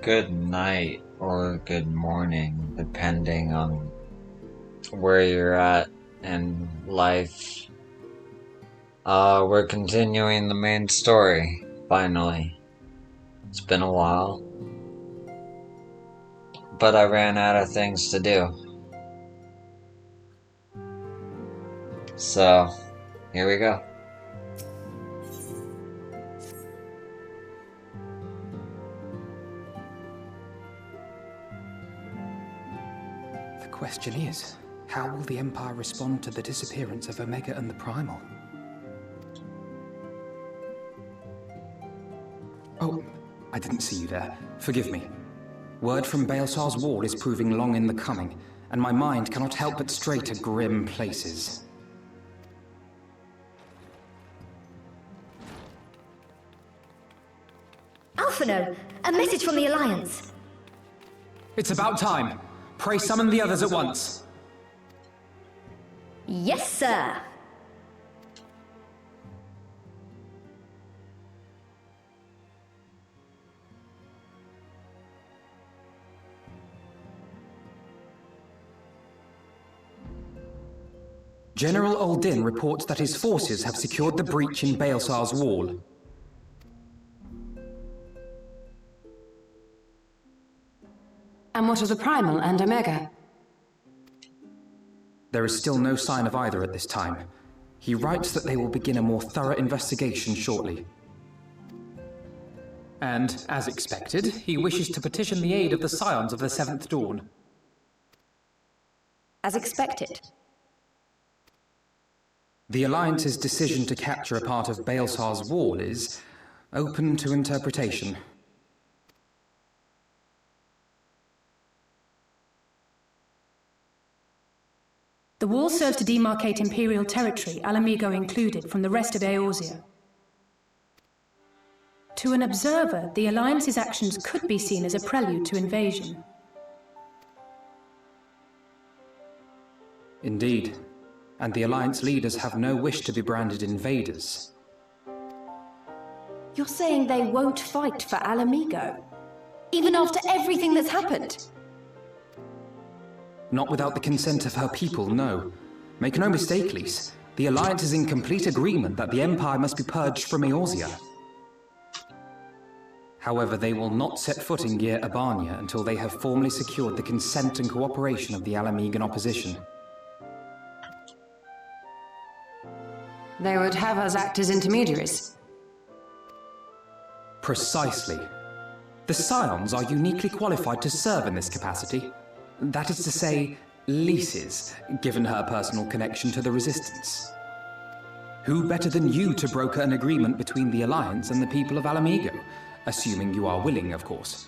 good night or good morning, depending on where you're at in life. We're continuing the main story, finally. It's been a while, but I ran out of things to do. So, here we go. The question is, how will the Empire respond to the disappearance of Omega and the Primal? Oh, I didn't see you there. Forgive me. Word from Baelsar's wall is proving long in the coming, and my mind cannot help but stray to grim places. Alphino, a message from the Alliance. It's about time. Pray summon the others at once. Yes, sir. General Uldin reports that his forces have secured the breach in Baelsar's wall. And what of the Primal and Omega? There is still no sign of either at this time. He writes that they will begin a more thorough investigation shortly. And, as expected, he wishes to petition the aid of the Scions of the Seventh Dawn. As expected. The Alliance's decision to capture a part of Baelsar's wall is open to interpretation. The wall serves to demarcate Imperial territory, Alamigo included, from the rest of Eorzea. To an observer, the Alliance's actions could be seen as a prelude to invasion. Indeed. And the Alliance leaders have no wish to be branded invaders. You're saying they won't fight for Alamigo? Even after everything that's happened? Not without the consent of her people, no. Make no mistake, Lise. The Alliance is in complete agreement that the Empire must be purged from Eorzea. However, they will not set foot in Gyr Abania until they have formally secured the consent and cooperation of the Alamigan opposition. They would have us act as intermediaries. Precisely. The Scions are uniquely qualified to serve in this capacity. That is to say, Lise's, given her personal connection to the Resistance. Who better than you to broker an agreement between the Alliance and the people of Alamigo? Assuming you are willing, of course.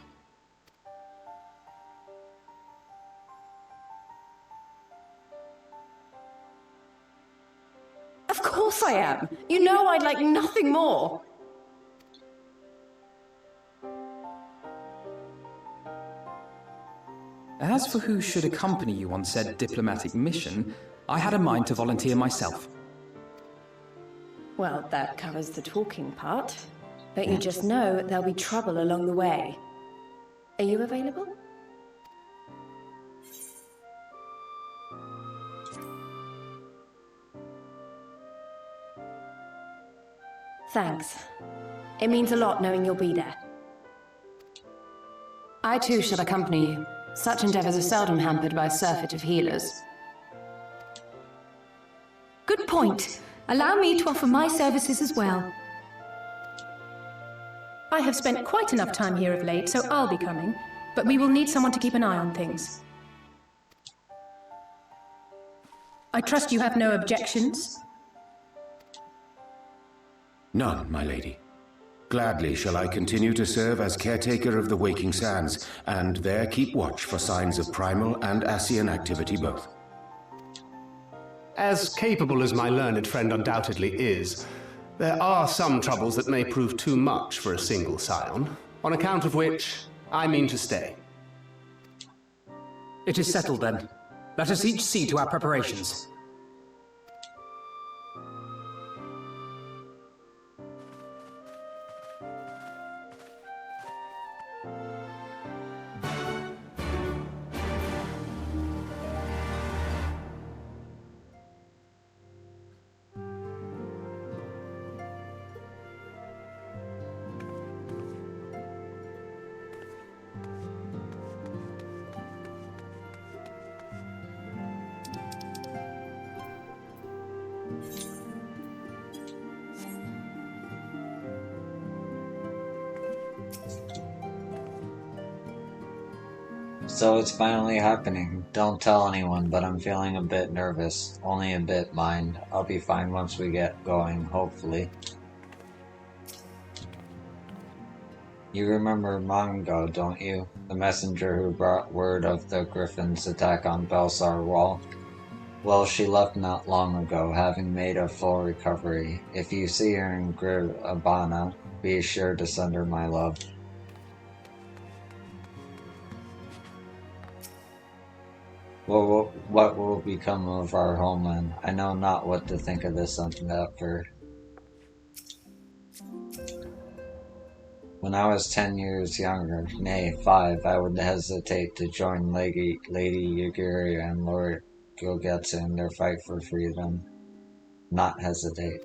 Of course I am. You know I'd like nothing more. As for who should accompany you on said diplomatic mission, I had a mind to volunteer myself. Well, that covers the talking part. But you just know there'll be trouble along the way. Are you available? Thanks. It means a lot knowing you'll be there. I too shall accompany you. Such endeavors are seldom hampered by a surfeit of healers. Good point. Allow me to offer my services as well. I have spent quite enough time here of late, so I'll be coming, but we will need someone to keep an eye on things. I trust you have no objections? None, my lady. Gladly shall I continue to serve as caretaker of the Waking Sands, and there keep watch for signs of primal and Ascian activity both. As capable as my learned friend undoubtedly is, there are some troubles that may prove too much for a single scion, on account of which I mean to stay. It is settled then. Let us each see to our preparations. So it's finally happening. Don't tell anyone, but I'm feeling a bit nervous. Only a bit, mind. I'll be fine once we get going, hopefully. You remember Mongo, don't you? The messenger who brought word of the Griffin's attack on Belsar Wall? Well, she left not long ago, having made a full recovery. If you see her in Abana, be sure to send her my love. Well, what will become of our homeland? I know not what to think of this endeavor. When I was 10 years younger, nay, 5, I would hesitate to join Lady Yugiri and Lord Gilgetsu in their fight for freedom. Not hesitate.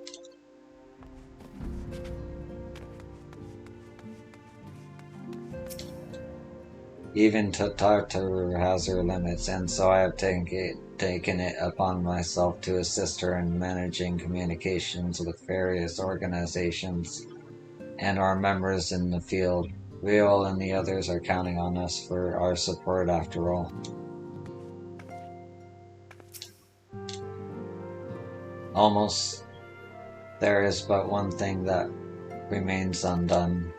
Even Tartaru has her limits, and so I have taken it upon myself to assist her in managing communications with various organizations and our members in the field. Rio and the others are counting on us for our support after all. Almost. There is but one thing that remains undone.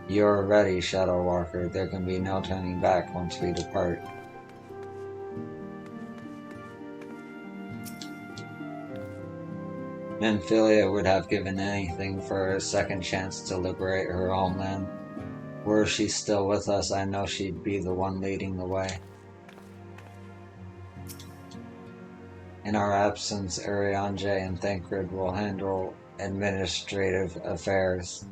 You are ready, Shadow Walker. There can be no turning back once we depart. Nymphilia would have given anything for a second chance to liberate her homeland. Were she still with us, I know she'd be the one leading the way. In our absence, Arianje and Thancred will handle administrative affairs.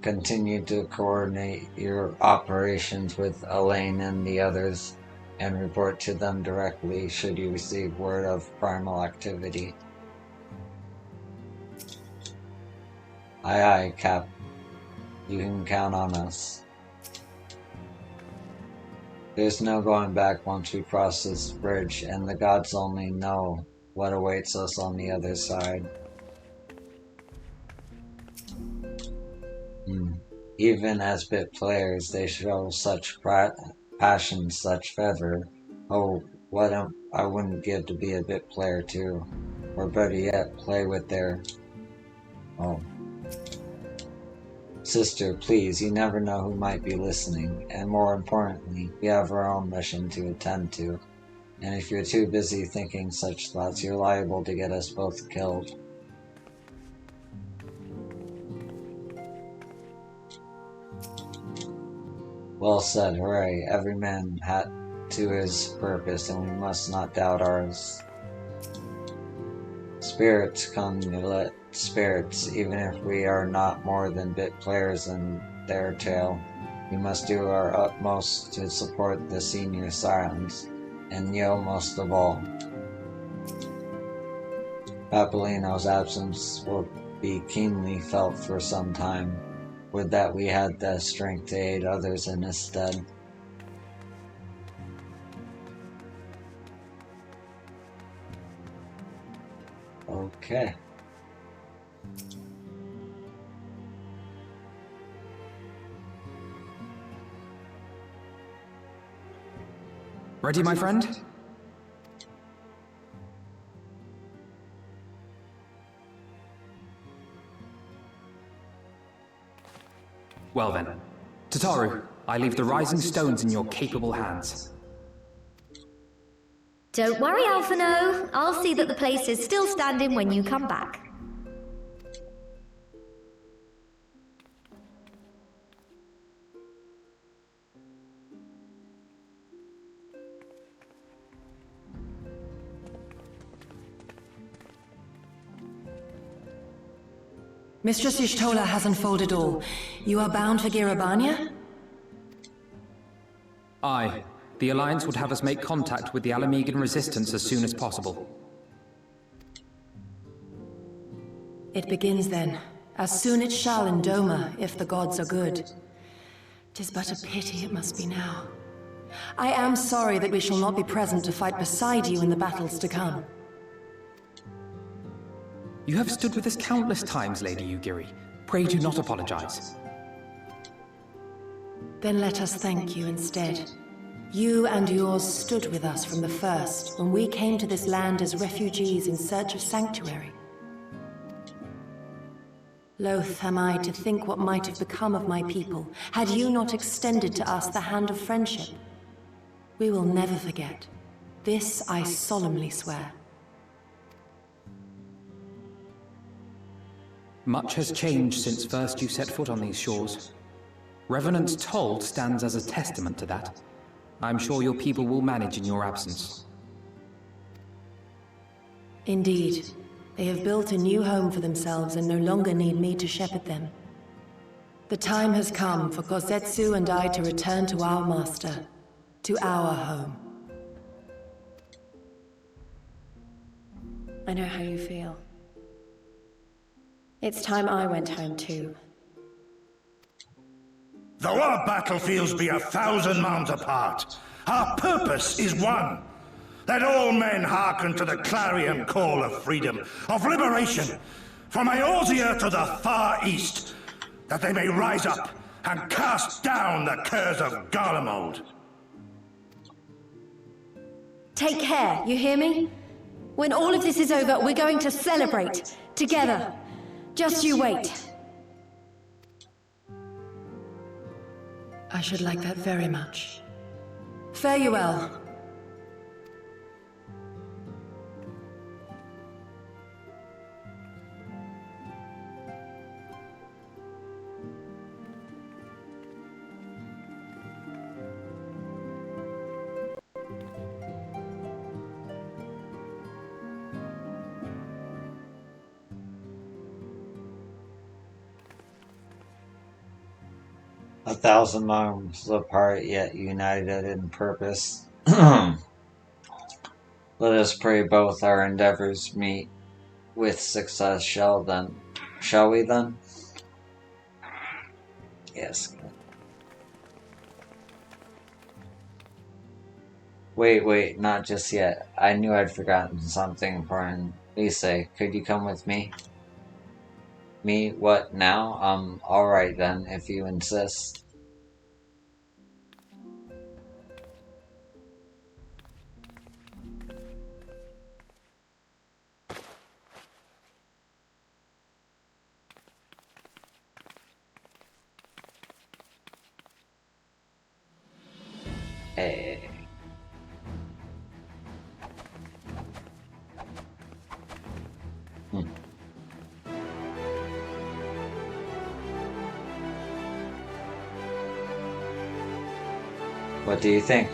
Continue to coordinate your operations with Elaine and the others, and report to them directly should you receive word of primal activity. Aye aye, Cap. You can count on us. There's no going back once we cross this bridge, and the gods only know what awaits us on the other side. Even as bit players, they show such passion, such fervor. Oh, what I wouldn't give to be a bit player too. Or better yet, play with their... Oh. Sister, please, you never know who might be listening, and more importantly, we have our own mission to attend to. And if you're too busy thinking such thoughts, you're liable to get us both killed. Well said, hooray. Every man had to his purpose, and we must not doubt ours. Spirits come to let spirits, even if we are not more than bit players in their tale. We must do our utmost to support the senior scions, and Yo most of all. Papolino's absence will be keenly felt for some time. Would that we had the strength to aid others in his stead. Okay. Ready, my friend? Well then, Tataru, I leave the rising stones in your capable hands. Don't worry, Alphino. I'll see that the place is still standing when you come back. Mistress Y'shtola has unfolded all. You are bound for Girabania? Aye. The Alliance would have us make contact with the Alamegan resistance as soon as possible. It begins then. As soon it shall in Doma, if the gods are good. 'Tis but a pity it must be now. I am sorry that we shall not be present to fight beside you in the battles to come. You have stood with us countless times, Lady Yugiri. Pray do not apologize. Then let us thank you instead. You and yours stood with us from the first, when we came to this land as refugees in search of sanctuary. Loath am I to think what might have become of my people, had you not extended to us the hand of friendship. We will never forget. This I solemnly swear. Much has changed since first you set foot on these shores. Revenant's toll stands as a testament to that. I'm sure your people will manage in your absence. Indeed. They have built a new home for themselves and no longer need me to shepherd them. The time has come for Kozetsu and I to return to our master, to our home. I know how you feel. It's time I went home too. Though our battlefields be 1,000 miles apart, our purpose is one. Let all men hearken to the clarion call of freedom, of liberation, from Eorzea to the far east, that they may rise up and cast down the curse of Garlemald. Take care, you hear me? When all of this is over, we're going to celebrate, together. Just you wait. I should like that very much. Fare you well. A thousand arms apart, yet united in purpose. Let us pray both our endeavors meet with success. Shall we then? Yes. Wait, not just yet. I knew I'd forgotten something important. Lisa, could you come with me? Me? What, now? Alright then, if you insist. Hey. What do you think?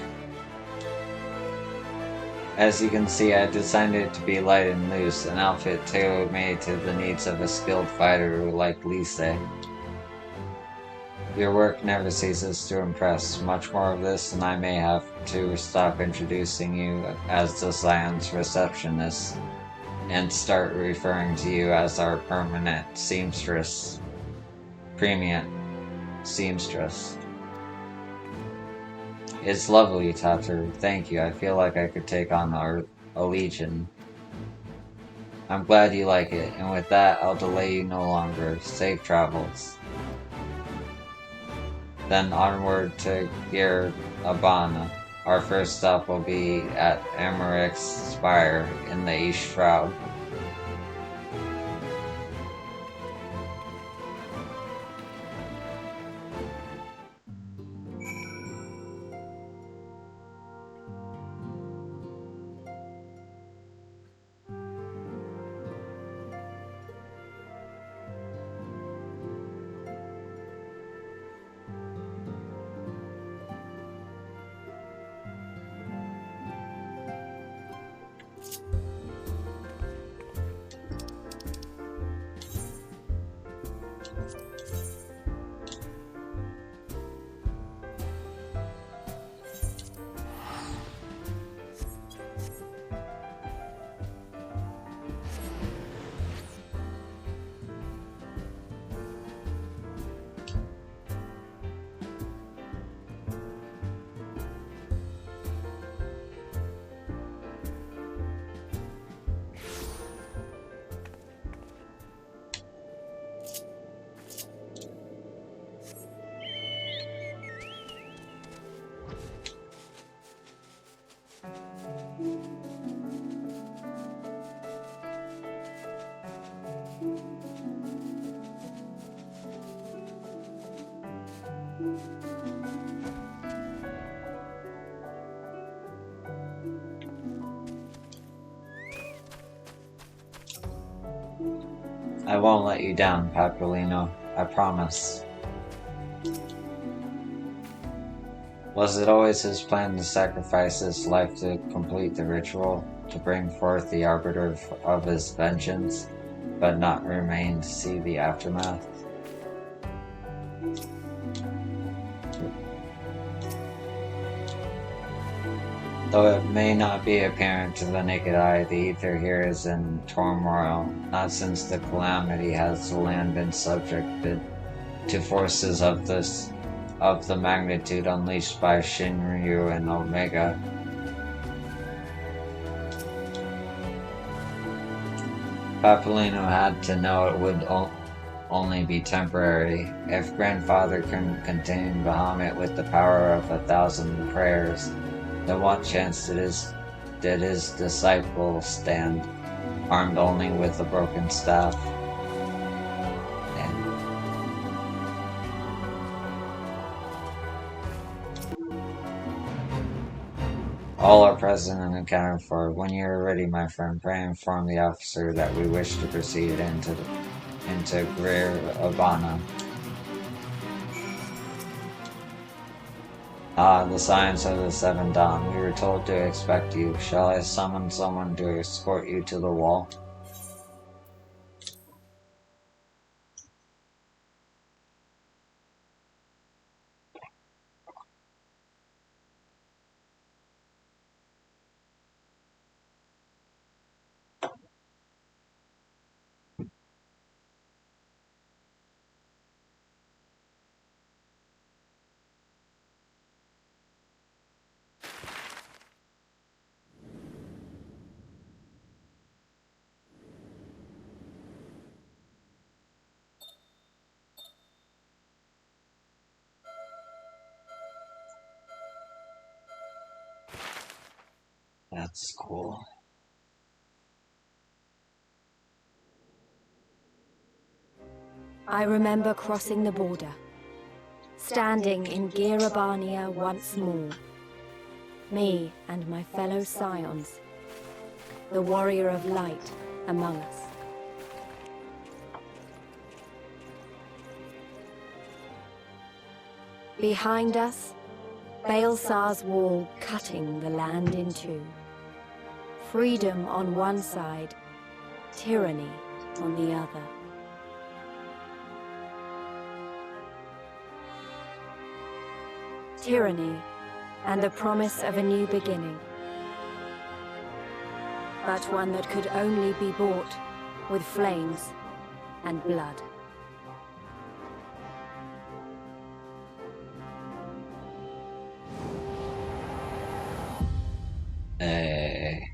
As you can see, I designed it to be light and loose, an outfit tailor-made to the needs of a skilled fighter like Lisa. Your work never ceases to impress. Much more of this, and I may have to stop introducing you as the Scion's receptionist, and start referring to you as our permanent seamstress. Premium seamstress. It's lovely, Tatter. Thank you. I feel like I could take on a legion. I'm glad you like it, and with that, I'll delay you no longer. Safe travels. Then onward to Gir Abana. Our first stop will be at Amaryk's Spire in the East Shroud. I won't let you down, Papolino. I promise. Was it always his plan to sacrifice his life to complete the ritual, to bring forth the arbiter of his vengeance, but not remain to see the aftermath? Though it may not be apparent to the naked eye, the ether here is in turmoil, not since the calamity has the land been subjected to forces of the magnitude unleashed by Shinryu and Omega. Papolino had to know it would only be temporary. If Grandfather couldn't contain Bahamut with the power of 1,000 prayers, then what chance did his disciple stand, armed only with a broken staff? All are present and accounted for. When you are ready, my friend, pray and inform the officer that we wish to proceed into Greer Abana. Ah, the signs of the Seven Dawn. We were told to expect you. Shall I summon someone to escort you to the wall? That's cool. I remember crossing the border, standing in Girabania once more. Me and my fellow scions, the warrior of light among us. Behind us, Baelsar's wall cutting the land in two. Freedom on one side, tyranny on the other. Tyranny and the promise of a new beginning. But one that could only be bought with flames and blood. Hey.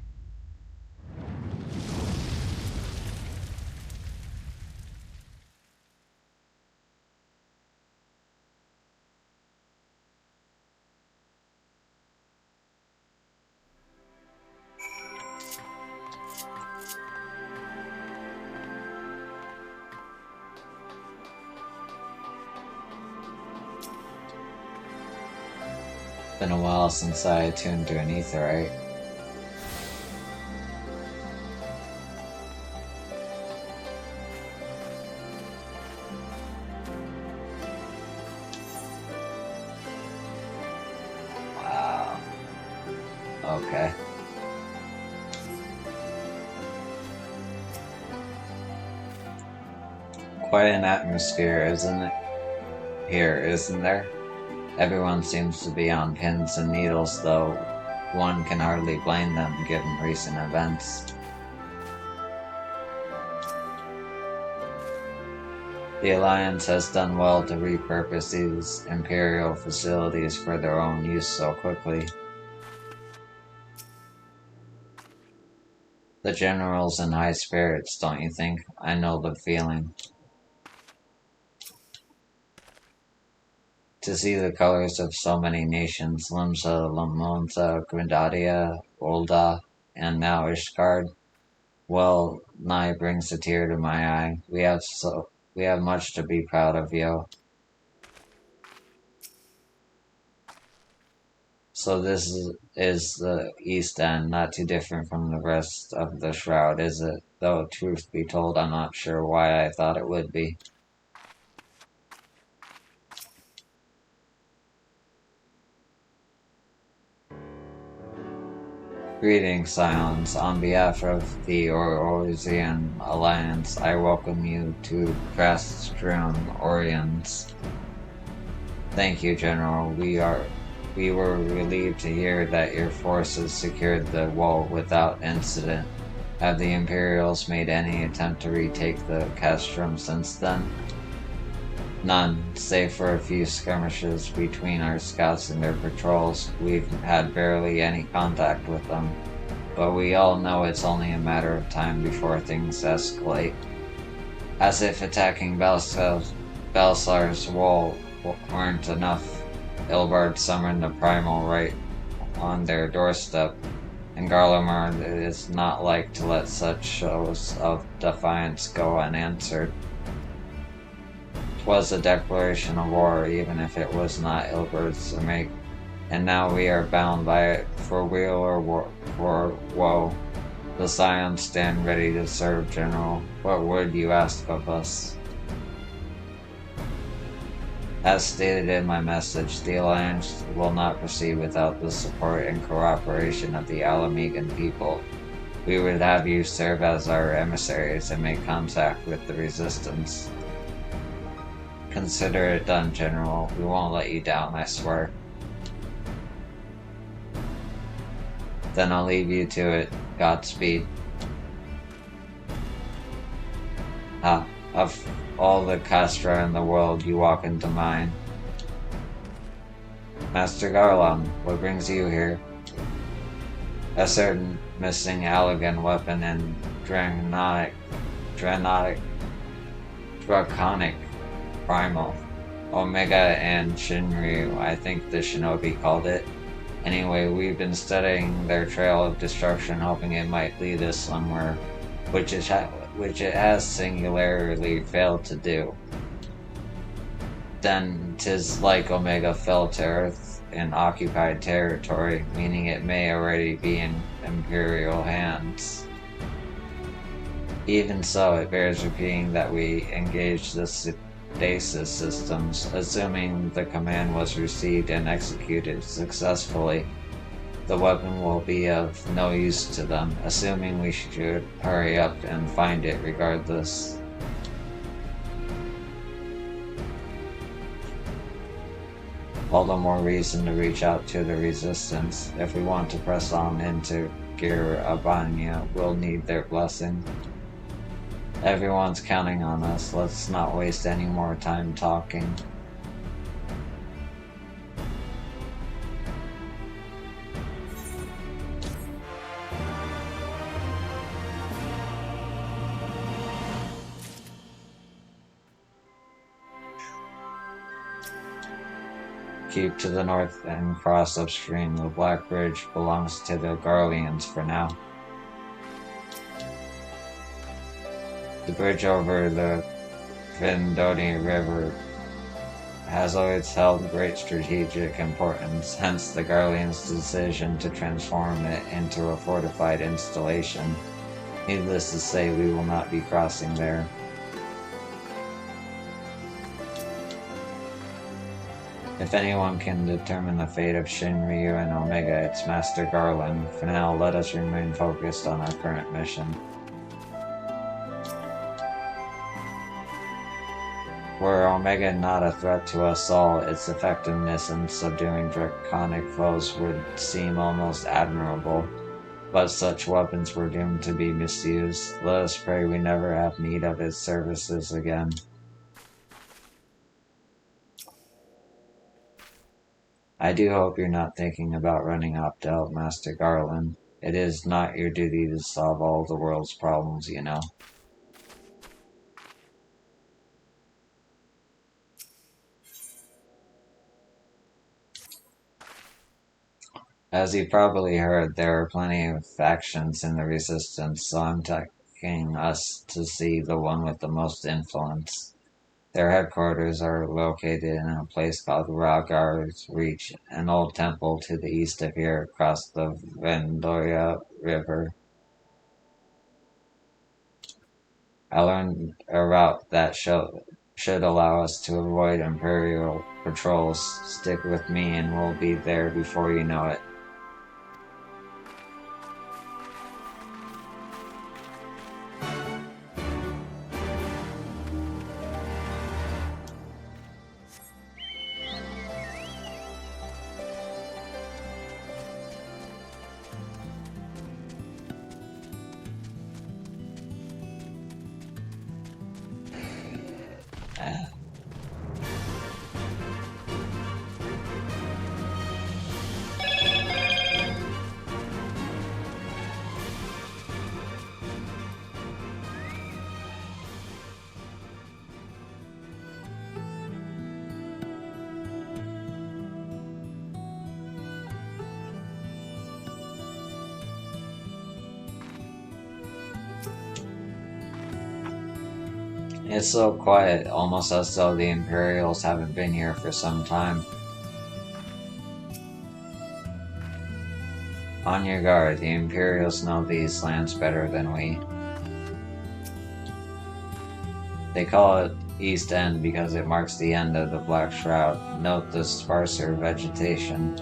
Been a while since I attuned to an etherite. Wow. Okay. Quite an atmosphere, isn't it? Here, isn't there? Everyone seems to be on pins and needles, though one can hardly blame them given recent events. The Alliance has done well to repurpose these Imperial facilities for their own use so quickly. The General's in high spirits, don't you think? I know the feeling. To see the colors of so many nations, Limsa, Lamonza, Grindadia, Olda, and now Ishgard, well, nigh brings a tear to my eye. We have much to be proud of, yo. So this is the east end, not too different from the rest of the shroud, is it? Though, truth be told, I'm not sure why I thought it would be. Greetings, Scions. On behalf of the Orosian Alliance, I welcome you to Crestrum Oriens. Thank you, General. We were relieved to hear that your forces secured the wall without incident. Have the Imperials made any attempt to retake the castrum since then? None, save for a few skirmishes between our scouts and their patrols. We've had barely any contact with them, but we all know it's only a matter of time before things escalate. As if attacking Belsar's wall weren't enough, Ilbard summoned the primal right on their doorstep, and Garlemald is not like to let such shows of defiance go unanswered. 'Twas a declaration of war, even if it was not Ilbard's to make, and now we are bound by it, for weal or for woe. The Scions stand ready to serve, General. What would you ask of us? As stated in my message, the Alliance will not proceed without the support and cooperation of the Alamegan people. We would have you serve as our emissaries and make contact with the Resistance. Consider it done, General. We won't let you down, I swear. Then I'll leave you to it. Godspeed. Of all the Castra in the world, you walk into mine. Master Garland, what brings you here? A certain missing Allagan weapon and draconic primal. Omega and Shinryu, I think the shinobi called it. Anyway, we've been studying their trail of destruction, hoping it might lead us somewhere, which it has singularly failed to do. Then 'tis like Omega fell to Earth in occupied territory, meaning it may already be in Imperial hands. Even so, it bears repeating that we engage the stasis systems, assuming the command was received and executed successfully. The weapon will be of no use to them, assuming we should hurry up and find it regardless. All the more reason to reach out to the Resistance. If we want to press on into Girabania, we'll need their blessing. Everyone's counting on us. Let's not waste any more time talking. Keep to the north and cross upstream. The Black Bridge belongs to the Garleans for now. The bridge over the Vindoni River has always held great strategic importance, hence the Garleans' decision to transform it into a fortified installation. Needless to say, we will not be crossing there. If anyone can determine the fate of Shinryu and Omega, it's Master Garland. For now, let us remain focused on our current mission. Were Omega not a threat to us all, its effectiveness in subduing draconic foes would seem almost admirable. But such weapons were doomed to be misused. Let us pray we never have need of its services again. I do hope you're not thinking about running up to help Master Garland. It is not your duty to solve all the world's problems, you know. As you probably heard, there are plenty of factions in the Resistance, so I'm taking us to see the one with the most influence. Their headquarters are located in a place called Ragar's Reach, an old temple to the east of here across the Vendoya River. I learned a route that should allow us to avoid Imperial patrols. Stick with me and we'll be there before you know it. It's so quiet, almost as though the Imperials haven't been here for some time. On your guard, the Imperials know these lands better than we. They call it East End because it marks the end of the Black Shroud. Note the sparser vegetation.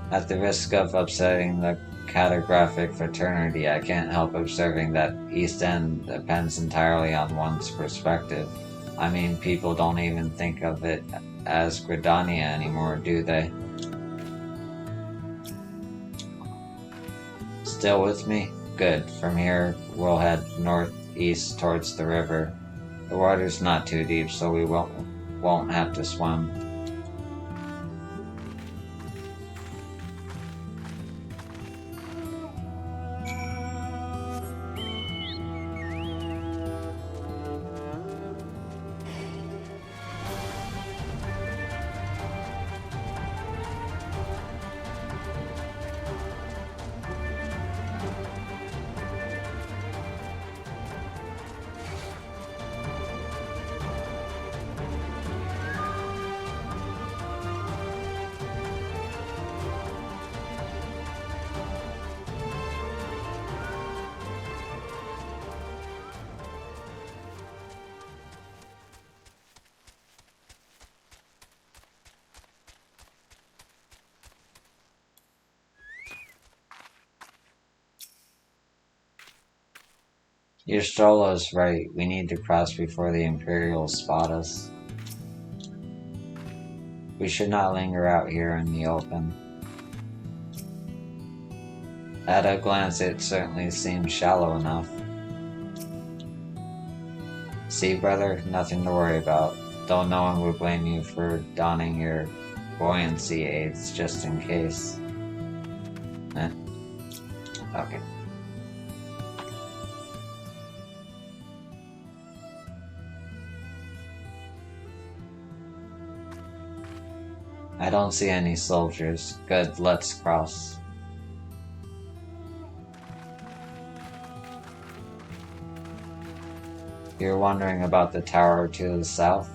At the risk of upsetting the cartographic fraternity, I can't help observing that East End depends entirely on one's perspective. I mean, people don't even think of it as Gridania anymore, do they? Still with me? Good. From here, we'll head northeast towards the river. The water's not too deep, so we won't have to swim. Your Strollo's right. We need to cross before the Imperials spot us. We should not linger out here in the open. At a glance, it certainly seems shallow enough. See, brother, nothing to worry about. Though no one would blame you for donning your buoyancy aids just in case. Okay. I don't see any soldiers. Good, let's cross. You're wondering about the tower to the south?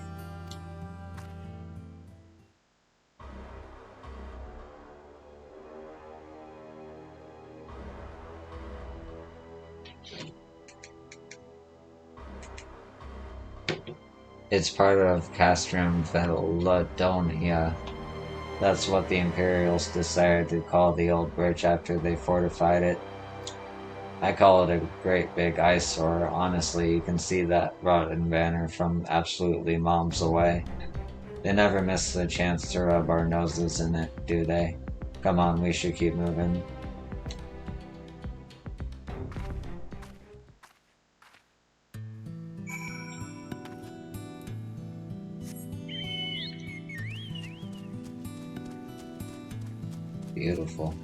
It's part of Castrum Velodonia. That's what the Imperials decided to call the old bridge after they fortified it. I call it a great big eyesore. Honestly, you can see that rotten banner from absolutely miles away. They never miss the chance to rub our noses in it, do they? Come on, we should keep moving. Beautiful.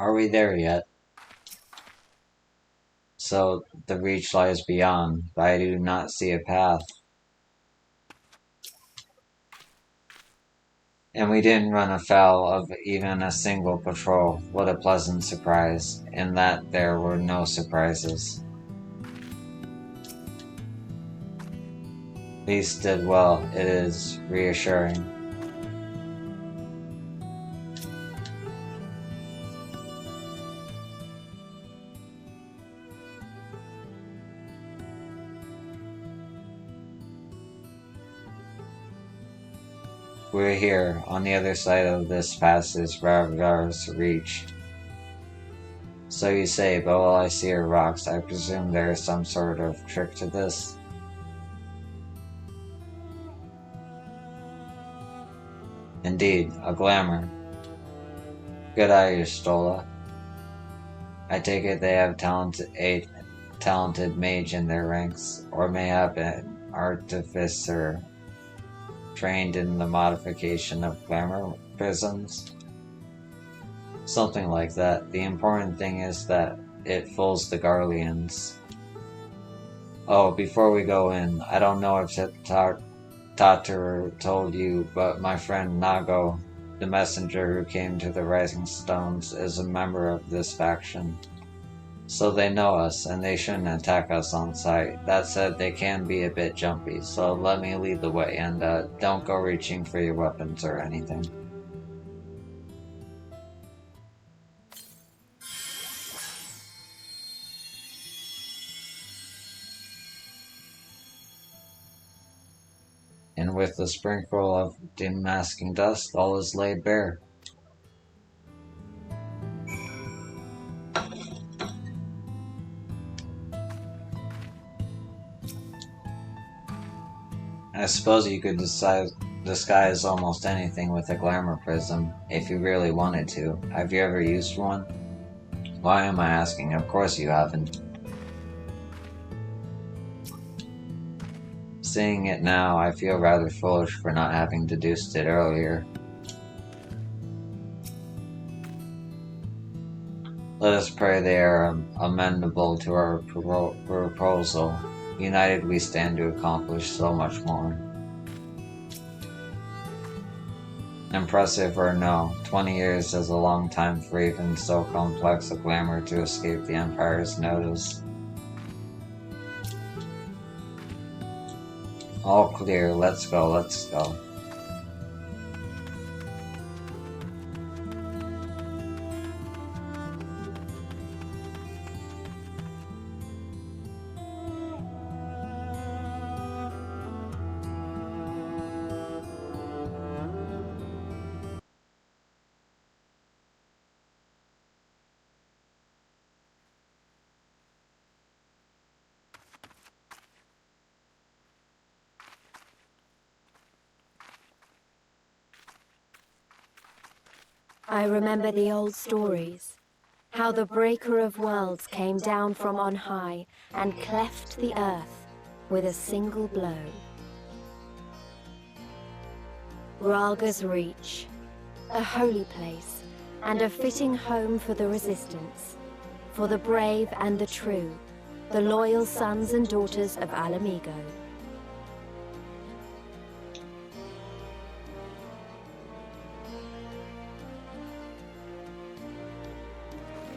Are we there yet? So, the reach lies beyond, but I do not see a path. And we didn't run afoul of even a single patrol. What a pleasant surprise, in that there were no surprises. Beast did well, it is reassuring. We're here, on the other side of this passage Ravgar's reach. So you say, but all I see are rocks. I presume there is some sort of trick to this? Indeed, a glamour. Good eye, Stola. I take it they have a talented mage in their ranks, or mayhap an artificer trained in the modification of glamour prisms. Something like that. The important thing is that it fools the Garleans. Oh, before we go in, I don't know if Tatar told you, but my friend Nago, the messenger who came to the Rising Stones, is a member of this faction. So they know us, and they shouldn't attack us on sight. That said, they can be a bit jumpy, so let me lead the way, and don't go reaching for your weapons or anything. And with a sprinkle of demasking dust, all is laid bare. I suppose you could disguise almost anything with a glamour prism, if you really wanted to. Have you ever used one? Why am I asking? Of course you haven't. Seeing it now, I feel rather foolish for not having deduced it earlier. Let us pray they are amenable to our proposal. United we stand to accomplish so much more. Impressive or no, 20 years is a long time for even so complex a glamour to escape the Empire's notice. All clear, let's go, let's go. I remember the old stories, how the breaker of worlds came down from on high and cleft the earth with a single blow. Ralga's Reach, a holy place and a fitting home for the resistance, for the brave and the true, the loyal sons and daughters of Alamigo.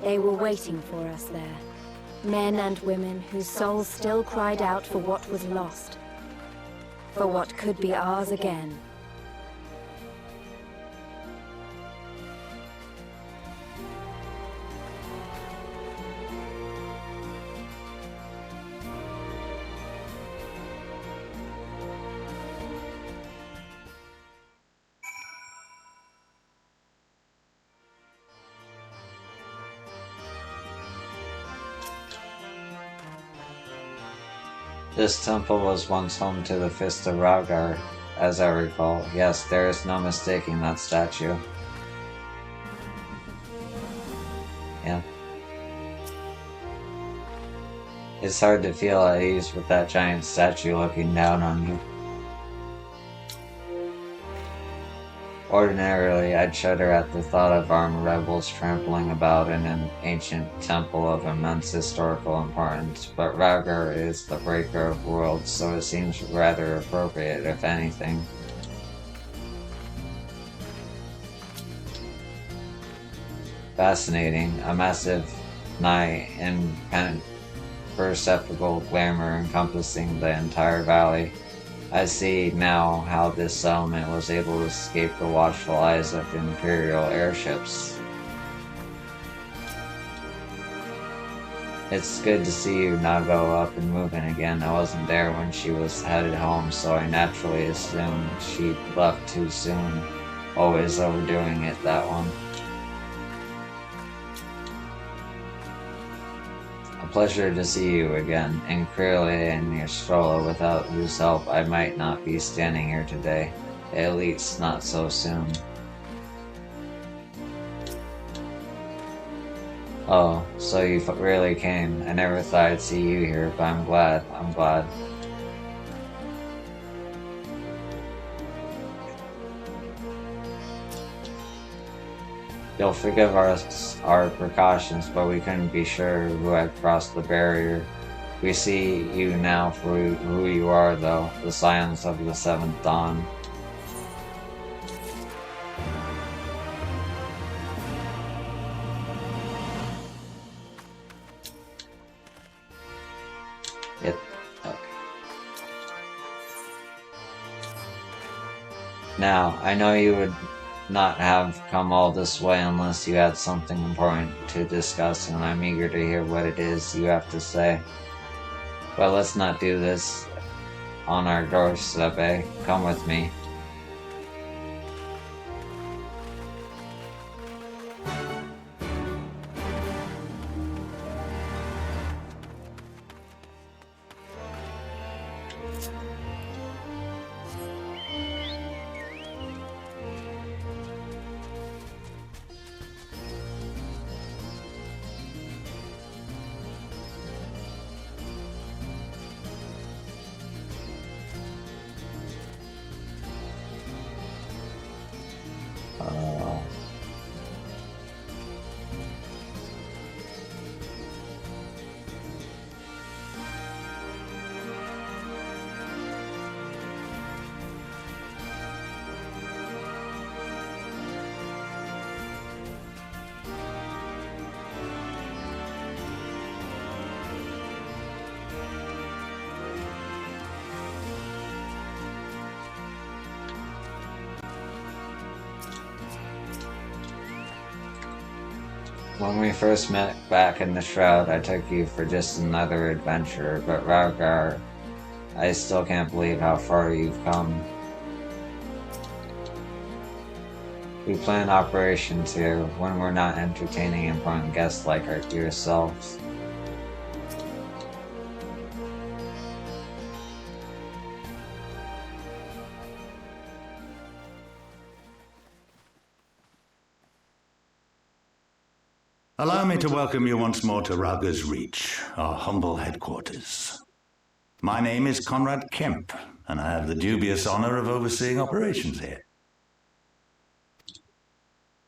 They were waiting for us there, men and women whose souls still cried out for what was lost, for what could be ours again. This temple was once home to the Fist of Rhaegar, as I recall. Yes, there is no mistaking that statue. Yeah. It's hard to feel at ease with that giant statue looking down on you. Ordinarily, I'd shudder at the thought of armed rebels trampling about in an ancient temple of immense historical importance, but Ragnar is the breaker of worlds, so it seems rather appropriate, if anything. Fascinating, a massive, nigh imperceptible glamour encompassing the entire valley. I see now how this settlement was able to escape the watchful eyes of Imperial airships. It's good to see you now go up and moving again. I wasn't there when she was headed home, so I naturally assumed she'd left too soon. Always overdoing it, that one. A pleasure to see you again, and clearly in your stroller, without whose help I might not be standing here today. At least not so soon. Oh, so you really came. I never thought I'd see you here, but I'm glad. You'll forgive our precautions, but we couldn't be sure who had crossed the barrier. We see you now for who you are, though, the Scions of the Seventh Dawn. Okay. Now, I know you would not have come all this way unless you had something important to discuss, and I'm eager to hear what it is you have to say. But let's not do this on our doorstep, eh? Come with me. When we first met back in the Shroud, I took you for just another adventurer, but Ragnar, I still can't believe how far you've come. We plan operations here when we're not entertaining important guests like yourselves. Allow me to welcome you once more to Ragnar's Reach, our humble headquarters. My name is Conrad Kemp, and I have the dubious honor of overseeing operations here.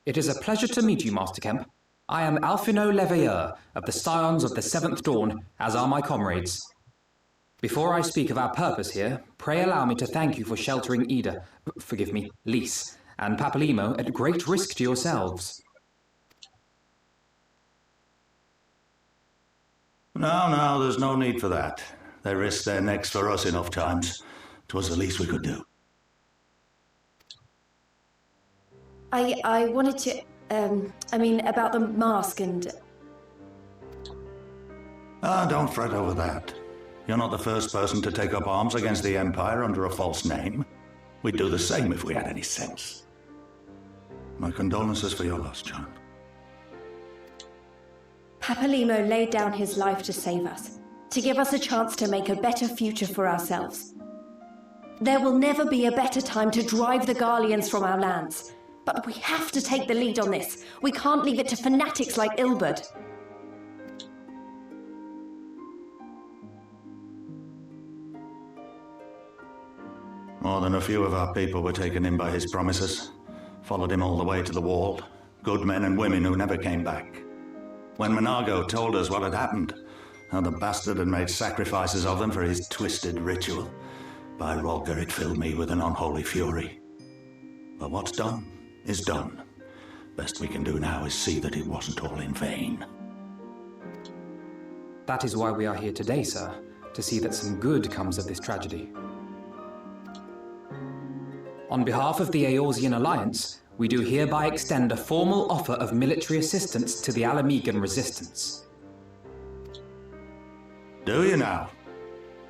It is a pleasure to meet you, Master Kemp. I am Alphino Leveilleur of the Scions of the Seventh Dawn, as are my comrades. Before I speak of our purpose here, pray allow me to thank you for sheltering Ida, forgive me, Lys, and Papalimo at great risk to yourselves. No, there's no need for that. They risked their necks for us enough times. 'Twas the least we could do. I wanted to, about the mask and... Don't fret over that. You're not the first person to take up arms against the Empire under a false name. We'd do the same if we had any sense. My condolences for your loss, John. Papalimo laid down his life to save us, to give us a chance to make a better future for ourselves. There will never be a better time to drive the Garleans from our lands, but we have to take the lead on this. We can't leave it to fanatics like Ilberd. More than a few of our people were taken in by his promises. Followed him all the way to the wall. Good men and women who never came back. When Monago told us what had happened, how the bastard had made sacrifices of them for his twisted ritual, by Rolger it filled me with an unholy fury. But what's done is done. Best we can do now is see that it wasn't all in vain. That is why we are here today, sir, to see that some good comes of this tragedy. On behalf of the Eorzean Alliance, we do hereby extend a formal offer of military assistance to the Alamegan resistance. Do you now?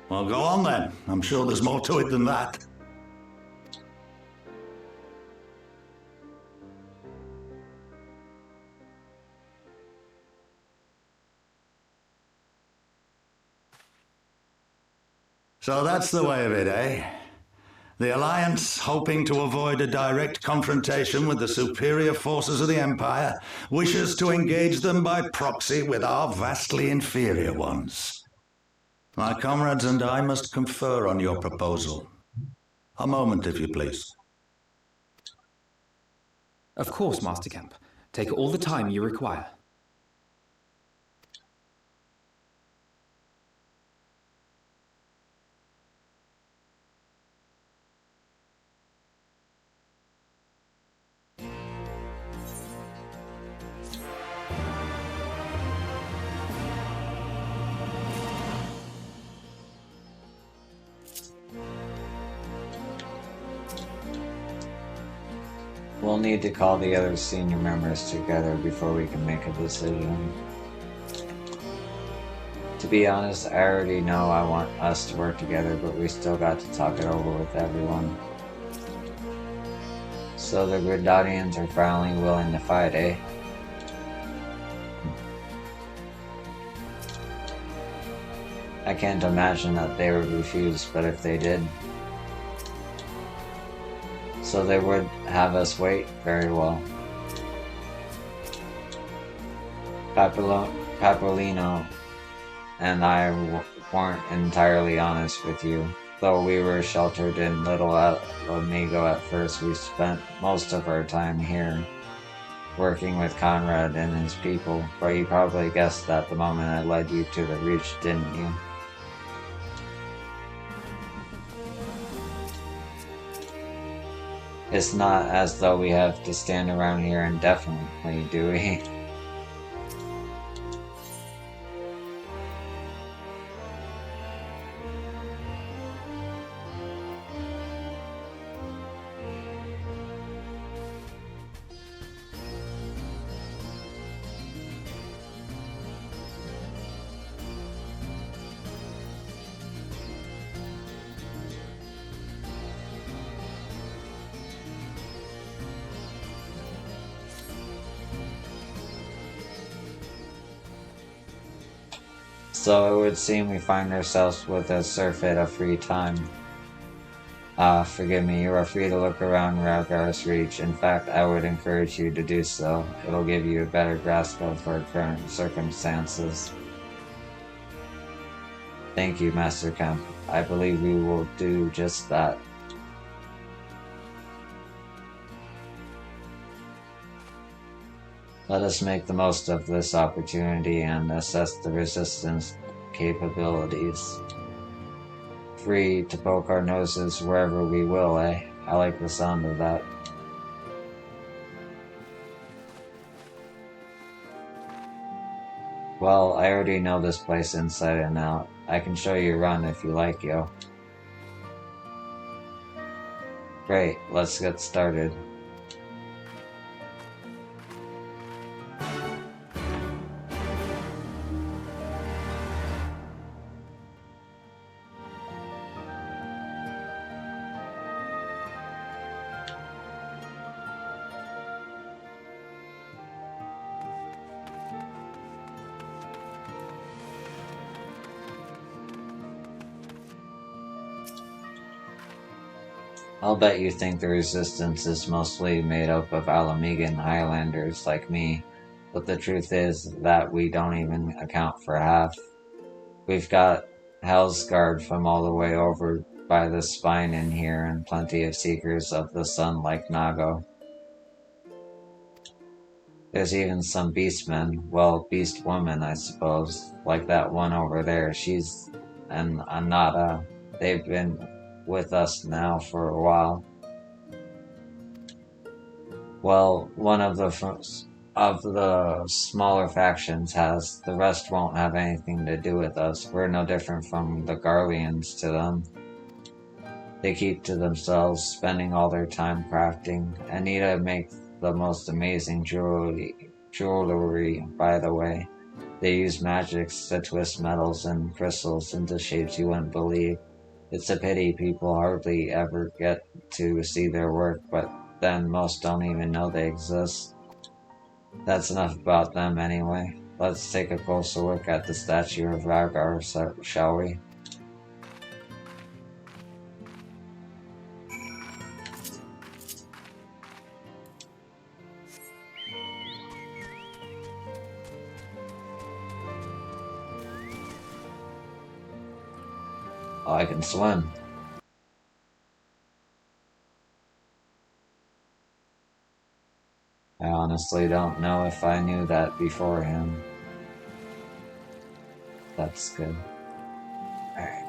Well, go on then. I'm sure there's more to it than that. So that's the way of it, eh? The Alliance, hoping to avoid a direct confrontation with the superior forces of the Empire, wishes to engage them by proxy with our vastly inferior ones. My comrades and I must confer on your proposal. A moment, if you please. Of course, Master Camp. Take all the time you require. We'll need to call the other senior members together before we can make a decision. To be honest, I already know I want us to work together, but we still got to talk it over with everyone. So the Gridanians are finally willing to fight, eh? I can't imagine that they would refuse, but if they did... So they would have us wait? Very well. Papolino and I weren't entirely honest with you. Though we were sheltered in Little Amigo at first, we spent most of our time here, working with Conrad and his people. But you probably guessed that the moment I led you to the Reach, didn't you? It's not as though we have to stand around here indefinitely, do we? So it would seem we find ourselves with a surfeit of free time. Forgive me, you are free to look around Ralgar's Reach. In fact, I would encourage you to do so. It'll give you a better grasp of our current circumstances. Thank you, Master Kemp. I believe we will do just that. Let us make the most of this opportunity and assess the resistance capabilities. Free to poke our noses wherever we will, eh? I like the sound of that. Well, I already know this place inside and out. I can show you around if you like, yo. Great, let's get started. I'll bet you think the resistance is mostly made up of Alamegan Highlanders like me, but the truth is that we don't even account for half. We've got Hellsguard from all the way over by the spine in here, and plenty of Seekers of the Sun like Nago. There's even some beastmen, well, beast women, I suppose, like that one over there. She's an Anata. They've been with us now for a while. Well, one of the smaller factions has. The rest won't have anything to do with us. We're no different from the Garleans to them. They keep to themselves, spending all their time crafting. Anita makes the most amazing jewelry, by the way. They use magics to twist metals and crystals into shapes you wouldn't believe. It's a pity people hardly ever get to see their work, but then most don't even know they exist. That's enough about them anyway. Let's take a closer look at the statue of Ragar, shall we? Oh, I can swim. I honestly don't know if I knew that beforehand. That's good. Alright.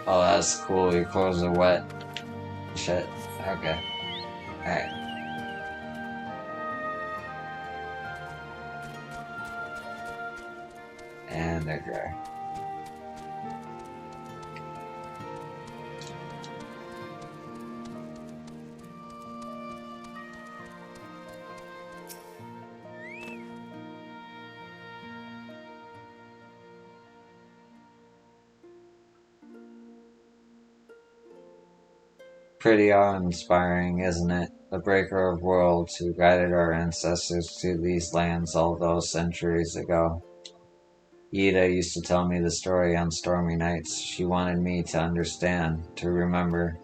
Oh, that's cool. Your clothes are wet. Shit. Okay. Alright. And they're dry. Pretty awe-inspiring, isn't it? The breaker of worlds who guided our ancestors to these lands all those centuries ago. Yida used to tell me the story on stormy nights. She wanted me to understand, to remember.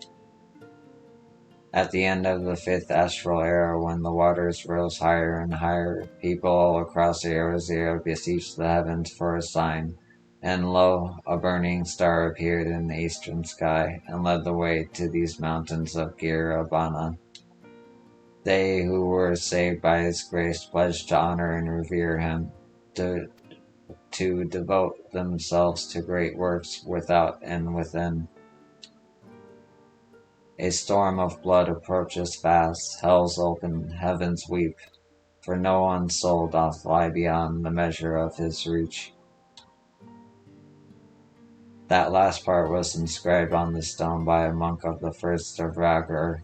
At the end of the 5th astral era, when the waters rose higher and higher, people all across the Eorzea beseeched the heavens for a sign. And lo, a burning star appeared in the eastern sky, and led the way to these mountains of Girabana. They who were saved by his grace pledged to honor and revere him, to devote themselves to great works without and within. A storm of blood approaches fast, hell's open, heavens weep, for no one's soul doth lie beyond the measure of his reach. That last part was inscribed on the stone by a monk of the first of Ragar.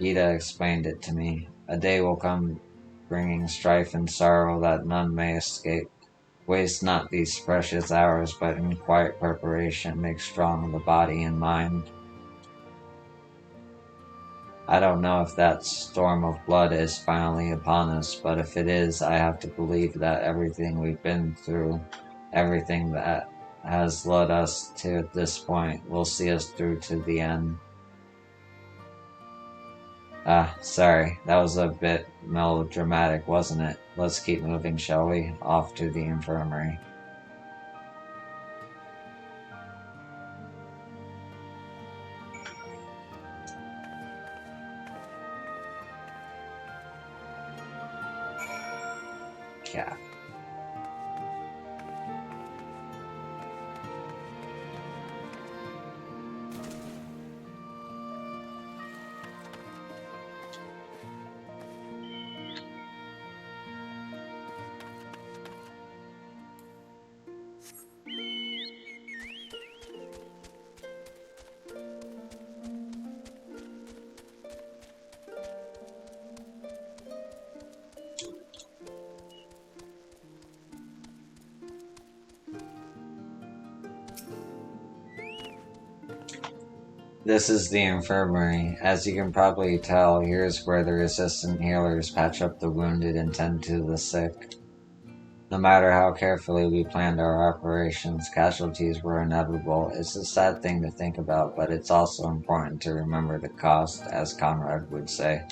Ida explained it to me. A day will come bringing strife and sorrow that none may escape. Waste not these precious hours, but in quiet preparation make strong the body and mind. I don't know if that storm of blood is finally upon us, but if it is, I have to believe that everything we've been through, everything that has led us to this point, will see us through to the end. Sorry, that was a bit melodramatic, wasn't it? Let's keep moving, shall we? Off to the infirmary. Yeah. This is the infirmary. As you can probably tell, here's where the resistant healers patch up the wounded and tend to the sick. No matter how carefully we planned our operations, casualties were inevitable. It's a sad thing to think about, but it's also important to remember the cost, as Conrad would say.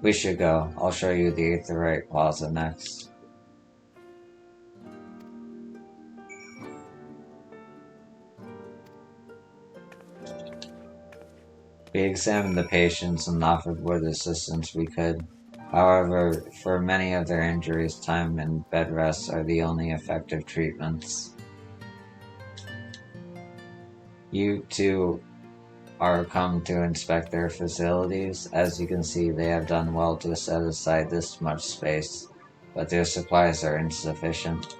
We should go. I'll show you the Aetherite Plaza next. We examined the patients and offered what assistance we could. However, for many of their injuries, time and bed rest are the only effective treatments. You two are come to inspect their facilities. As you can see, they have done well to set aside this much space, but their supplies are insufficient.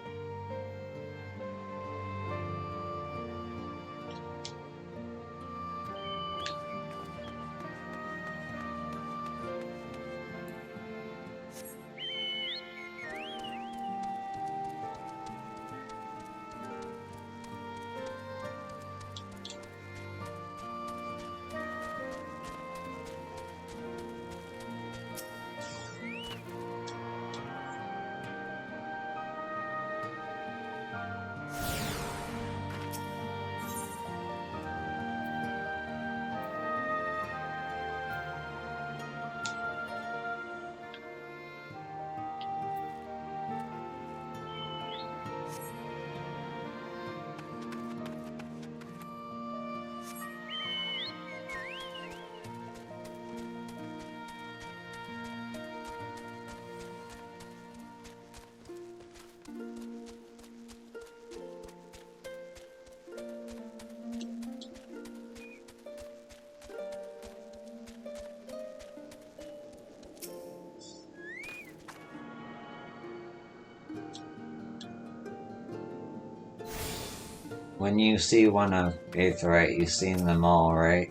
When you see one of Aetherite, you've seen them all, right?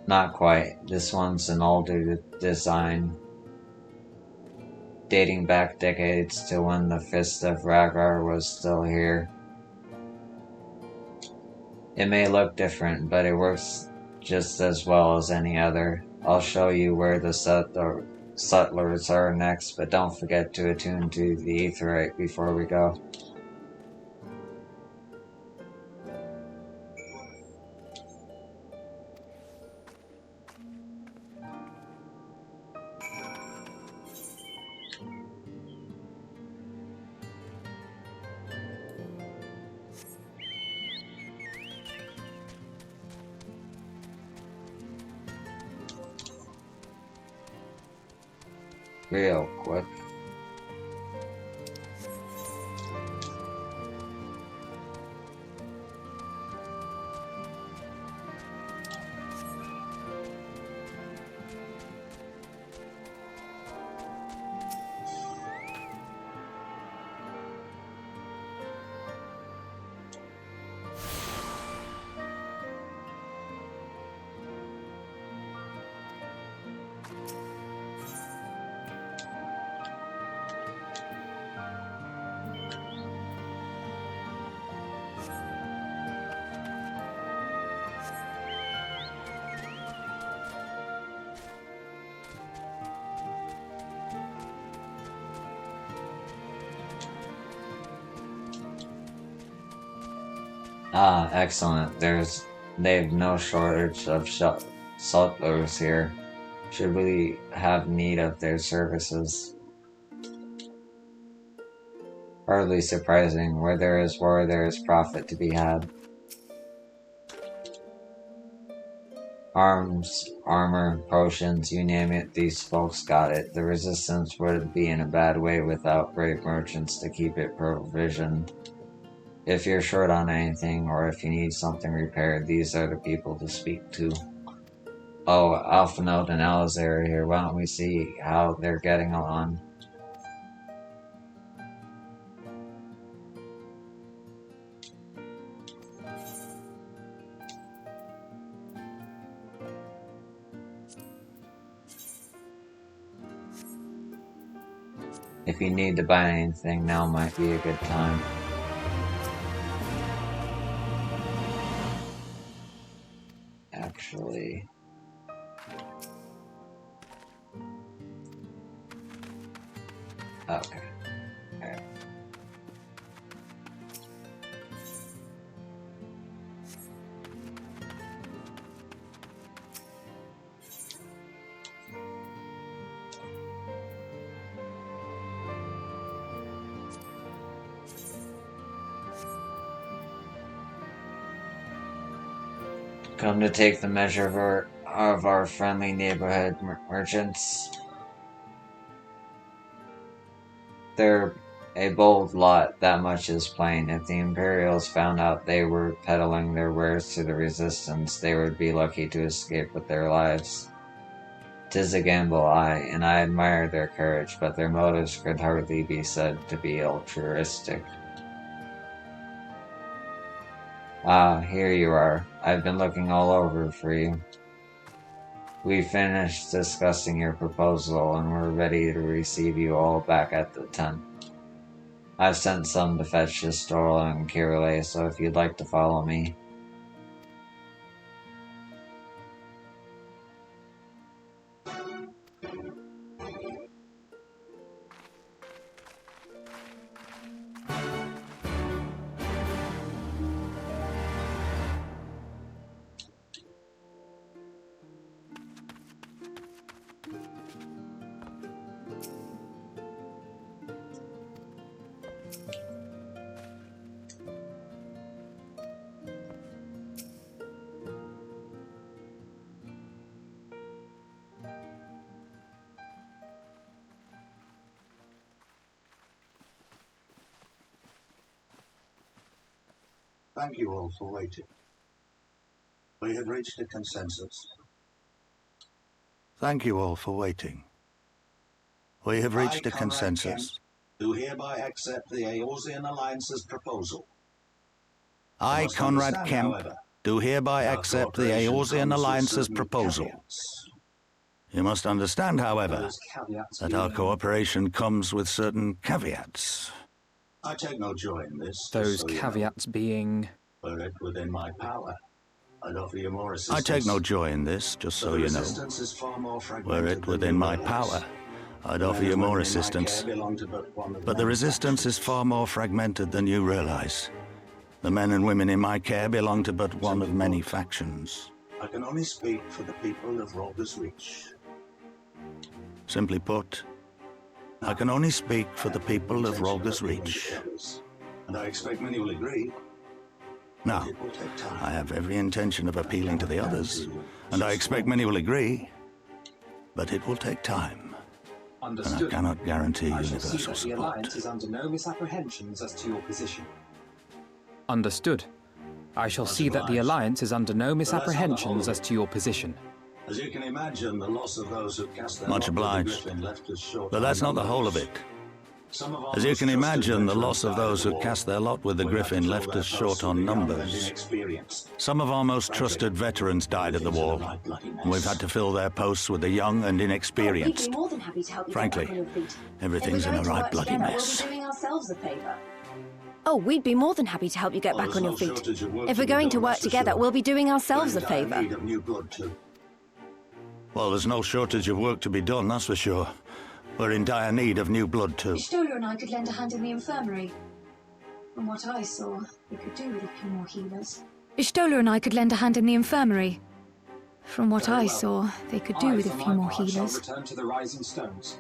Not quite. This one's an older design, dating back decades to when the Fist of Rhaegar was still here. It may look different, but it works just as well as any other. I'll show you where the settlers are next, but don't forget to attune to the Aetherite before we go. Real quick. Ah, excellent. They've no shortage of sutlers here. Should we have need of their services? Hardly surprising. Where there is war, there is profit to be had. Arms, armor, potions, you name it, these folks got it. The resistance would be in a bad way without great merchants to keep it provisioned. If you're short on anything, or if you need something repaired, these are the people to speak to. Oh, Alphanode and Alizar are here. Why don't we see how they're getting along? If you need to buy anything, now might be a good time. Actually... Okay. Alright. come to take the measure of our friendly neighborhood merchants. They're a bold lot, that much is plain. If the Imperials found out they were peddling their wares to the Resistance, they would be lucky to escape with their lives. 'Tis a gamble, and I admire their courage, but their motives could hardly be said to be altruistic. Ah, here you are. I've been looking all over for you. We finished discussing your proposal, and we're ready to receive you all back at the tent. I've sent some to fetch Stola and Kirale, so if you'd like to follow me. Thank you all for waiting. We have reached a consensus. Thank you all for waiting. We have reached a consensus. Do hereby accept the Eorzean Alliance's proposal. I, Conrad Kemp, do hereby accept the Eorzean Alliance's proposal. You must understand, however, that our cooperation comes with certain caveats. I take no joy in this. Those caveats being... Were it within my power, I'd offer you more assistance. I take no joy in this, just so you know. Were it within my power, I'd offer you more assistance. But the Resistance is far more fragmented than you realize. The men and women in my care belong to but one of many factions. I can only speak for the people of Rogger's Reach. Simply put, I can only speak for the people of Rogger's Reach. And I expect many will agree. Now, I have every intention of appealing to the others, and I expect many will agree, but it will take time. Understood. And I cannot guarantee universal The support. Alliance is under no misapprehensions as to your position. Understood. I shall see that the Alliance is under no misapprehensions as to your position. As you can imagine, the loss of those who cast their Much lot with the obliged. Griffin left us short But that's on not the whole of numbers. it. Some of our As you most can trusted imagine, the veterans loss of died those in who war. cast their lot with the We had to Griffin fill left their us short posts on with the young and numbers. inexperienced. Some of our most trusted veterans died at the Things in a wall, right bloody and we've mess. had to fill their posts with the young and inexperienced. We'd be more than happy to help you Frankly, get back on your feet. everything's in a right bloody mess. We'll be doing ourselves a favor. Oh, we'd be more than happy to help you get Well, back on your there's no feet. shortage of work If to we're be going done, to work that's for together, sure. we'll be doing ourselves a We're in dire favor. need of new blood too. Well, there's no shortage of work to be done, that's for sure. We're in dire need of new blood too. Stola and I could lend a hand in the infirmary. From what I saw, we could do with a few more healers. Ishtola and I could lend a hand in the infirmary. From what Very I well. saw, they could do with a for few my more part, shall healers. return to the Rising Stones.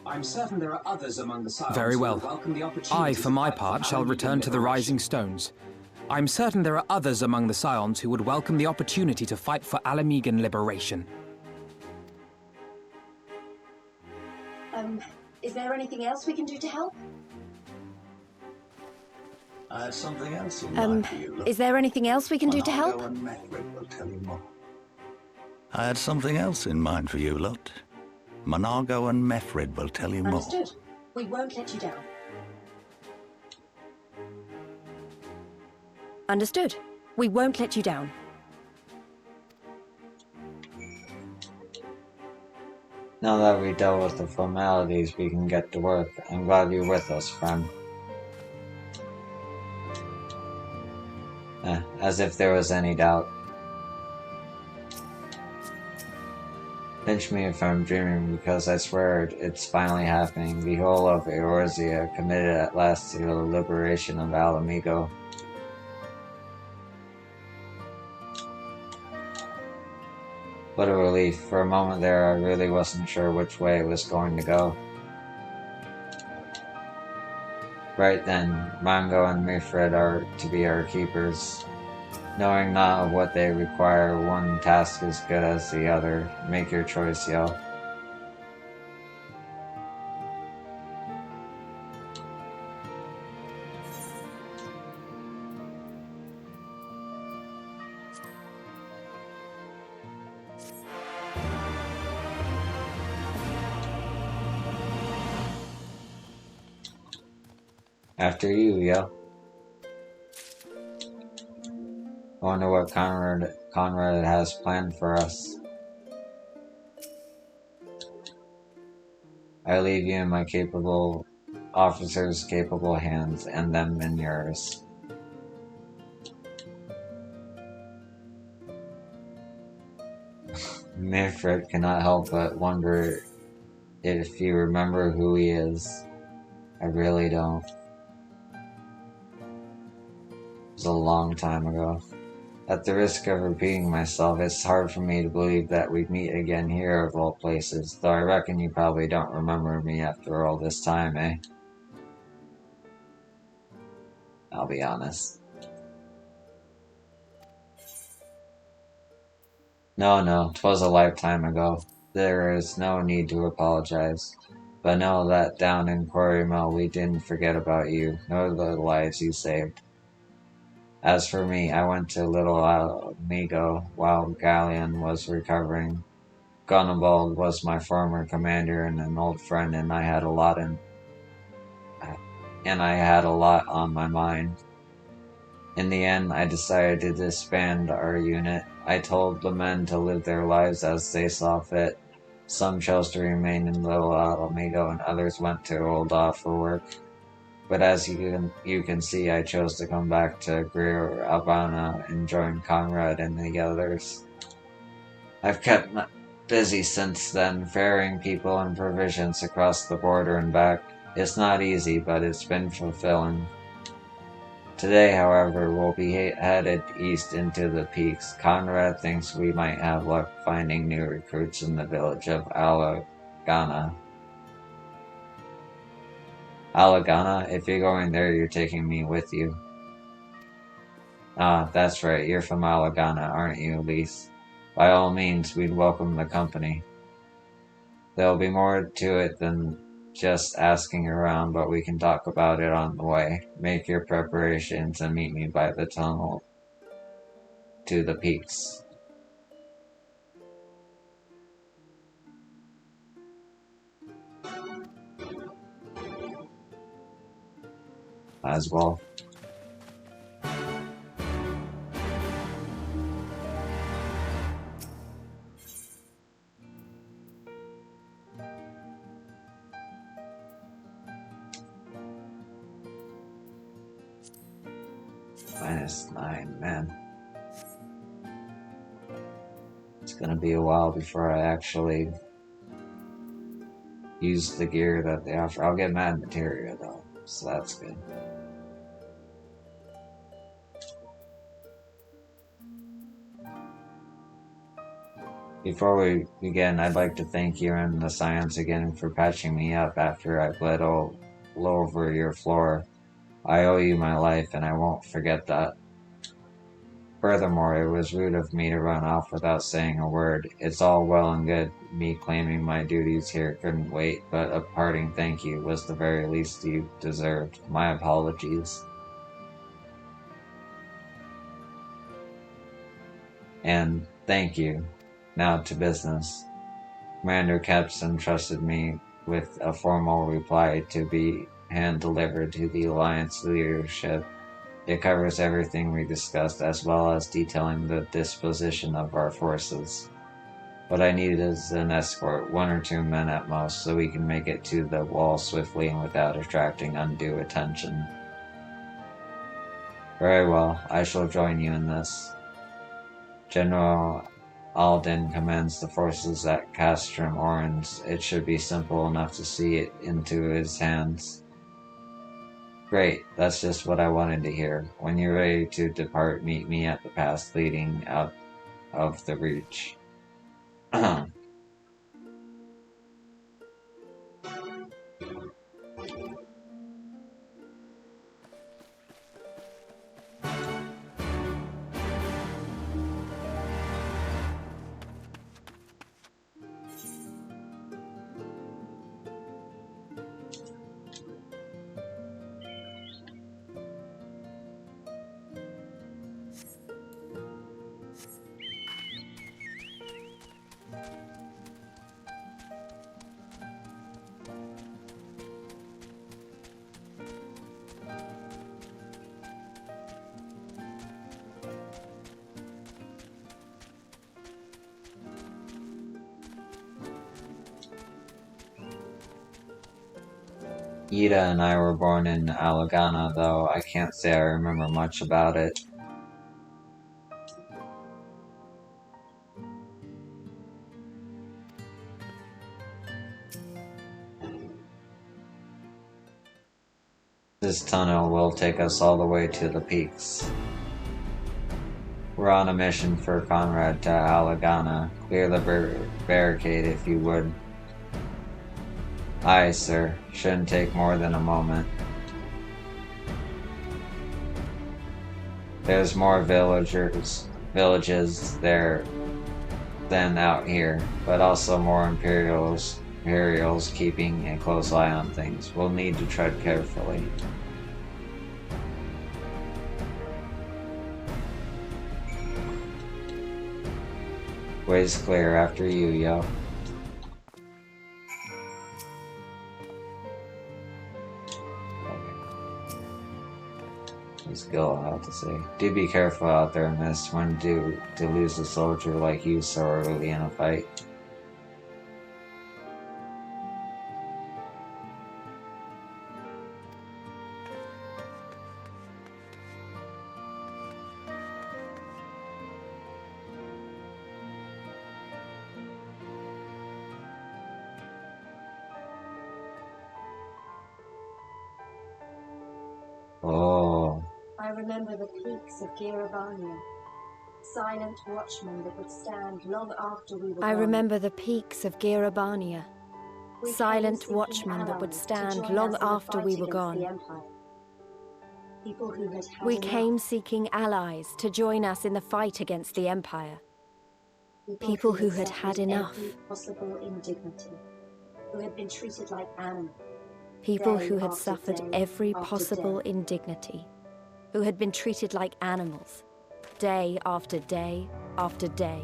I'm certain there are others among the Scions Very who well. would welcome the opportunity I, for to my fight part, shall Alan return Egan to the Rising Stones. I'm certain there are others among the Scions who would welcome the opportunity to fight for Alamegan liberation. Is there anything else we can do to help? I have something else in mind for you. Look, Is there anything else we can do to Monargo help? and Methrid will tell you more. I had something else in mind for you lot. Monargo and Methrid will tell you more. Understood. We won't let you down. Understood. We won't let you down. Now that we dealt with the formalities, we can get to work. I'm glad you're with us, friend. As if there was any doubt. Pinch me if I'm dreaming, because I swear it's finally happening. The whole of Eorzea committed at last to the liberation of Alamigo. What a relief. For a moment there, I really wasn't sure which way it was going to go. Right then, Mango and Mifred are to be our keepers. Knowing not of what they require, one task as good as the other. Make your choice, yo. After you, yo. I wonder what Conrad has planned for us. I leave you in my capable officers' capable hands, and them in yours. Mifred cannot help but wonder if you remember who he is. I really don't. It was a long time ago. At the risk of repeating myself, it's hard for me to believe that we'd meet again here of all places, though I reckon you probably don't remember me after all this time, eh? I'll be honest. No, 'twas a lifetime ago. There is no need to apologize. But know that down in Quarry Mill we didn't forget about you, nor the lives you saved. As for me, I went to Little Amigo while Galleon was recovering. Gunnibald was my former commander and an old friend, and I had a lot on my mind. In the end, I decided to disband our unit. I told the men to live their lives as they saw fit. Some chose to remain in Little Amigo, and others went to Old Off for work. But as you can see, I chose to come back to Greer Albana and join Conrad and the others. I've kept busy since then, ferrying people and provisions across the border and back. It's not easy, but it's been fulfilling. Today, however, we'll be headed east into the peaks. Conrad thinks we might have luck finding new recruits in the village of Alagana. Alagana? If you're going there, you're taking me with you. Ah, that's right, you're from Alagana, aren't you, Lise? By all means, we'd welcome the company. There'll be more to it than just asking around, but we can talk about it on the way. Make your preparations and meet me by the tunnel to the peaks. As well. -9, man. It's gonna be a while before I actually use the gear that they offer. I'll get mad materia though, so that's good. Before we begin, I'd like to thank you and the Scions again for patching me up after I bled all over your floor. I owe you my life, and I won't forget that. Furthermore, it was rude of me to run off without saying a word. It's all well and good, me claiming my duties here couldn't wait, but a parting thank you was the very least you deserved. My apologies. And thank you. Now to business. Commander Kepps entrusted me with a formal reply to be hand-delivered to the Alliance leadership. It covers everything we discussed, as well as detailing the disposition of our forces. What I need is an escort, 1 or 2 men at most, so we can make it to the wall swiftly and without attracting undue attention. Very well, I shall join you in this. General Alden commands the forces at Castrum Orange. It should be simple enough to see it into his hands. Great, that's just what I wanted to hear. When you're ready to depart, meet me at the path leading out of the Reach. Ida and I were born in Alagana, though I can't say I remember much about it. This tunnel will take us all the way to the peaks. We're on a mission for Conrad to Alagana. Clear the barricade if you would. Aye, sir. Shouldn't take more than a moment. There's more villages there than out here, but also more Imperials keeping a close eye on things. We'll need to tread carefully. Way's clear after you, yo. That's Gil, I have to say. Do be careful out there, miss, when to lose a soldier like you so early in a fight. Oh. I remember the peaks of Girabania, silent watchmen that would stand long after we were gone. I remember the peaks of Girabania, silent watchmen that would stand long after we were gone. We came seeking allies to join us in the fight against the Empire. People who had had enough. Possible indignity, who had been treated like animals. People who had suffered every possible indignity, who had been treated like animals, day after day after day.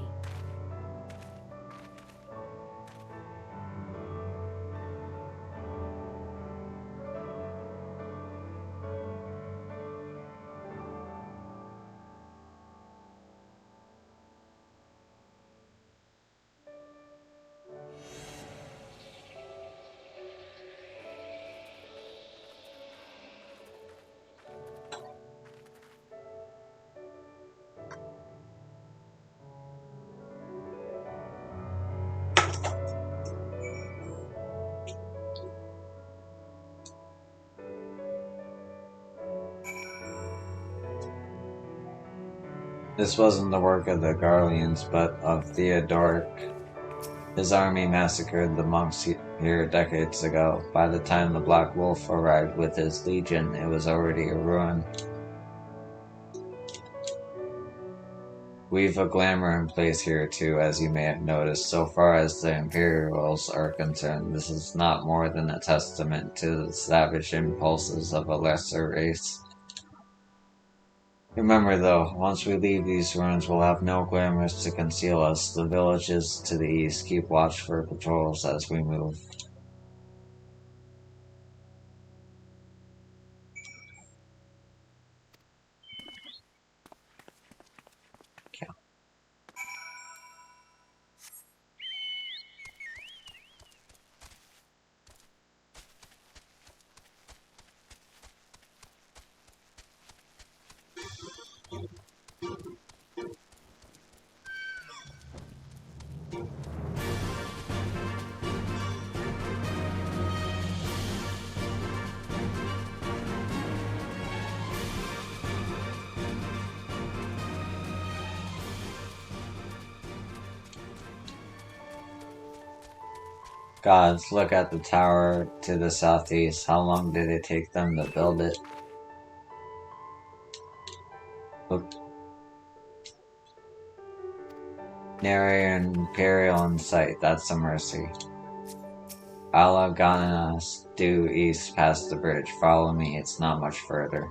This wasn't the work of the Garleans, but of Theodoric. His army massacred the monks here decades ago. By the time the Black Wolf arrived with his legion, it was already a ruin. We've a glamour in place here too, as you may have noticed. So far as the Imperials are concerned, this is not more than a testament to the savage impulses of a lesser race. Remember though, once we leave these ruins, we'll have no glamours to conceal us. The villages to the east keep watch for patrols as we move. Gods, look at the tower to the southeast. How long did it take them to build it? Look. Nary an Imperial in sight, that's a mercy. Alagana's due east past the bridge. Follow me, it's not much further.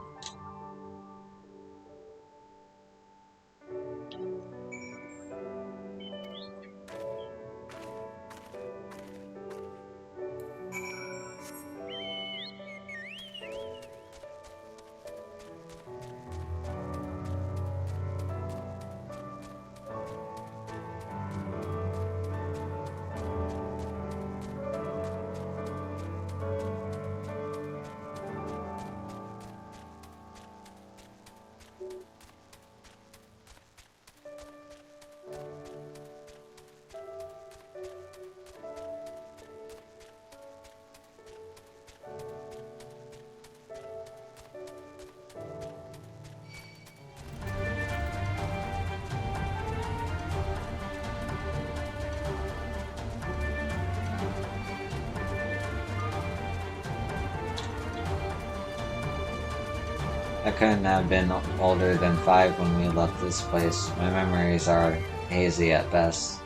I couldn't have been older than 5 when we left this place. My memories are hazy at best.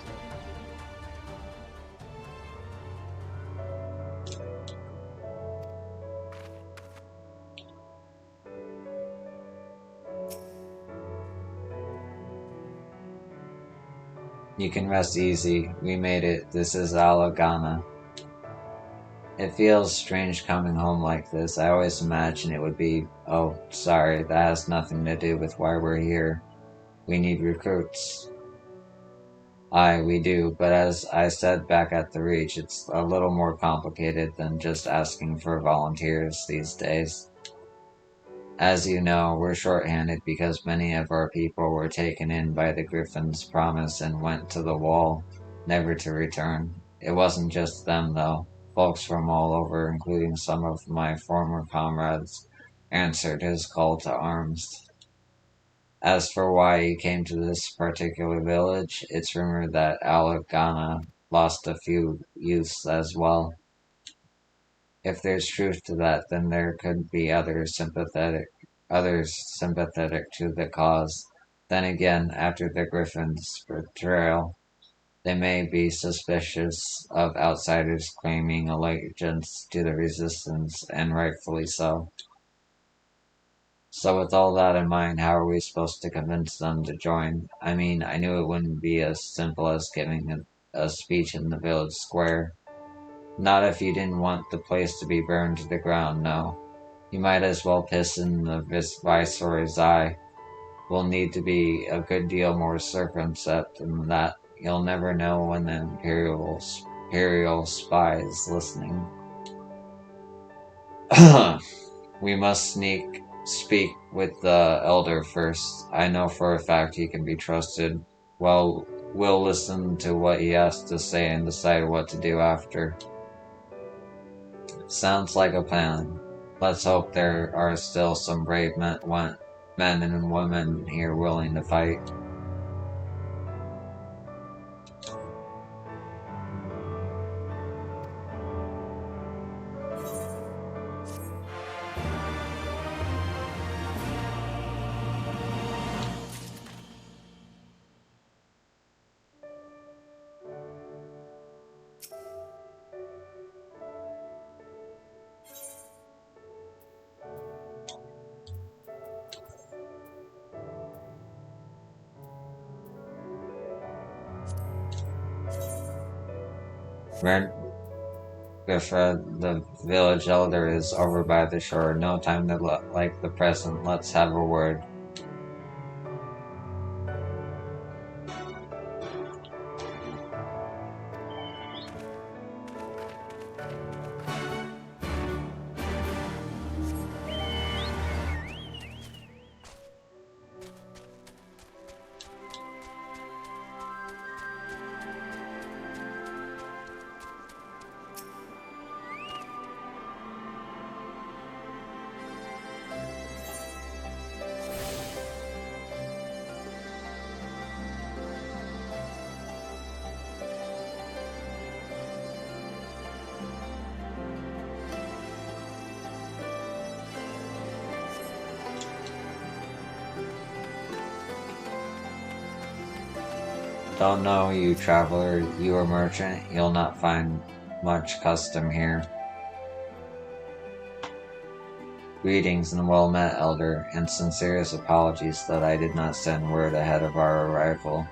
You can rest easy. We made it. This is Alagana. It feels strange coming home like this. I always imagine it would be, oh, sorry, that has nothing to do with why we're here. We need recruits. Aye, we do, but as I said back at the Reach, it's a little more complicated than just asking for volunteers these days. As you know, we're short-handed because many of our people were taken in by the Griffin's promise and went to the wall, never to return. It wasn't just them, though. Folks from all over, including some of my former comrades, answered his call to arms. As for why he came to this particular village, it's rumored that Alagana lost a few youths as well. If there's truth to that, then there could be others sympathetic to the cause. Then again, after the Griffin's betrayal, they may be suspicious of outsiders claiming allegiance to the resistance, and rightfully so. So with all that in mind, how are we supposed to convince them to join? I mean, I knew it wouldn't be as simple as giving a speech in the village square. Not if you didn't want the place to be burned to the ground, no. You might as well piss in the Viceroy's eye. We'll need to be a good deal more circumspect than that. You'll never know when the Imperial spy is listening. We must speak with the Elder first. I know for a fact he can be trusted. Well, we'll listen to what he has to say and decide what to do after. Sounds like a plan. Let's hope there are still some brave men and women here willing to fight. Griffith, the village elder, is over by the shore. No time to look like the present. Let's have a word. Don't know you, traveler, you a merchant, you'll not find much custom here. Greetings and well met, elder, and sincerest apologies that I did not send word ahead of our arrival.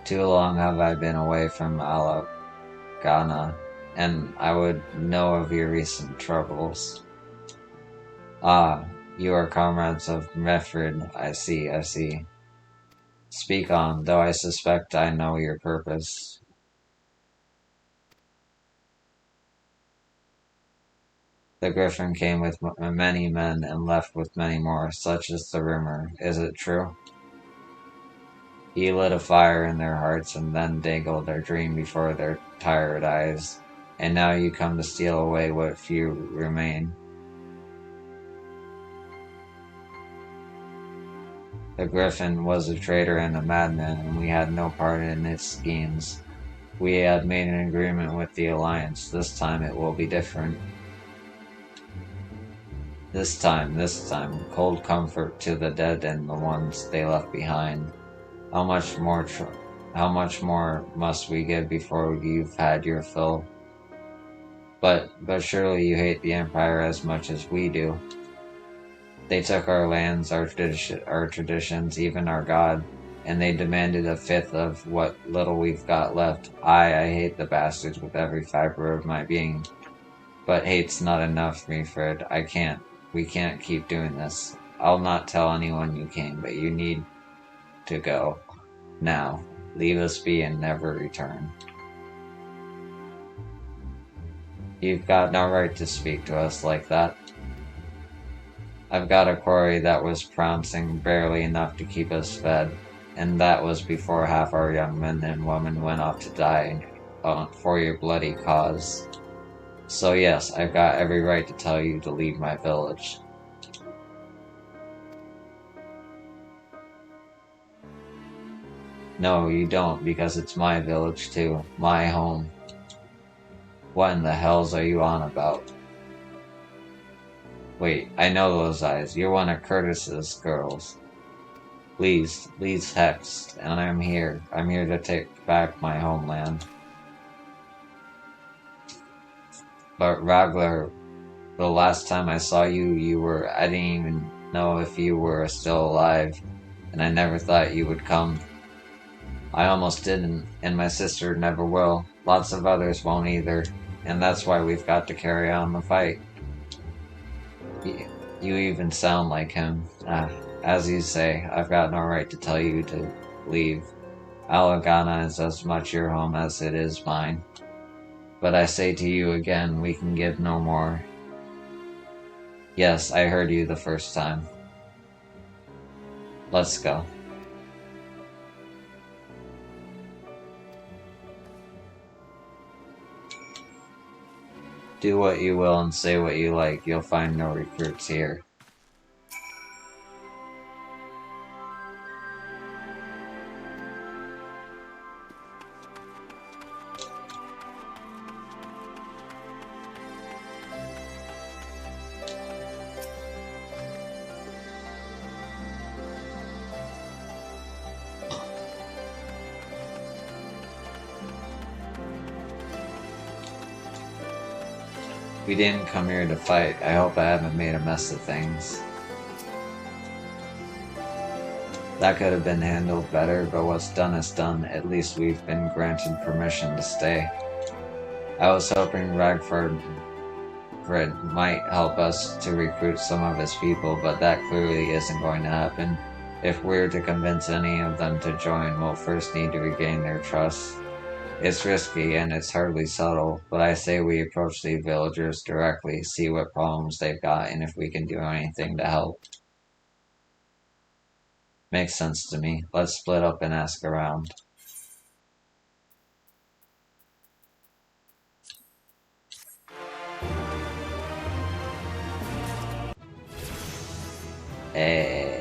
Too long have I been away from Alagana, and I would know of your recent troubles. Ah, you are comrades of Mefrid, I see. Speak on, though I suspect I know your purpose. The Griffin came with many men and left with many more, such is the rumor. Is it true? He lit a fire in their hearts and then dangled their dream before their tired eyes. And now you come to steal away what few remain. The Griffin was a traitor and a madman, and we had no part in its schemes. We had made an agreement with the Alliance. This time it will be different. This time, cold comfort to the dead and the ones they left behind. How much more must we give before you've had your fill? But surely you hate the Empire as much as we do. They took our lands, our traditions, even our God, and they demanded a fifth of what little we've got left. I hate the bastards with every fiber of my being. But hate's not enough for me, Fred. We can't keep doing this. I'll not tell anyone you came, but you need to go. Now. Leave us be and never return. You've got no right to speak to us like that. I've got a quarry that was trouncing barely enough to keep us fed, and that was before half our young men and women went off to die for your bloody cause. So yes, I've got every right to tell you to leave my village. No, you don't, because it's my village too, my home. What in the hells are you on about? Wait, I know those eyes. You're one of Curtis's girls. Please Hex, and I'm here. I'm here to take back my homeland. But Raglar, the last time I saw you I didn't even know if you were still alive, and I never thought you would come. I almost didn't, and my sister never will. Lots of others won't either, and that's why we've got to carry on the fight. You even sound like him. As you say, I've got no right to tell you to leave. Alagana is as much your home as it is mine. But I say to you again, we can give no more. Yes, I heard you the first time. Let's go. Do what you will and say what you like, you'll find no recruits here. We didn't come here to fight. I hope I haven't made a mess of things. That could have been handled better, but what's done is done. At least we've been granted permission to stay. I was hoping Ragford might help us to recruit some of his people, but that clearly isn't going to happen. If we're to convince any of them to join, we'll first need to regain their trust. It's risky and it's hardly subtle, but I say we approach the villagers directly, see what problems they've got, and if we can do anything to help. Makes sense to me. Let's split up and ask around. Hey.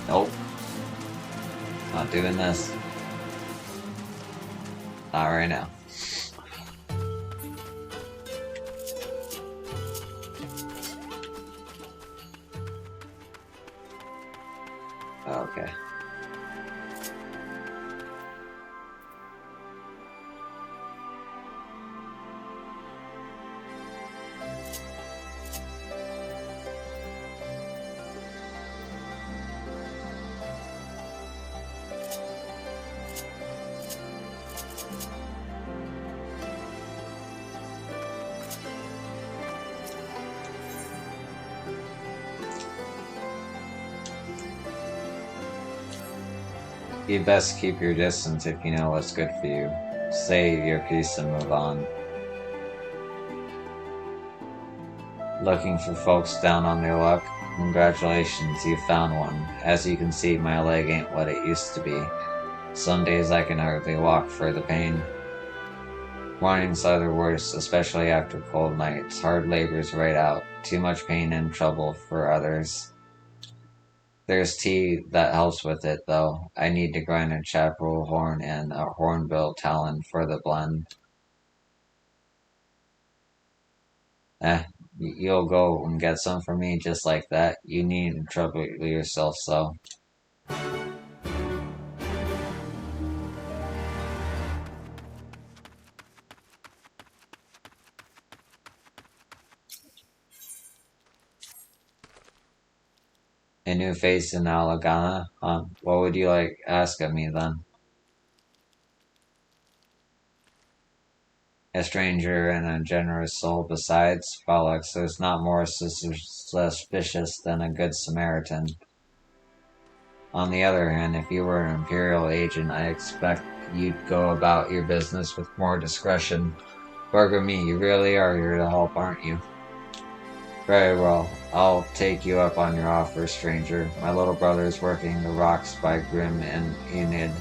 Nope. Not doing this. Not right now. Okay. You best keep your distance if you know what's good for you. Say your piece and move on. Looking for folks down on their luck? Congratulations, you found one. As you can see, my leg ain't what it used to be. Some days I can hardly walk for the pain. Mornings are the worst, especially after cold nights. Hard labor's right out. Too much pain and trouble for others. There's tea that helps with it, though. I need to grind a chaparral horn and a hornbill talon for the blend. You'll go and get some for me just like that. You needn't trouble yourself so. A new face in Alagana? Huh? What would you like ask of me then? A stranger and a generous soul besides? Pollux, there's not more suspicious than a good Samaritan. On the other hand, if you were an Imperial agent, I expect you'd go about your business with more discretion. Burger me, you really are here to help, aren't you? Very well, I'll take you up on your offer, stranger. My little brother's working the rocks by Grim and Enid.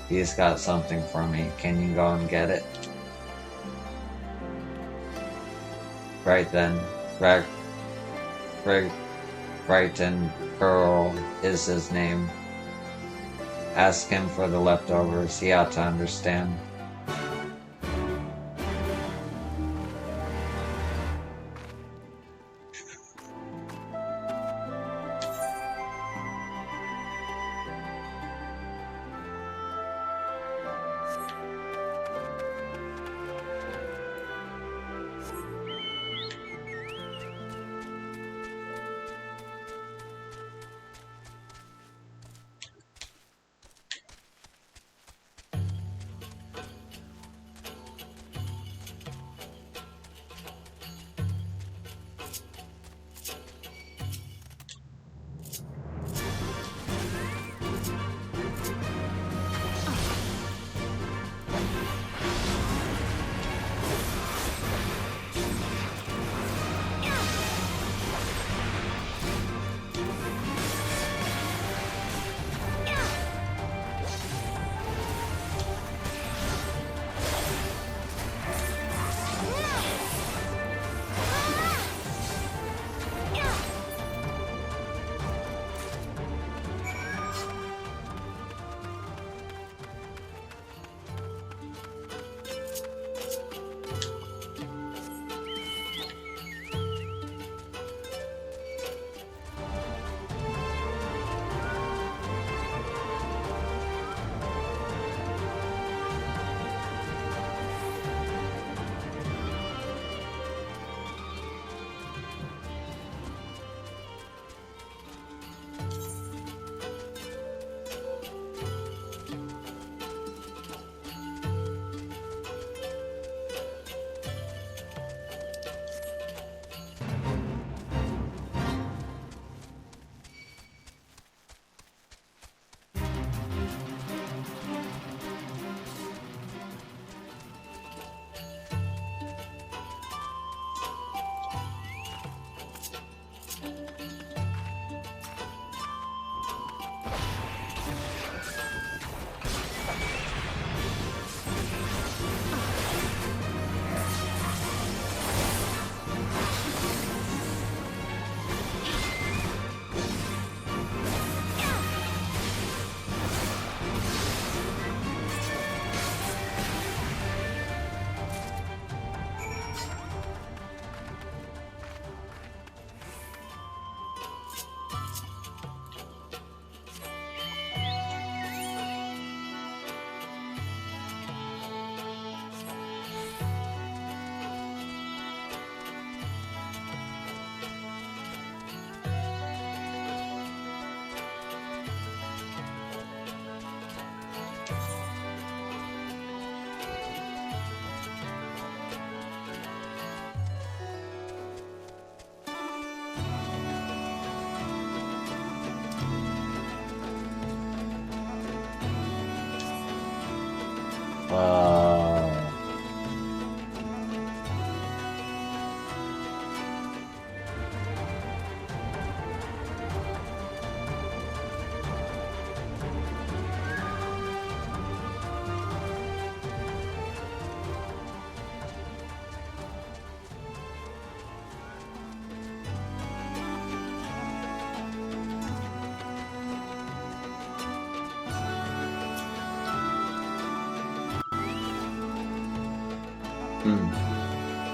He's got something for me. Can you go and get it? Right then, Brighton Pearl is his name. Ask him for the leftovers. He ought to understand.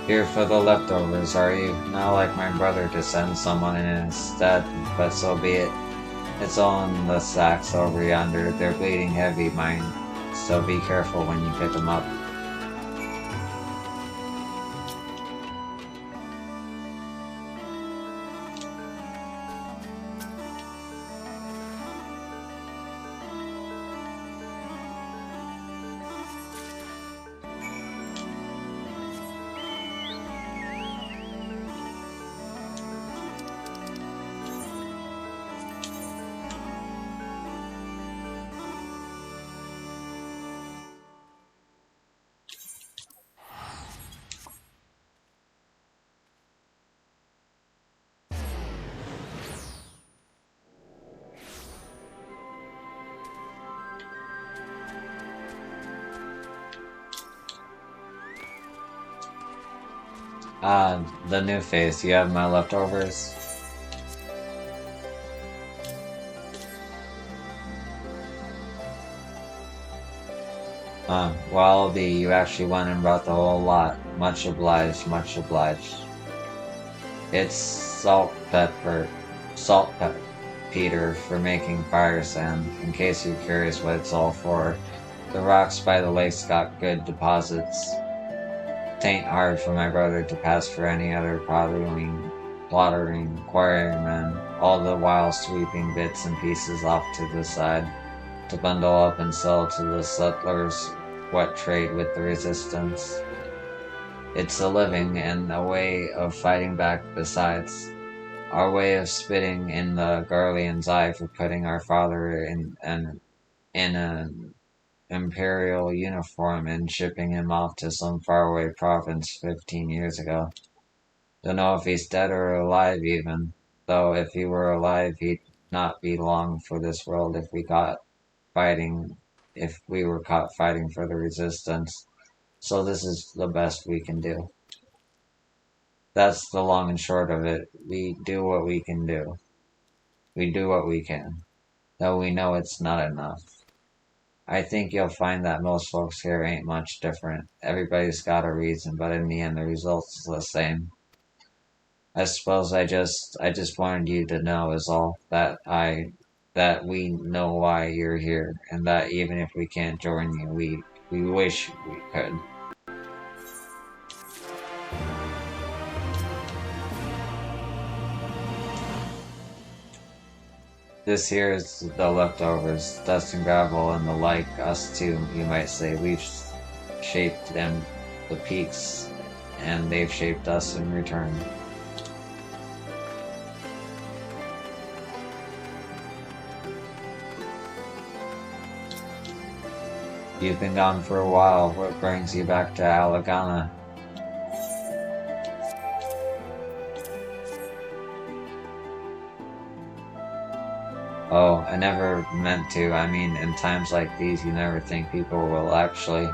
Here for the leftovers, are you? Not like my brother to send someone in instead, but so be it. It's all in the sacks over yonder. They're bleeding heavy, mind. So be careful when you pick them up. The new face. You have my leftovers? Well, you actually went and brought the whole lot. Much obliged, much obliged. It's Peter, for making fire sand, in case you're curious what it's all for. The rocks by the lake's got good deposits. Tain't hard for my brother to pass for any other plottering quarryman, all the while sweeping bits and pieces off to the side, to bundle up and sell to the settlers what trade with the resistance. It's a living and a way of fighting back besides. Our way of spitting in the Garlean's eye for putting our father in an imperial uniform and shipping him off to some faraway province 15 years ago. Don't know if he's dead or alive even, though if he were alive he'd not be long for this world if we were caught fighting for the resistance. So this is the best we can do. That's the long and short of it. We do what we can do. We do what we can, though we know it's not enough. I think you'll find that most folks here ain't much different. Everybody's got a reason, but in the end the result's the same. I suppose I just wanted you to know is all that we know why you're here, and that even if we can't join you, we wish we could. This here is the leftovers, dust and gravel and the like, us too, you might say. We've shaped them, the peaks, and they've shaped us in return. You've been gone for a while. What brings you back to Alagana? Oh, I never meant to. I mean, in times like these, you never think people will actually.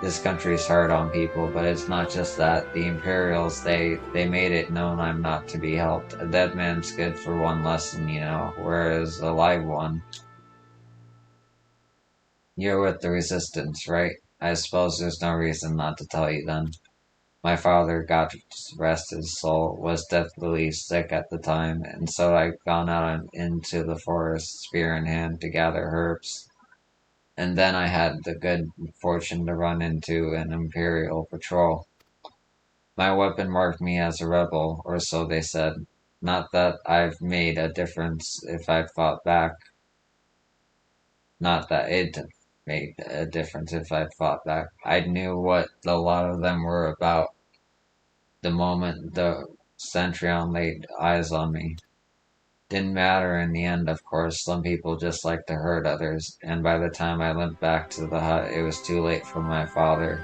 This country's hard on people, but it's not just that. The Imperials, they made it known I'm not to be helped. A dead man's good for one lesson, whereas a live one. You're with the Resistance, right? I suppose there's no reason not to tell you then. My father, God rest his soul, was deathly sick at the time, and so I'd gone out into the forest, spear in hand, to gather herbs. And then I had the good fortune to run into an Imperial patrol. My weapon marked me as a rebel, or so they said. Not that I've made a difference if I'd fought back. Not that it made a difference if I'd fought back. I knew what a lot of them were about the moment the Centurion laid eyes on me. Didn't matter in the end, of course. Some people just like to hurt others, and by the time I limped back to the hut, it was too late for my father.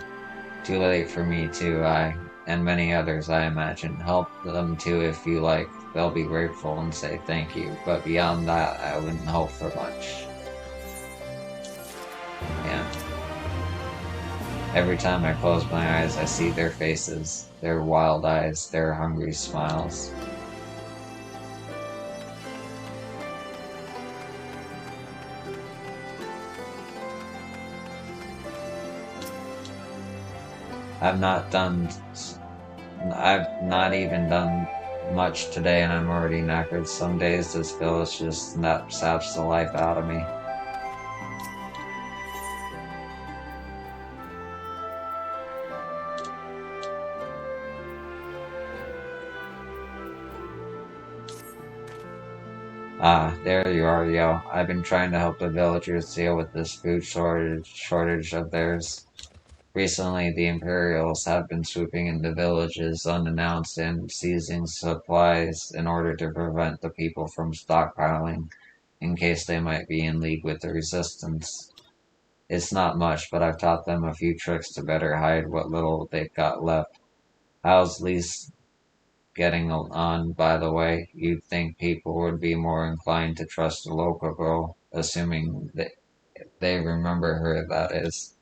Too late for me, too. And many others, I imagine. Help them, too, if you like. They'll be grateful and say thank you, but beyond that, I wouldn't hope for much. Yeah. Every time I close my eyes, I see their faces, their wild eyes, their hungry smiles. I've not even done much today and I'm already knackered. Some days this village just saps the life out of me. Ah, there you are, yo. I've been trying to help the villagers deal with this food shortage of theirs. Recently, the Imperials have been swooping into villages unannounced and seizing supplies in order to prevent the people from stockpiling, in case they might be in league with the Resistance. It's not much, but I've taught them a few tricks to better hide what little they've got left. How's Lise getting on, by the way? You'd think people would be more inclined to trust a local girl, assuming that they remember her, that is.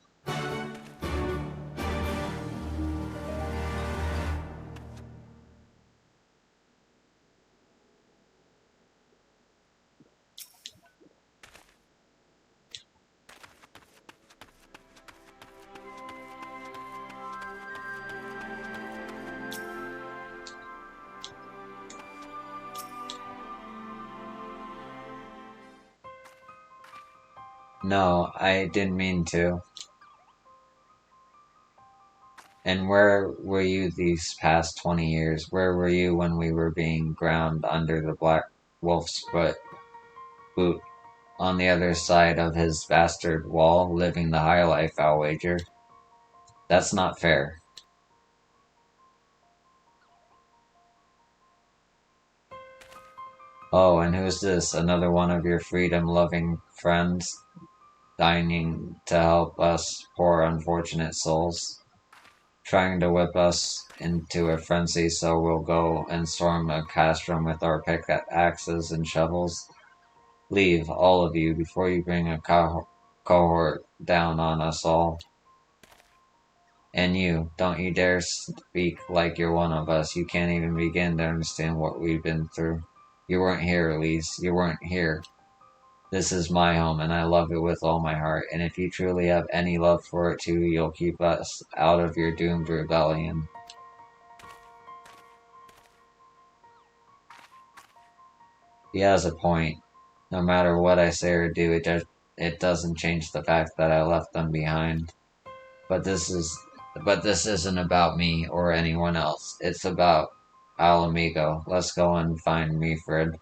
No, I didn't mean to. And where were you these past 20 years? Where were you when we were being ground under the Black Wolf's boot on the other side of his bastard wall, living the high life, I'll wager? That's not fair. Oh, and who's this? Another one of your freedom-loving friends? Dining to help us poor unfortunate souls? Trying to whip us into a frenzy so we'll go and storm a castrum with our pickaxes and shovels? Leave, all of you, before you bring a cohort down on us all. And you, don't you dare speak like you're one of us. You can't even begin to understand what we've been through. You weren't here, Elise. You weren't here. This is my home, and I love it with all my heart, and if you truly have any love for it too, you'll keep us out of your doomed rebellion. He has a point. No matter what I say or do, it doesn't change the fact that I left them behind. But this isn't about me or anyone else. It's about Al Amigo. Let's go and find Meafred.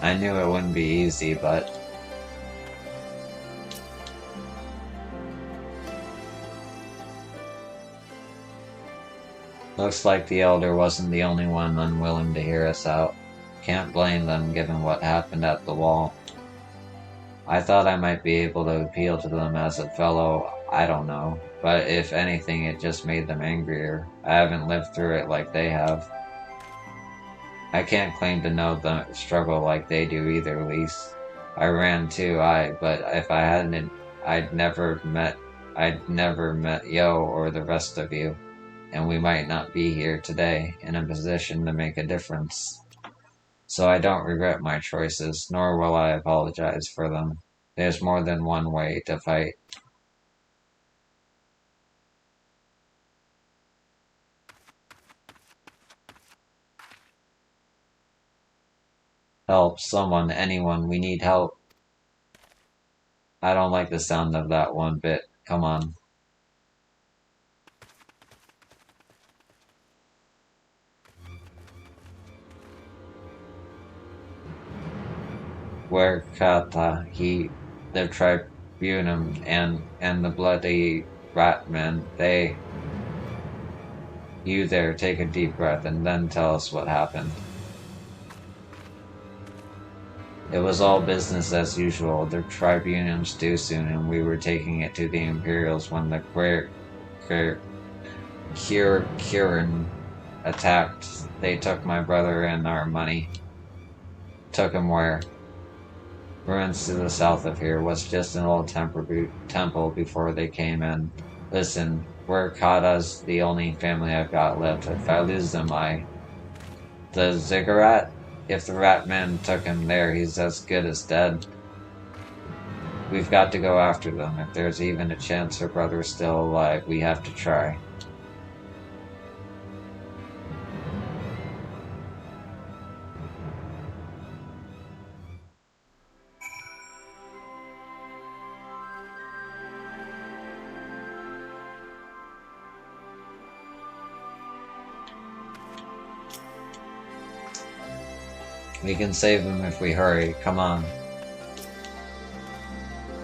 I knew it wouldn't be easy, but looks like the Elder wasn't the only one unwilling to hear us out. Can't blame them given what happened at the wall. I thought I might be able to appeal to them as a fellow, I don't know, but if anything it just made them angrier. I haven't lived through it like they have. I can't claim to know the struggle like they do either, Lise. I ran too, but if I hadn't, I'd never met Yo or the rest of you, and we might not be here today, in a position to make a difference. So I don't regret my choices, nor will I apologize for them. There's more than one way to fight. Help, someone, anyone, we need help. I don't like the sound of that one bit. Come on. Where Kata, the tribunum, and the bloody ratman, You there, take a deep breath and then tell us what happened. It was all business as usual. The tribunum's due soon, and we were taking it to the Imperials when the Kirin attacked. They took my brother and our money. took him where? Ruins to the south of here was just an old temple before they came in. Listen, we're Kata's the only family I've got left. If I lose them, The ziggurat? If the rat man took him there, he's as good as dead. We've got to go after them. If there's even a chance her brother's still alive, we have to try. We can save him if we hurry. Come on.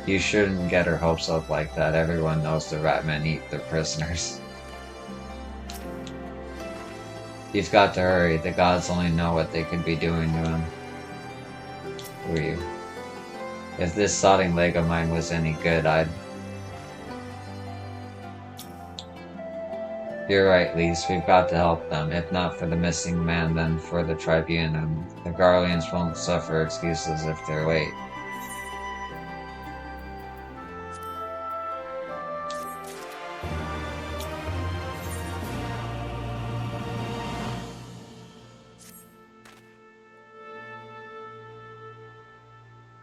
You shouldn't get her hopes up like that. Everyone knows the ratmen eat their prisoners. You've got to hurry. The gods only know what they could be doing to him. Who are you? If this sodding leg of mine was any good, You're right, Lise. We've got to help them. If not for the missing man, then for the tribunal. The Garleans won't suffer excuses if they're late.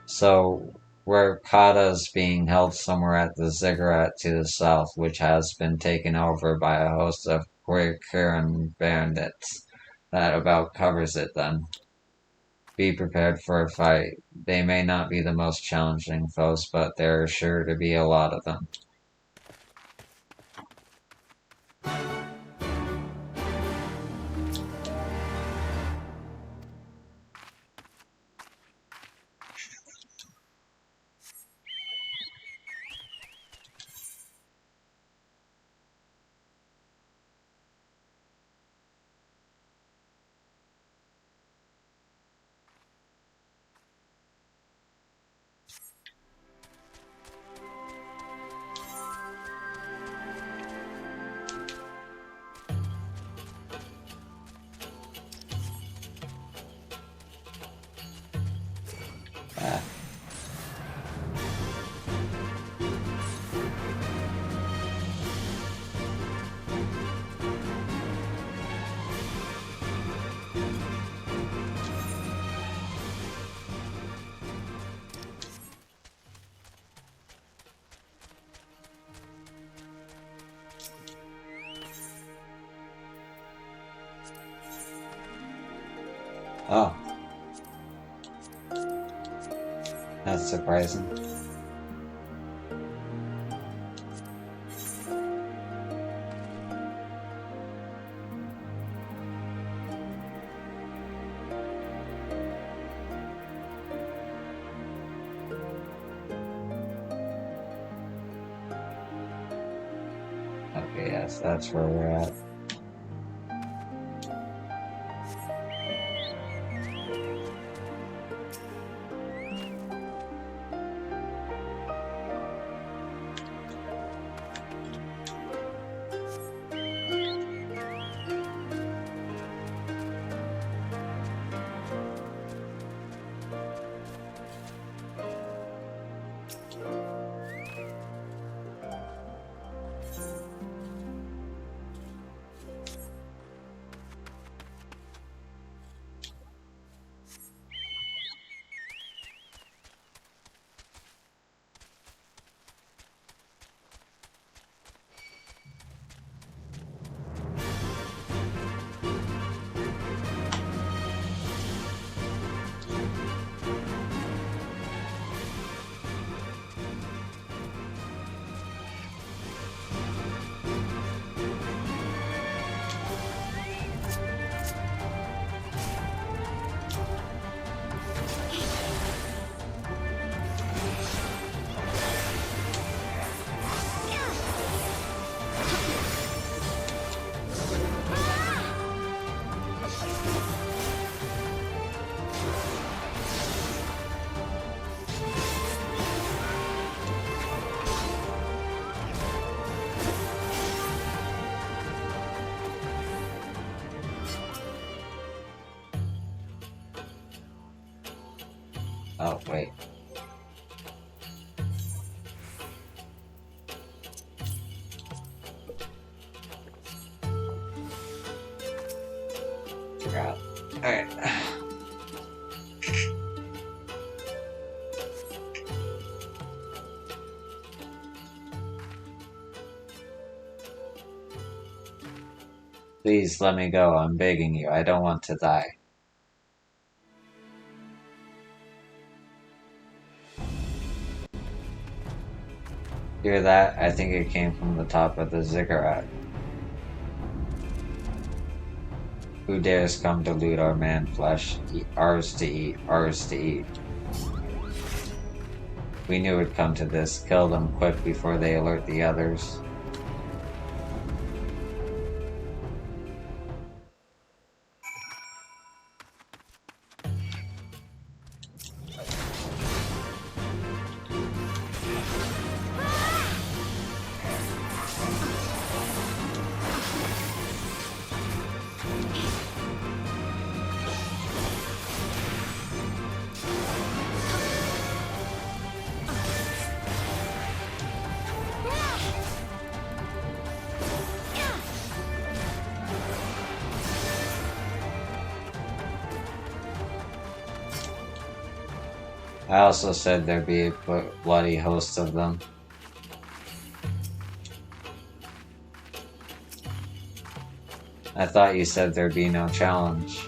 So, where Kata's being held somewhere at the ziggurat to the south, which has been taken over by a host of Quakiran bandits. That about covers it then. Be prepared for a fight. They may not be the most challenging foes, but there are sure to be a lot of them. Oh. That's surprising. Okay, yes, that's where we're at. Oh, wait. Forgot. Alright. Please let me go. I'm begging you. I don't want to die. Hear that? I think it came from the top of the ziggurat. Who dares come to loot our man flesh? Ours to eat, ours to eat. We knew it'd come to this. Kill them quick before they alert the others. I also said there'd be a bloody host of them. I thought you said there'd be no challenge.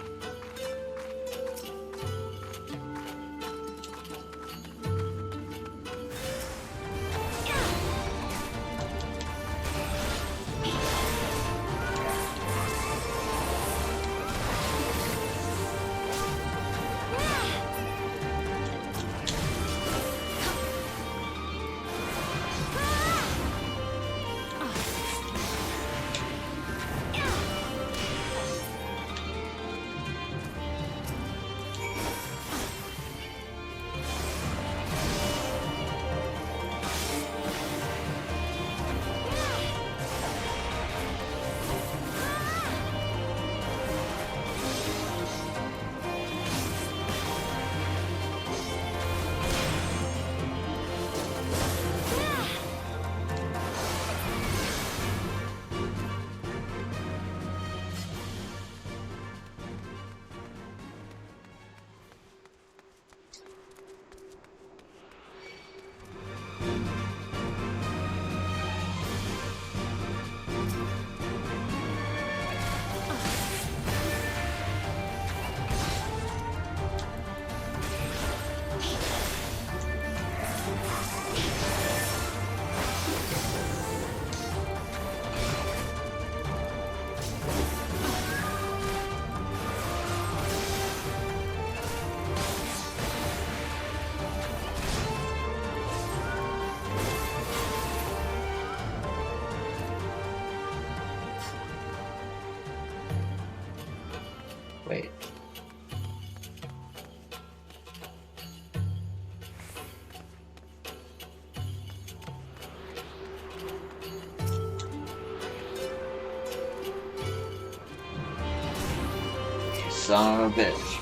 Wait. Son of a bitch.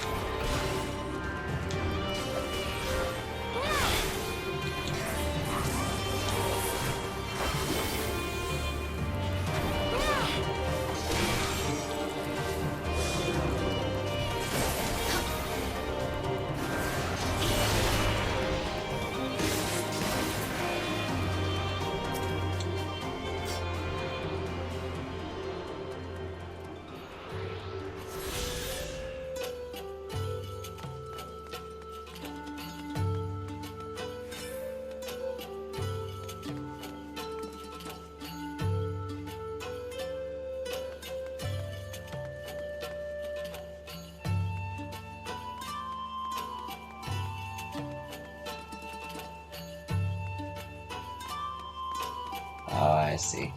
Oh, I see.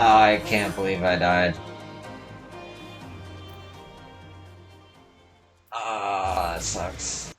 I can't believe I died. Ah, it sucks.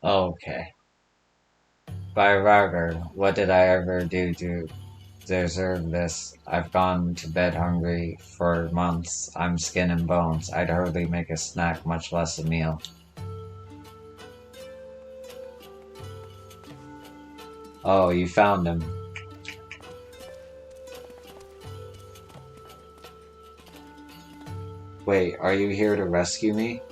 Okay. By Roger, what did I ever do to deserve this? I've gone to bed hungry for months. I'm skin and bones. I'd hardly make a snack, much less a meal. Oh, you found him. Wait, are you here to rescue me?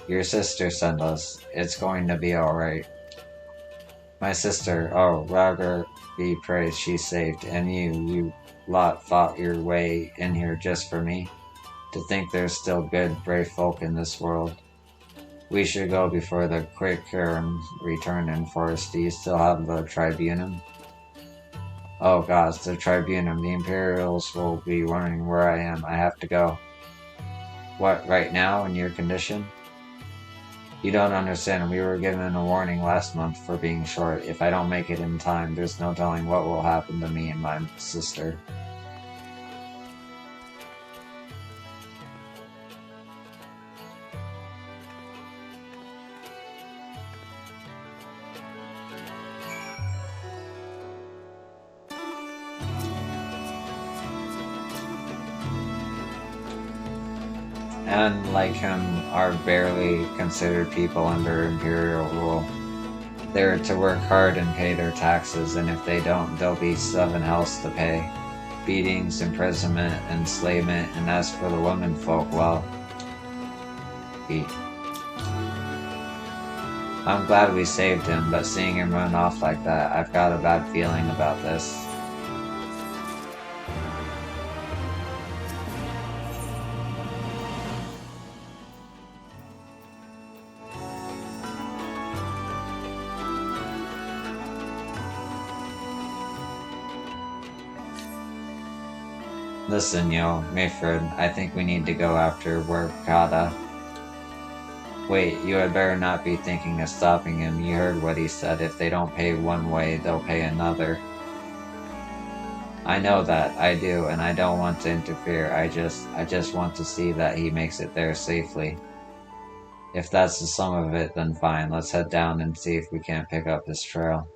Your sister sent us. It's going to be alright. My sister, oh, Roger be praised, she's saved. And you lot fought your way in here just for me? To think there's still good, brave folk in this world. We should go before the Quakeran return in force. Do you still have the Tribunum? Oh gods, the Tribunum. The Imperials will be wondering where I am. I have to go. What, right now, in your condition? You don't understand. We were given a warning last month for being short. If I don't make it in time, there's no telling what will happen to me and my sister. And like him are barely considered people under Imperial rule. They're to work hard and pay their taxes, and if they don't, there'll be 7 hells to pay. Beatings, imprisonment, enslavement, and as for the women folk, well... I'm glad we saved him, but seeing him run off like that, I've got a bad feeling about this. Listen, yo, Mayford, I think we need to go after Workada. Wait, you had better not be thinking of stopping him. You heard what he said. If they don't pay one way, they'll pay another. I know that, I do, and I don't want to interfere. I just want to see that he makes it there safely. If that's the sum of it, then fine. Let's head down and see if we can't pick up his trail.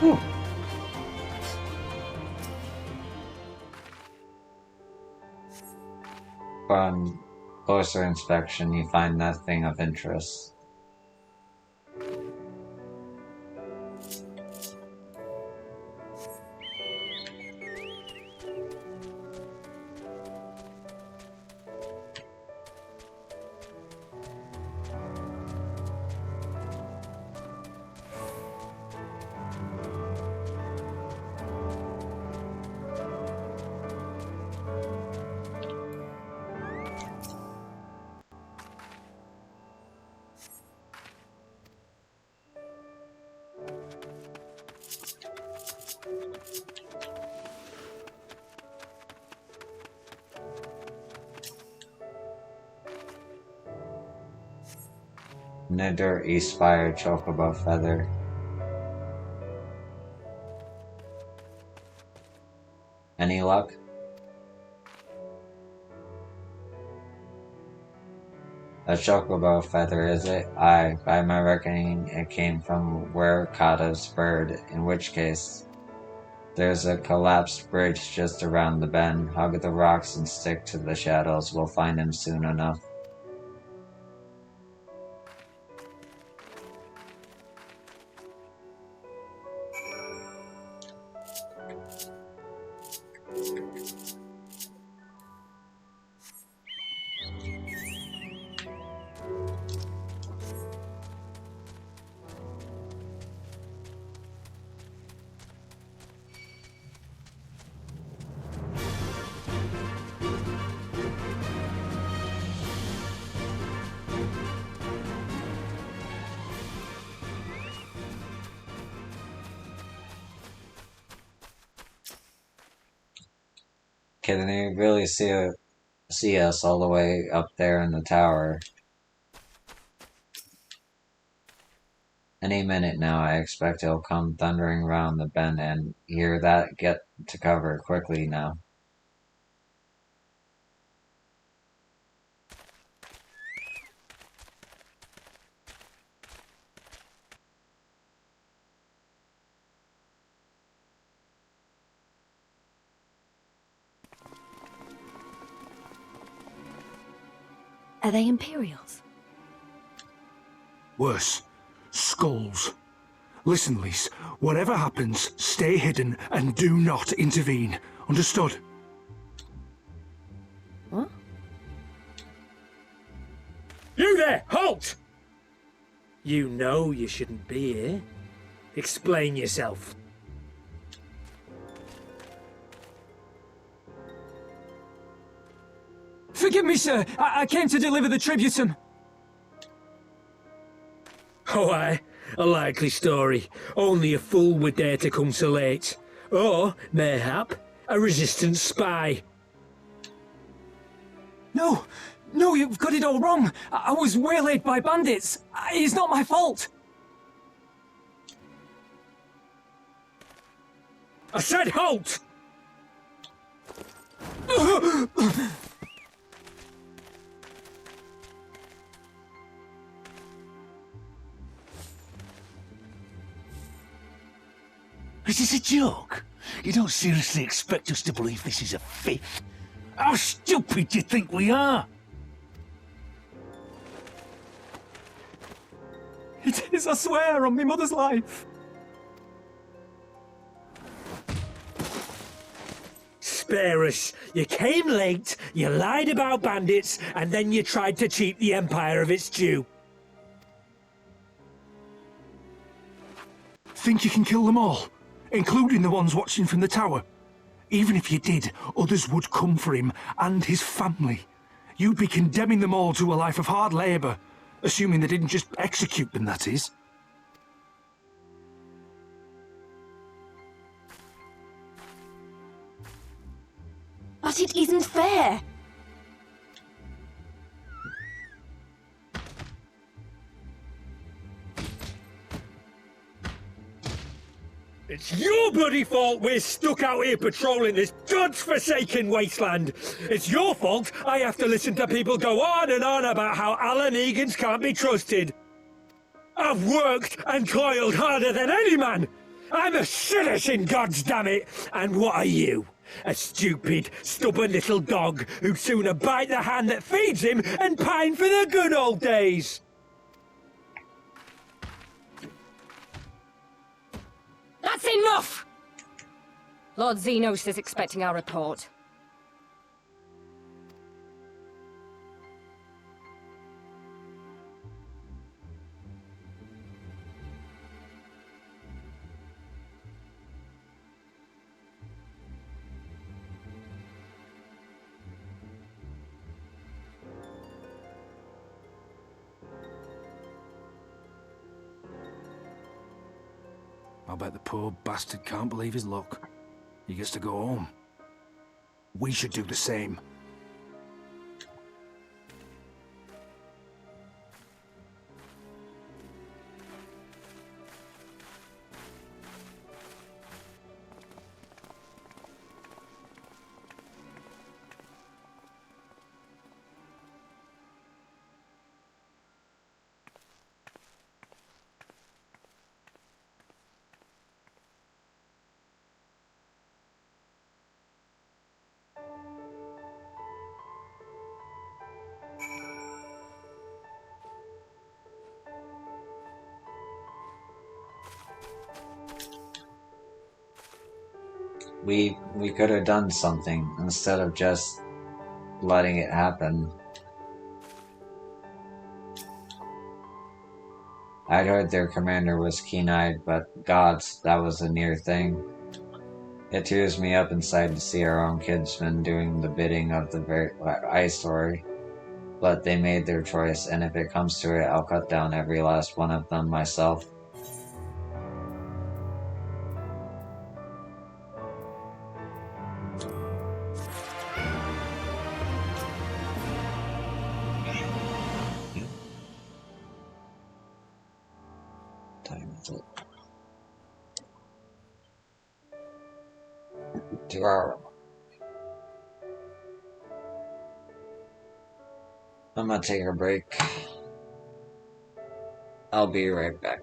Whew. On closer inspection, you find nothing of interest. Nether Eastfire Chocobo Feather. Any luck? A chocobo feather, is it? Aye, by my reckoning it came from Werkata's bird, in which case there's a collapsed bridge just around the bend. Hug the rocks and stick to the shadows. We'll find him soon enough. Can they really see us all the way up there in the tower? Any minute now, I expect he'll come thundering round the bend and hear that. Get to cover quickly now. Are they Imperials? Worse. Skulls. Listen, Lise, whatever happens, stay hidden and do not intervene. Understood? What? You there! Halt! You know you shouldn't be here. Explain yourself. Forgive me, sir. I came to deliver the tributum. Oh, aye. A likely story. Only a fool would dare to come so late. Or, mayhap, a resistance spy. No, you've got it all wrong. I was waylaid by bandits. It's not my fault. I said halt! Is this a joke? You don't seriously expect us to believe this is a fifth? How stupid do you think we are? It is, I swear, on my mother's life. Spare us. You came late, you lied about bandits, and then you tried to cheat the Empire of its due. Think you can kill them all? Including the ones watching from the tower? Even if you did, others would come for him and his family. You'd be condemning them all to a life of hard labour. Assuming they didn't just execute them, that is. But it isn't fair. It's your bloody fault we're stuck out here patrolling this godforsaken wasteland. It's your fault I have to listen to people go on and on about how Alan Egans can't be trusted. I've worked and toiled harder than any man. I'm a citizen, goddammit. And what are you? A stupid, stubborn little dog who'd sooner bite the hand that feeds him and pine for the good old days. That's enough! Lord Xenos is expecting our report. I bet the poor bastard can't believe his luck. He gets to go home. We should do the same. We could have done something instead of just letting it happen. I'd heard their commander was keen-eyed, but gods, that was a near thing. It tears me up inside to see our own kinsmen doing the bidding of the very eyesore. But they made their choice, and if it comes to it, I'll cut down every last one of them myself. Time is it? 2 hours. I'm gonna take a break. I'll be right back.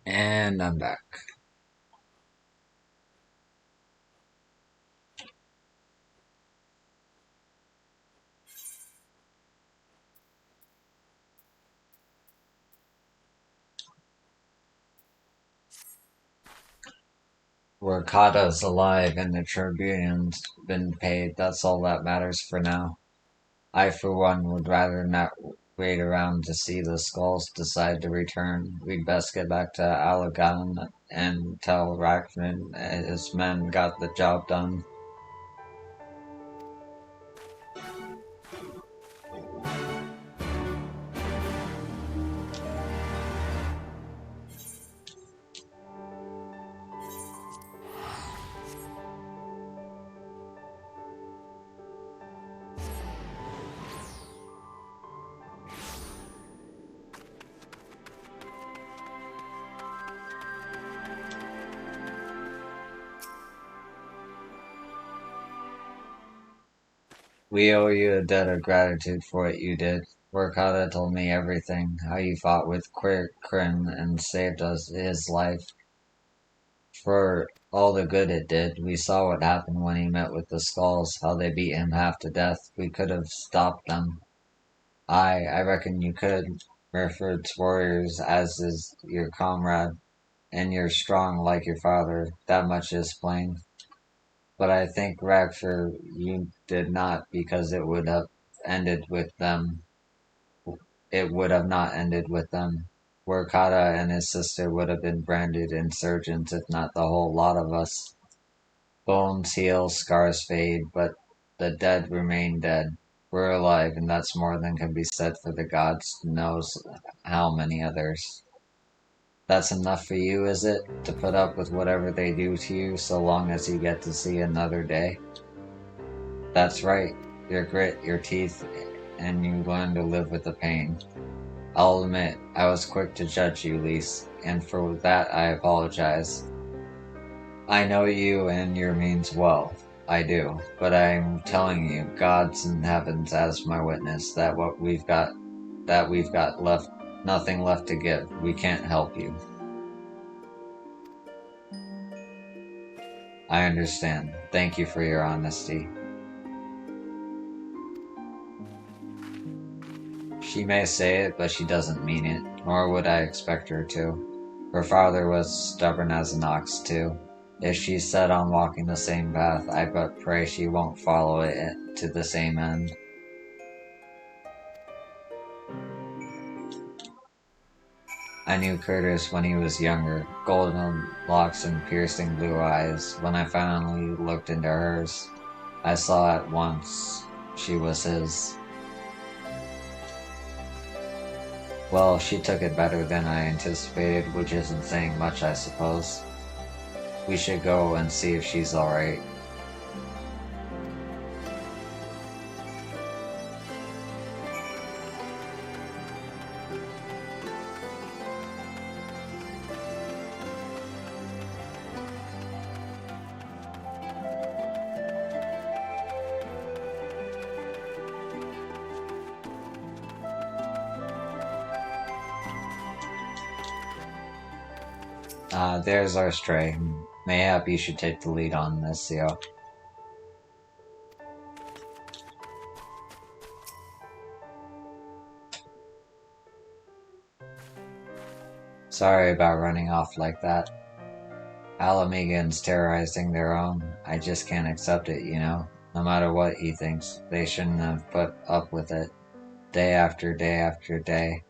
And I'm back. Workada's alive and the Tribune's been paid. That's all that matters for now. I, for one, would rather not wait around to see the skulls decide to return. We'd best get back to Alagan and tell Rackman his men got the job done. We owe you a debt of gratitude for what you did. Workada told me everything, how you fought with Kryn and saved us his life. For all the good it did, we saw what happened when he met with the Skulls, how they beat him half to death. We could have stopped them. I reckon you could. Murford's warriors, as is your comrade, and you're strong like your father. That much is plain. But I think Ragford you did not, because it would have ended with them. It would have not ended with them. Workada and his sister would have been branded insurgents, if not the whole lot of us. Bones heal, scars fade, but the dead remain dead. We're alive, and that's more than can be said for the gods knows how many others. That's enough for you, is it? To put up with whatever they do to you, so long as you get to see another day? That's right. Your grit, your teeth, and you learn to live with the pain. I'll admit, I was quick to judge you, Lise, and for that I apologize. I know you and your means well. I do, but I'm telling you, gods and heavens as my witness, that we've got left, nothing left to give. We can't help you. I understand. Thank you for your honesty. She may say it, but she doesn't mean it, nor would I expect her to. Her father was stubborn as an ox, too. If she's set on walking the same path, I but pray she won't follow it to the same end. I knew Curtis when he was younger, golden locks and piercing blue eyes. When I finally looked into hers, I saw at once she was his. Well, she took it better than I anticipated, which isn't saying much, I suppose. We should go and see if she's alright. There's our stray. Mayhap you should take the lead on this, Theo. Sorry about running off like that. Alamegans terrorizing their own. I just can't accept it, you know? No matter what he thinks, they shouldn't have put up with it. Day after day after day.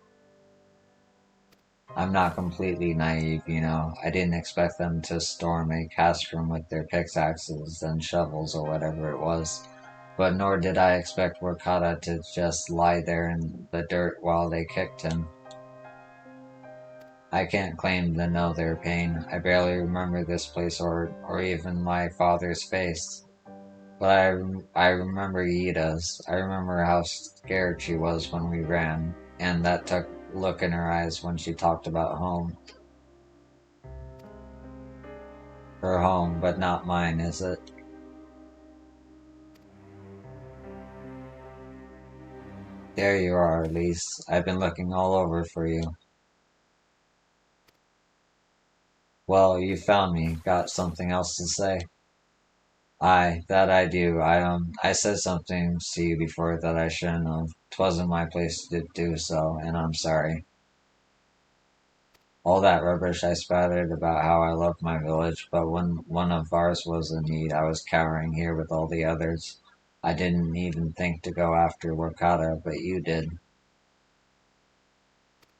I'm not completely naive, you know. I didn't expect them to storm a castrum with their pickaxes and shovels or whatever it was. But nor did I expect Workada to just lie there in the dirt while they kicked him. I can't claim to know their pain. I barely remember this place or even my father's face. But I remember Yida's. I remember how scared she was when we ran, and that look in her eyes when she talked about home. Her home, but not mine, is it? There you are, Elise. I've been looking all over for you. Well, you found me. Got something else to say? Aye, that I do. I said something to you before that I shouldn't have. 'Twasn't my place to do so, and I'm sorry. All that rubbish I spattered about how I loved my village, but when one of ours was in need, I was cowering here with all the others. I didn't even think to go after Wakata, but you did.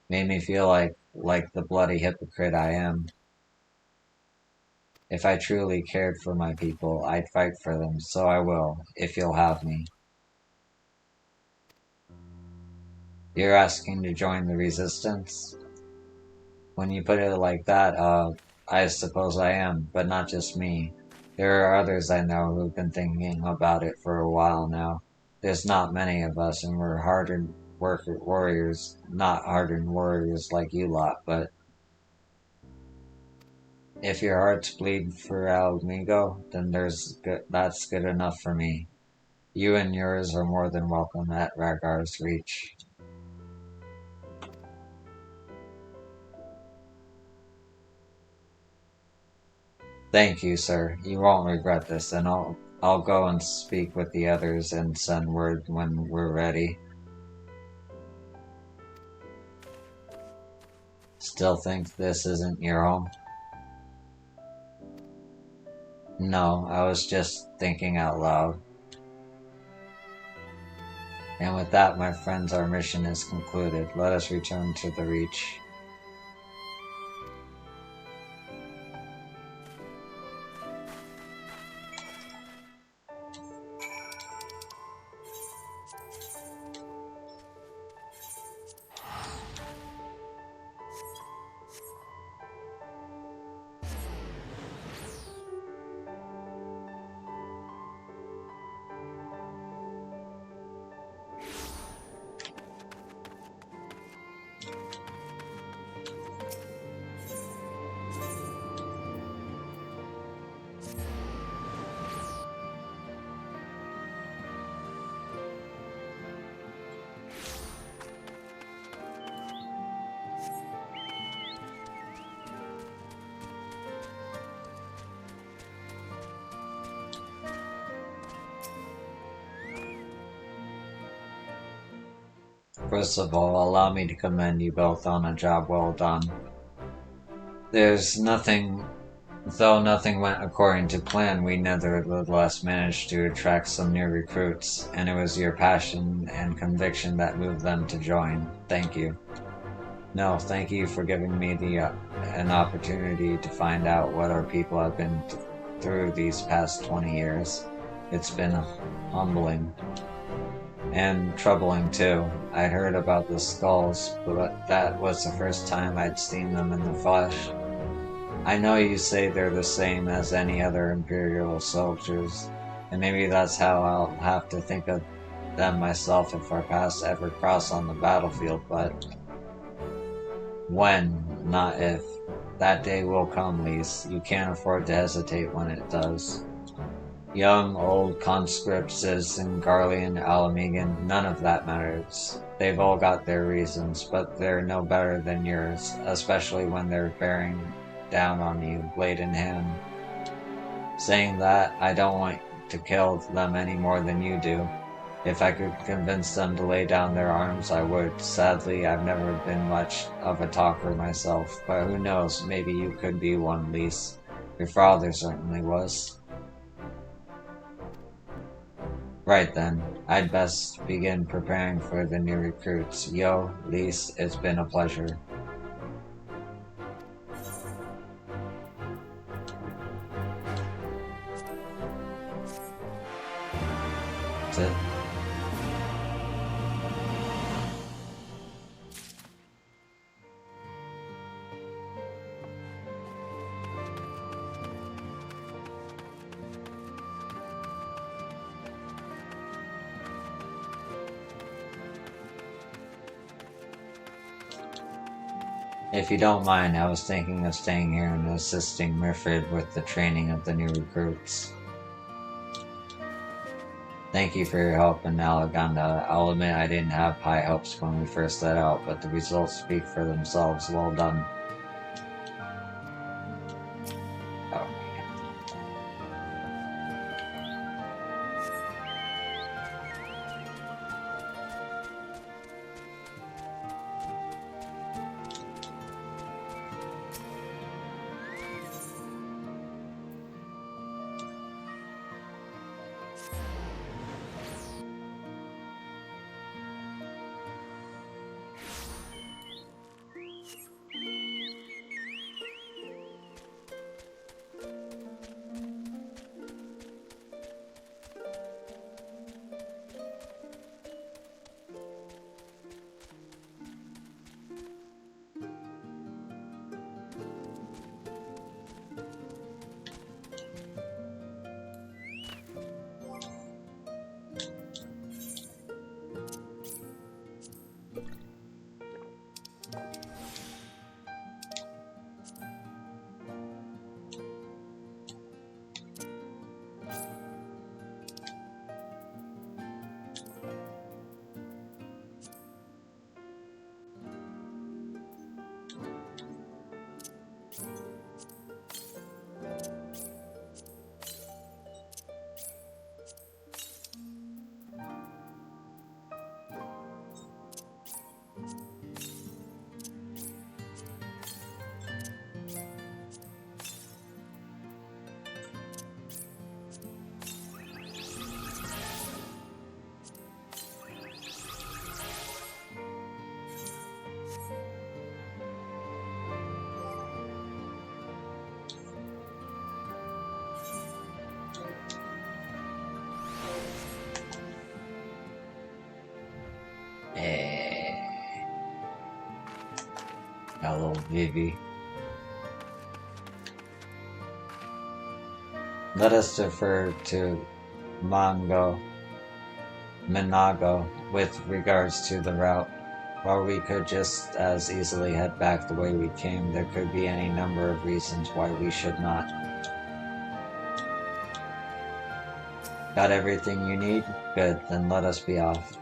Made me feel like the bloody hypocrite I am. If I truly cared for my people, I'd fight for them, so I will, if you'll have me. You're asking to join the resistance? When you put it like that, I suppose I am, but not just me. There are others I know who've been thinking about it for a while now. There's not many of us, and we're hardened warriors, not hardened warriors like you lot, but if your hearts bleed for Alamigo, then that's good enough for me. You and yours are more than welcome at Ragar's Reach. Thank you, sir. You won't regret this, and I'll go and speak with the others and send word when we're ready. Still think this isn't your home? No, I was just thinking out loud. And with that, my friends, our mission is concluded. Let us return to the Reach. First of all, allow me to commend you both on a job well done. Though nothing went according to plan, we nevertheless managed to attract some new recruits, and it was your passion and conviction that moved them to join. Thank you. No, thank you for giving me an opportunity to find out what our people have been through these past 20 years. It's been humbling. And troubling too. I'd heard about the skulls, but that was the first time I'd seen them in the flesh. I know you say they're the same as any other Imperial soldiers, and maybe that's how I'll have to think of them myself if our paths ever cross on the battlefield, but when, not if. That day will come, Lise. You can't afford to hesitate when it does. Young, old, conscript, citizen, Garlean, Alamigan, none of that matters. They've all got their reasons, but they're no better than yours, especially when they're bearing down on you, blade in hand. Saying that, I don't want to kill them any more than you do. If I could convince them to lay down their arms, I would. Sadly, I've never been much of a talker myself, but who knows, maybe you could be one, Lise. Your father certainly was. Right then, I'd best begin preparing for the new recruits. Yo, Lise, it's been a pleasure. That's it. If you don't mind, I was thinking of staying here and assisting Mirfred with the training of the new recruits. Thank you for your help in Alaganda. I'll admit I didn't have high hopes when we first set out, but the results speak for themselves. Well done. Oh. Hello, Vivi. Let us defer to Minago with regards to the route. While we could just as easily head back the way we came, there could be any number of reasons why we should not. Got everything you need? Good, then let us be off.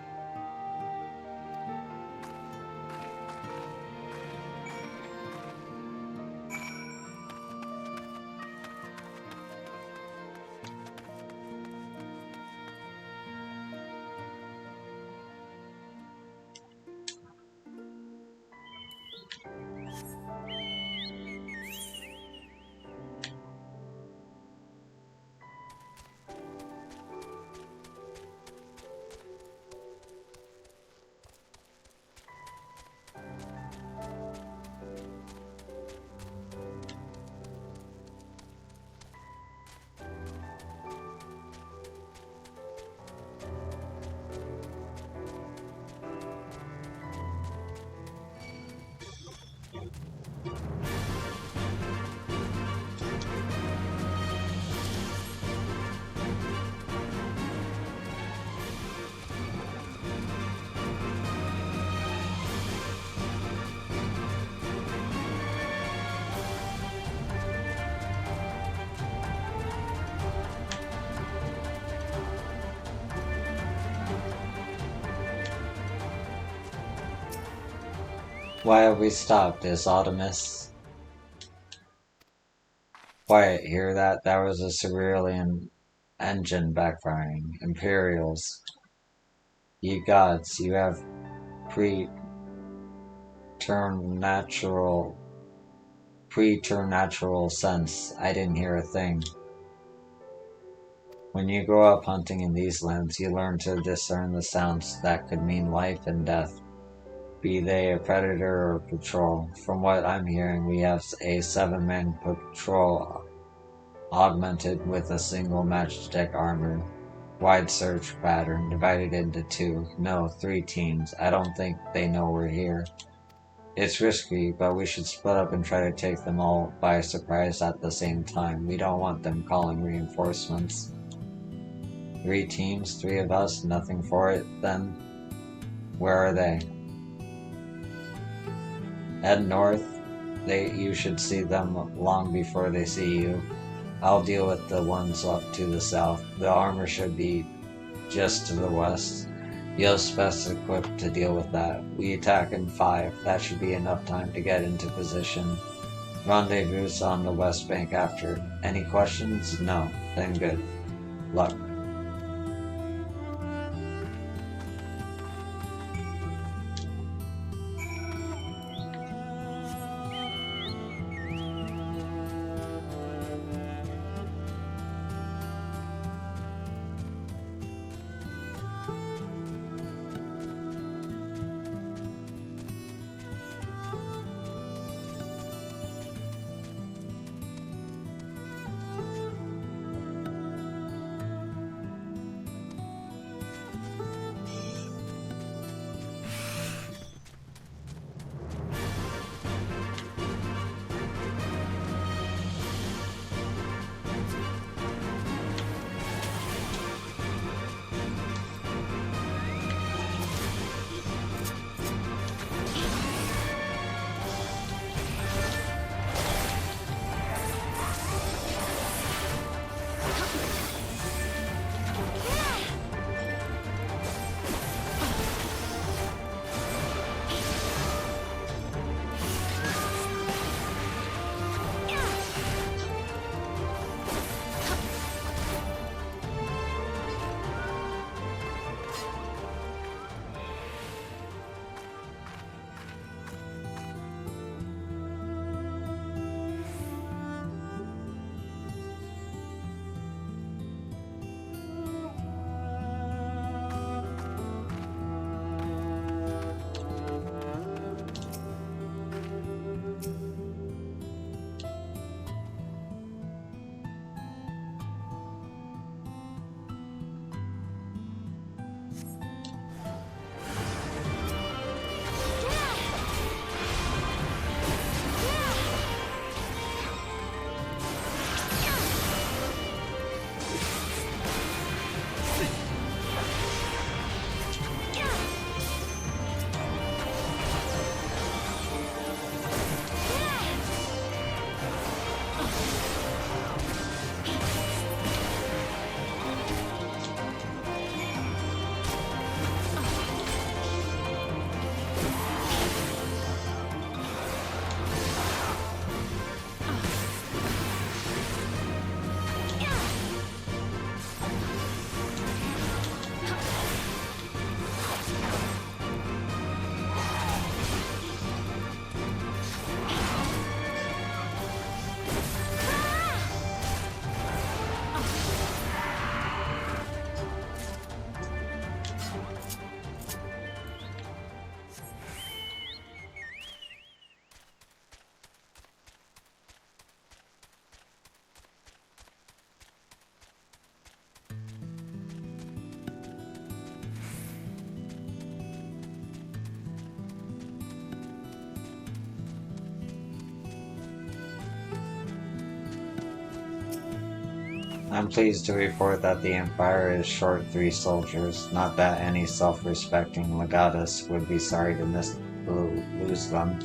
Why have we stopped? Is Audimus? Quiet, hear that? That was a Cerulean engine backfiring. Imperials. Ye gods, you have preternatural sense. I didn't hear a thing. When you grow up hunting in these lands, you learn to discern the sounds that could mean life and death. Be they a predator or patrol. From what I'm hearing, we have a 7-man patrol augmented with a single matchstick armor. Wide search pattern, divided into 2. No, 3 teams. I don't think they know we're here. It's risky, but we should split up and try to take them all by surprise at the same time. We don't want them calling reinforcements. 3 teams, 3 of us, nothing for it, then? Where are they? Head north. You should see them long before they see you. I'll deal with the ones up to the south. The armor should be just to the west. Yo's best equipped to deal with that. We attack in 5. That should be enough time to get into position. Rendezvous on the west bank after. Any questions? No. Then good. Luck. I'm pleased to report that the Empire is short 3 soldiers, not that any self-respecting legatus would be sorry to lose them.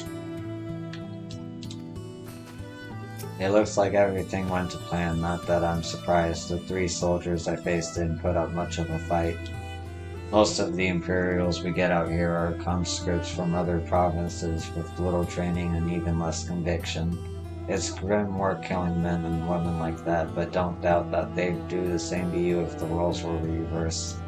It looks like everything went to plan, not that I'm surprised. The 3 soldiers I faced didn't put up much of a fight. Most of the Imperials we get out here are conscripts from other provinces with little training and even less conviction. It's grim work killing men and women like that, but don't doubt that they'd do the same to you if the roles were reversed.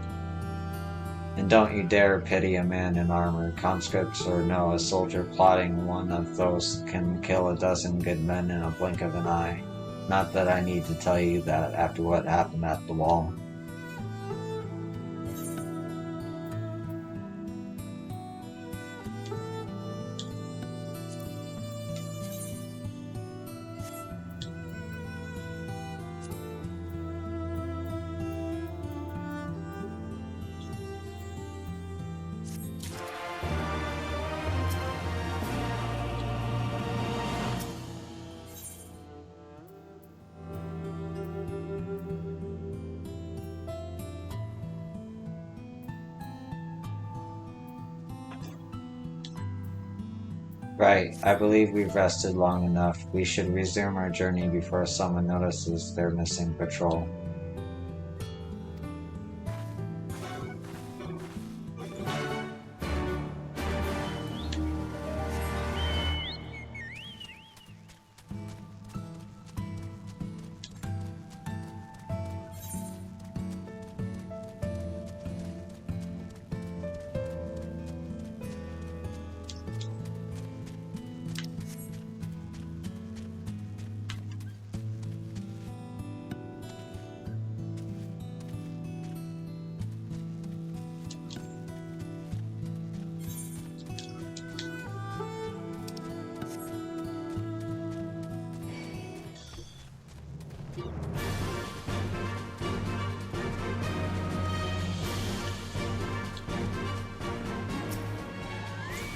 And don't you dare pity a man in armor, conscripts or no, a soldier plotting one of those can kill a dozen good men in a blink of an eye. Not that I need to tell you that after what happened at the wall. Right, I believe we've rested long enough. We should resume our journey before someone notices their missing patrol.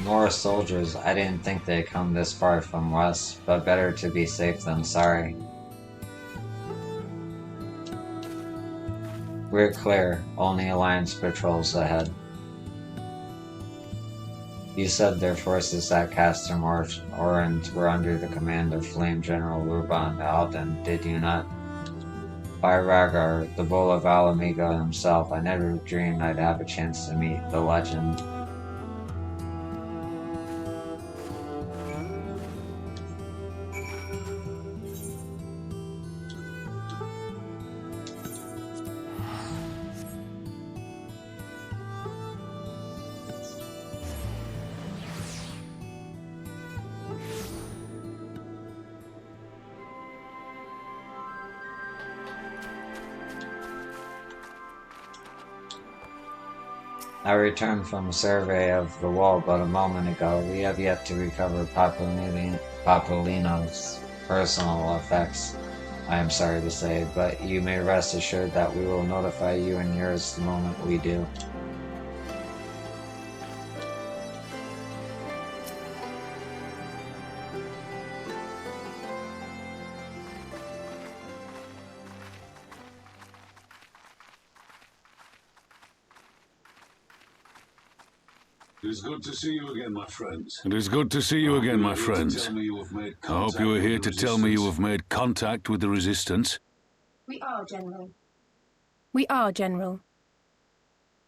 More soldiers. I didn't think they'd come this far from us, but better to be safe than sorry. We're clear. Only Alliance patrols ahead. You said their forces at Castrum Orange were under the command of Flame General Ruban Alden, did you not? By Ragar, the bull of Alamigo himself, I never dreamed I'd have a chance to meet the legend. I returned from a survey of the wall but a moment ago. We have yet to recover Papolino's personal effects, I am sorry to say, but you may rest assured that we will notify you and yours the moment we do. It is good to see you again, my friends. It is good to see you again, my friends. I hope you are here to tell me you have made contact with the Resistance. We are, General. We are, General.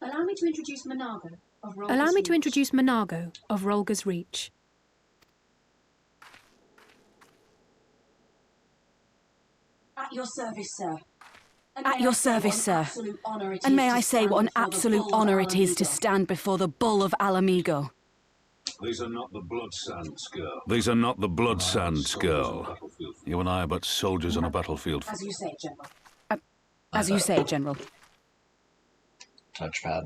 Allow me to introduce Monargo of Rolga's Allow me Reach. to introduce Monargo of Rolga's Reach. At your service, sir. At your service, sir. And may I say what an absolute honour it is to stand before the Bull of Alamigo. These are not the blood sands, girl. These are not the blood sands, girl. You and I are but soldiers on a battlefield. As you say, General. As you say, General. Touchpad.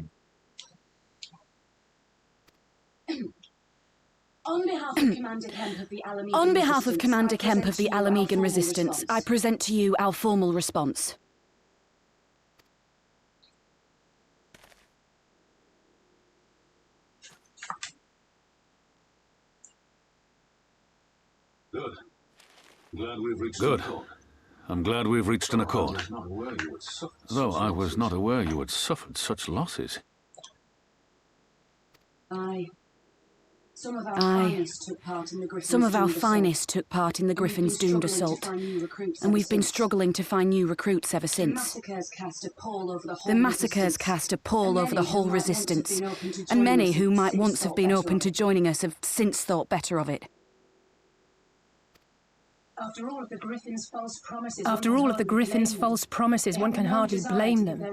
On behalf of Commander Kemp of the Alamigan On behalf of Resistance, Commander Kemp of the I present to you our Alamigan formal Resistance, I response. present to you our formal response. Good. Glad we've reached Good. an accord. I'm glad we've reached an accord. I was not aware you had suffered Though such I was losses. not aware you had suffered such losses. Aye. Some of our Aye. finest took part in the Griffin's Some of our doomed assault. finest took part in the And we've been Griffin's doomed struggling to assault. find new recruits And ever we've been since. struggling to find new recruits ever The since. massacres cast a pall over the whole The massacres resistance. cast a pall And over the many who whole might once have resistance, been open to and joining many us who have might since once have thought been better open of to it. joining us have since thought better of it. After all of the Griffin's false promises, After all of the Griffin's false promises, one can hardly blame them.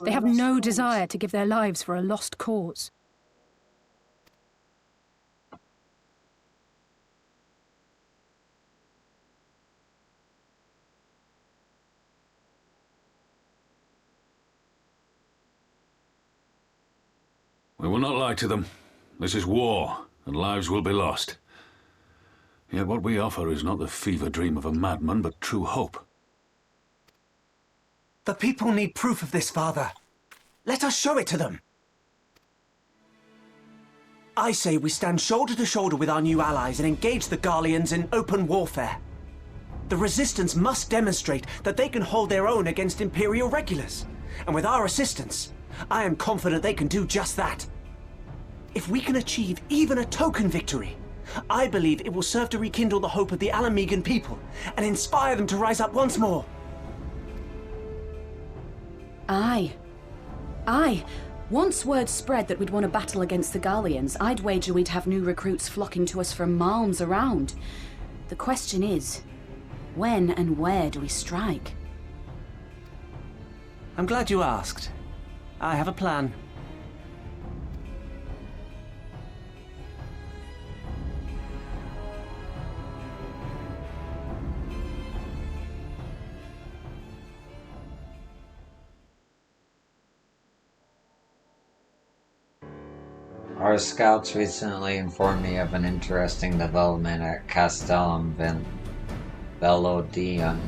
They have no desire to give their lives for a lost cause. We will not lie to them. This is war, and lives will be lost. Yet what we offer is not the fever dream of a madman, but true hope. The people need proof of this, Father. Let us show it to them. I say we stand shoulder to shoulder with our new allies and engage the Garleans in open warfare. The Resistance must demonstrate that they can hold their own against Imperial regulars. And with our assistance, I am confident they can do just that. If we can achieve even a token victory, I believe it will serve to rekindle the hope of the Alamegan people and inspire them to rise up once more. Aye. Aye. Once word spread that we'd won a battle against the Garleans, I'd wager we'd have new recruits flocking to us from malms around. The question is, when and where do we strike? I'm glad you asked. I have a plan. Our scouts recently informed me of an interesting development at Castellum Vellodia,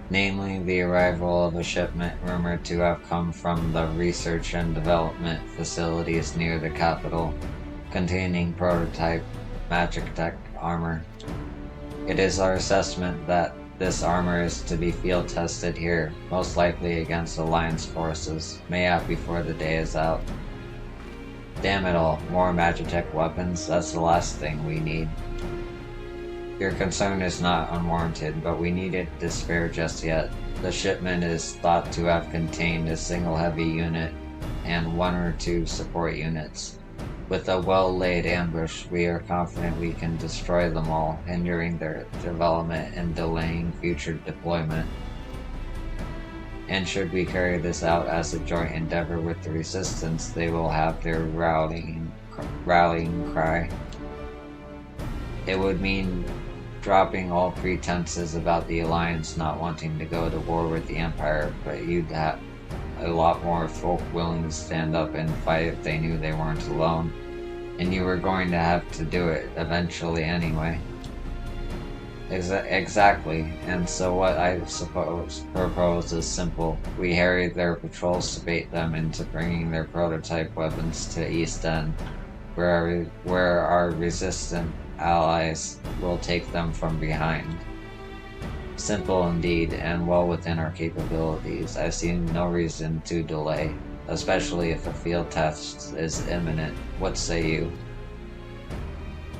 namely the arrival of a shipment rumored to have come from the research and development facilities near the capital, containing prototype magic tech armor. It is our assessment that this armor is to be field tested here, most likely against Alliance forces, mayhap before the day is out. Damn it all, more Magitech weapons, that's the last thing we need. Your concern is not unwarranted, but we needn't despair just yet. The shipment is thought to have contained a single heavy unit and 1 or 2 support units. With a well-laid ambush, we are confident we can destroy them all, hindering their development and delaying future deployment. And should we carry this out as a joint endeavor with the Resistance, they will have their rallying cry. It would mean dropping all pretenses about the Alliance not wanting to go to war with the Empire, but you'd have a lot more folk willing to stand up and fight if they knew they weren't alone. And you were going to have to do it eventually anyway. Exactly, and so what I propose is simple. We harry their patrols to bait them into bringing their prototype weapons to East End, where our resistant allies will take them from behind. Simple indeed, and well within our capabilities. I see no reason to delay, especially if a field test is imminent. What say you?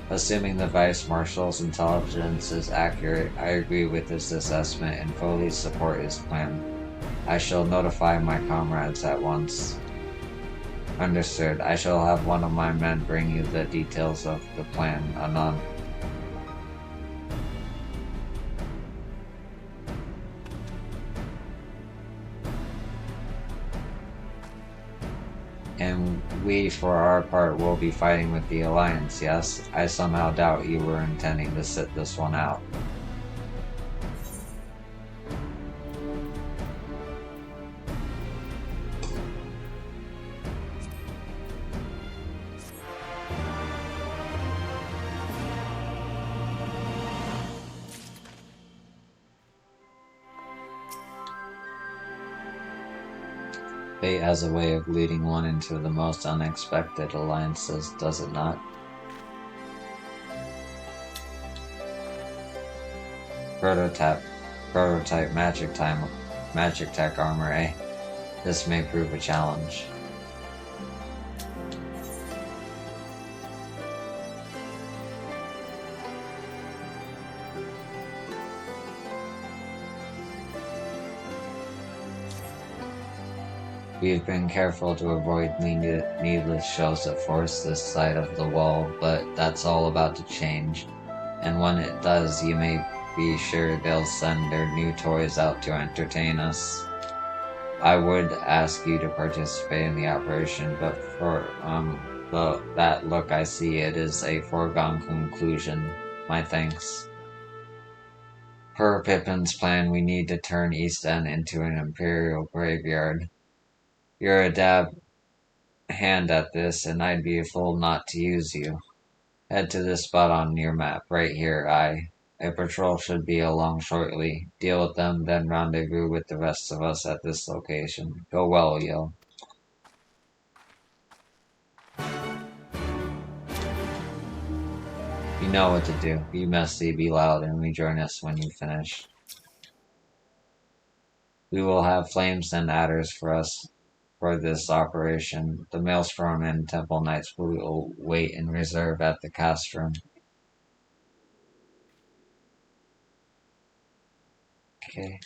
Assuming the Vice Marshal's intelligence is accurate, I agree with this assessment and fully support his plan. I shall notify my comrades at once. Understood. I shall have one of my men bring you the details of the plan anon. And we, for our part, will be fighting with the Alliance, yes? I somehow doubt you were intending to sit this one out. Fate has a way of leading one into the most unexpected alliances, does it not? Prototype magic tech armor, eh? This may prove a challenge. We've been careful to avoid needless shows of force this side of the wall, but that's all about to change. And when it does, you may be sure they'll send their new toys out to entertain us. I would ask you to participate in the operation, but for that look I see, it is a foregone conclusion. My thanks. Per Pippin's plan, we need to turn East End into an Imperial graveyard. You're a dab hand at this, and I'd be a fool not to use you. Head to this spot on your map, right here, A patrol should be along shortly. Deal with them, then rendezvous with the rest of us at this location. Go well, yo. You know what to do. Be messy, be loud, and rejoin us when you finish. We will have flames and adders for us for this operation. The Maelstrom and Temple Knights will wait in reserve at the castrum. Okay.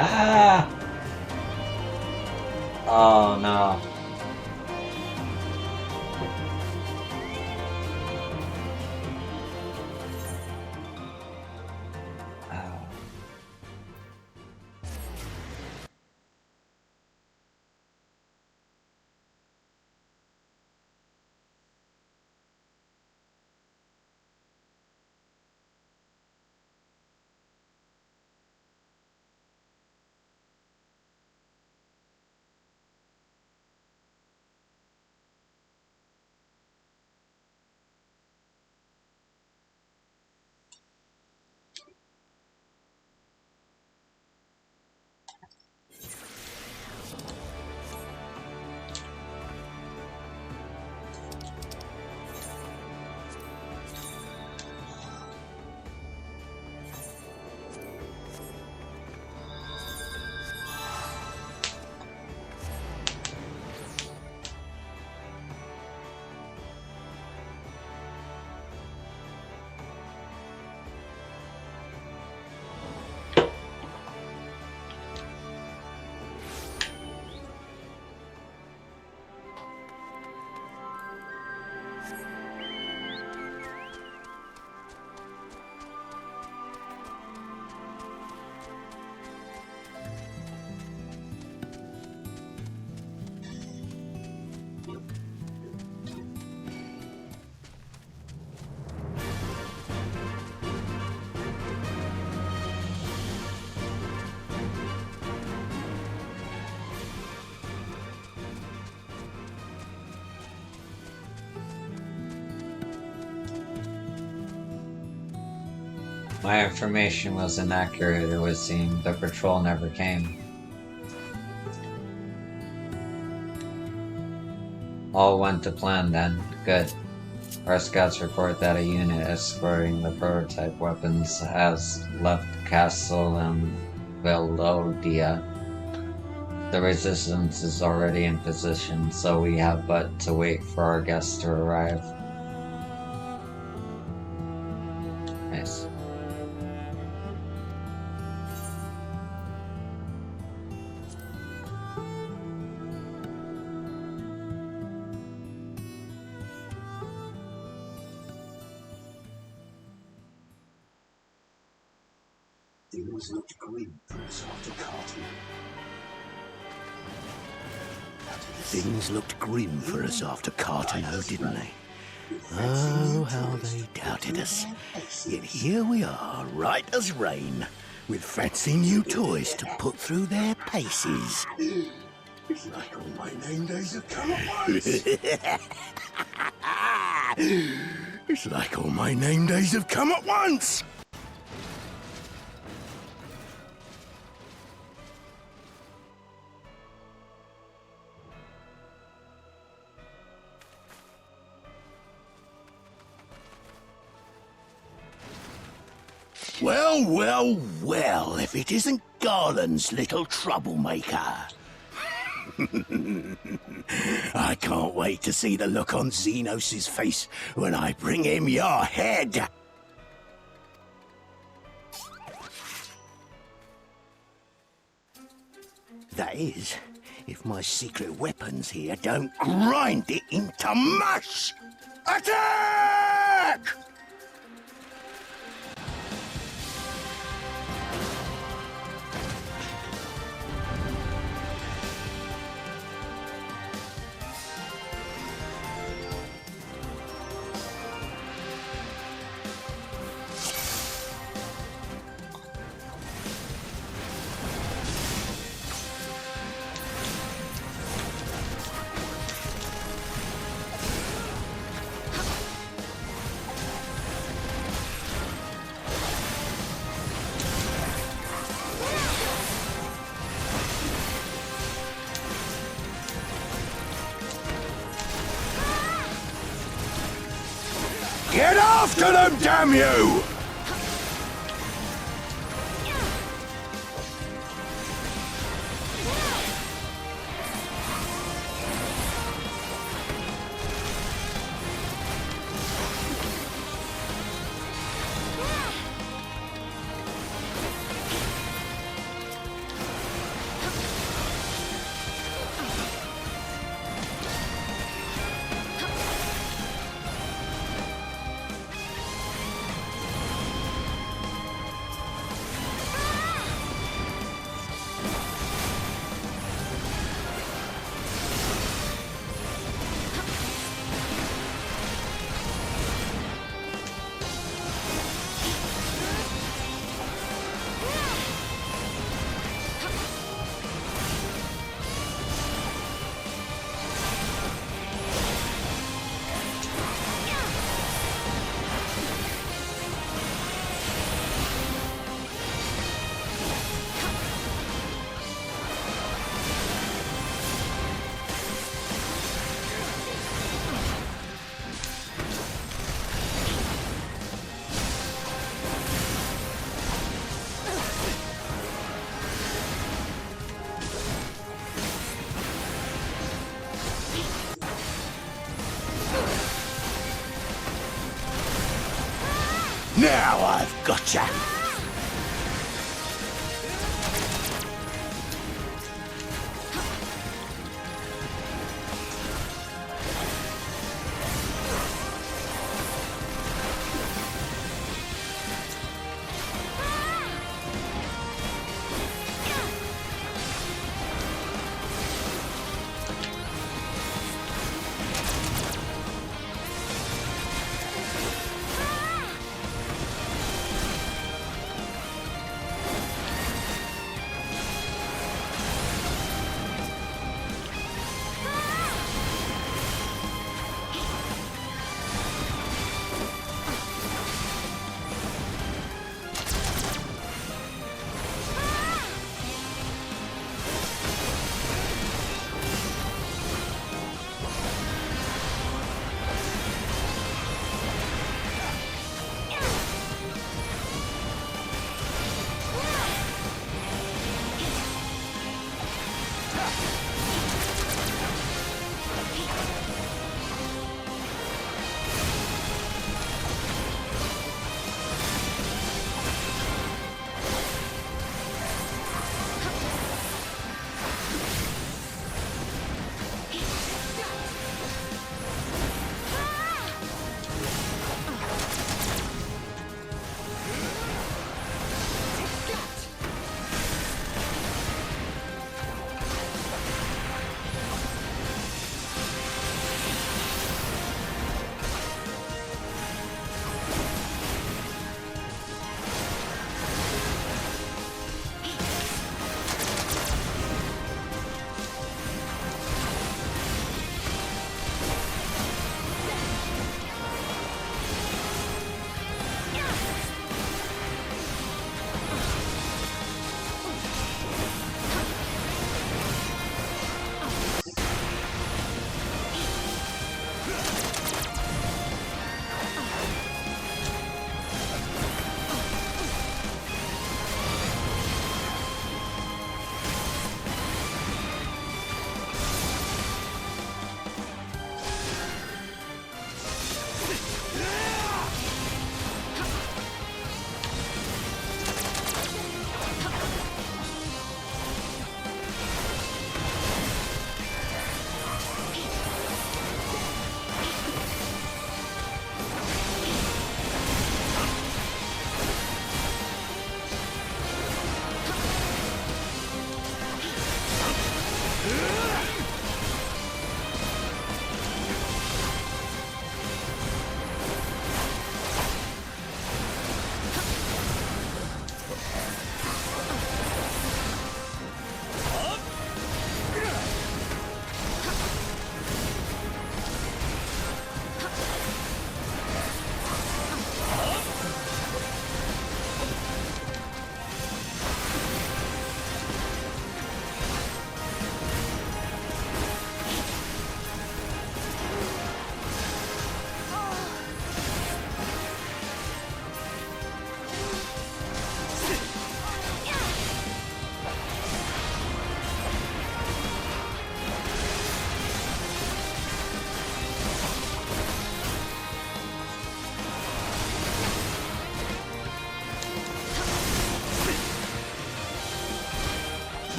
Ah! Oh no. My information was inaccurate, it would seem. The patrol never came. All went to plan then. Good. Our scouts report that a unit escorting the prototype weapons has left Castle Velodia. The resistance is already in position, so we have but to wait for our guests to arrive. Nice. Things looked grim for us after Carton. Things looked grim for us after Cartano, didn't they? Oh, how they doubted us. Yet here we are, right as rain, with fancy new toys to put through their paces. It's like all my name days have come at once. It's like all my name days have come at once. Well, well, well, if it isn't Garland's little troublemaker. I can't wait to see the look on Xenos' face when I bring him your head. That is, if my secret weapons here don't grind it into mush. Attack! Get after them, damn you! Now I've gotcha!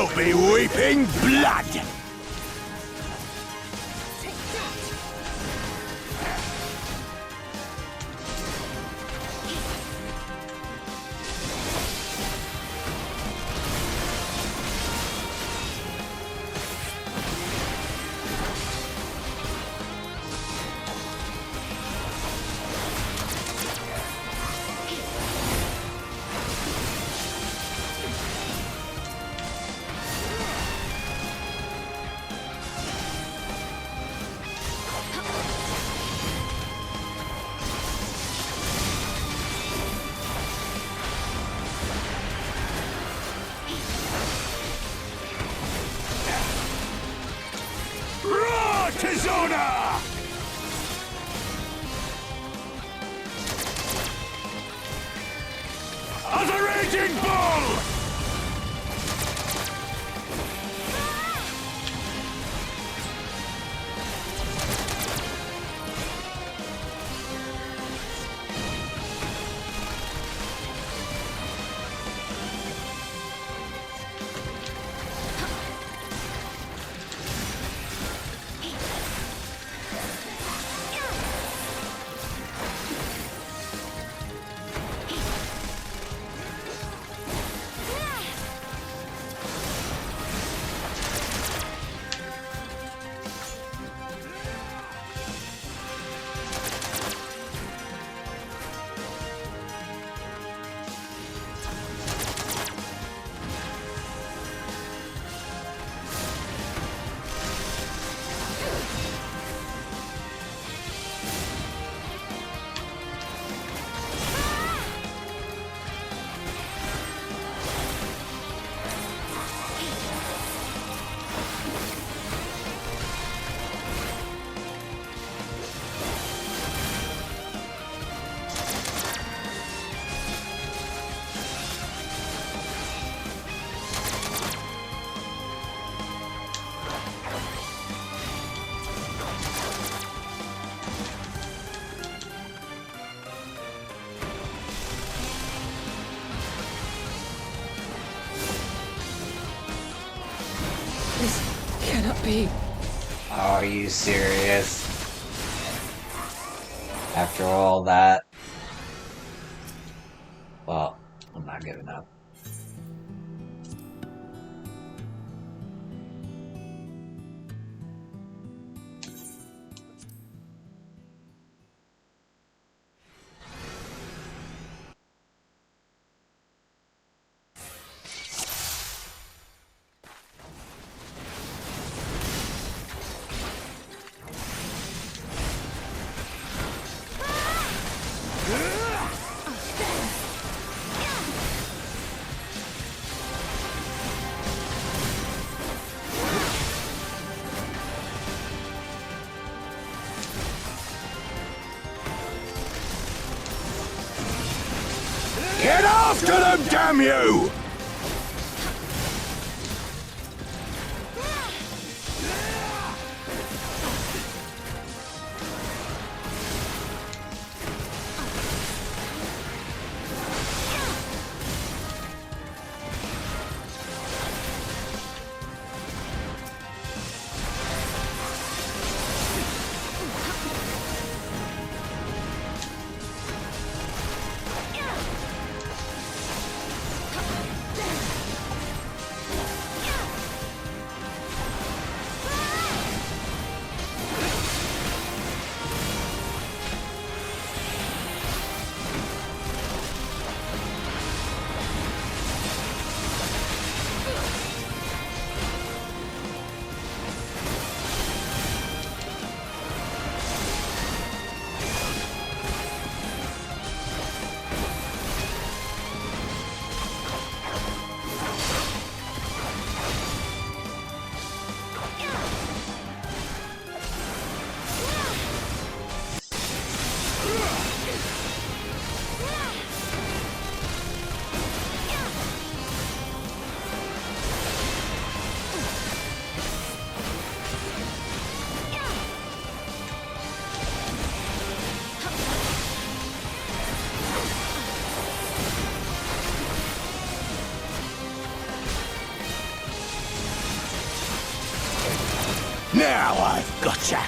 You'll be weeping blood! Tizona! As a raging bull! This cannot be. Are you serious? After all that? Well, I'm not giving up. Get after them, damn you! Now I've gotcha!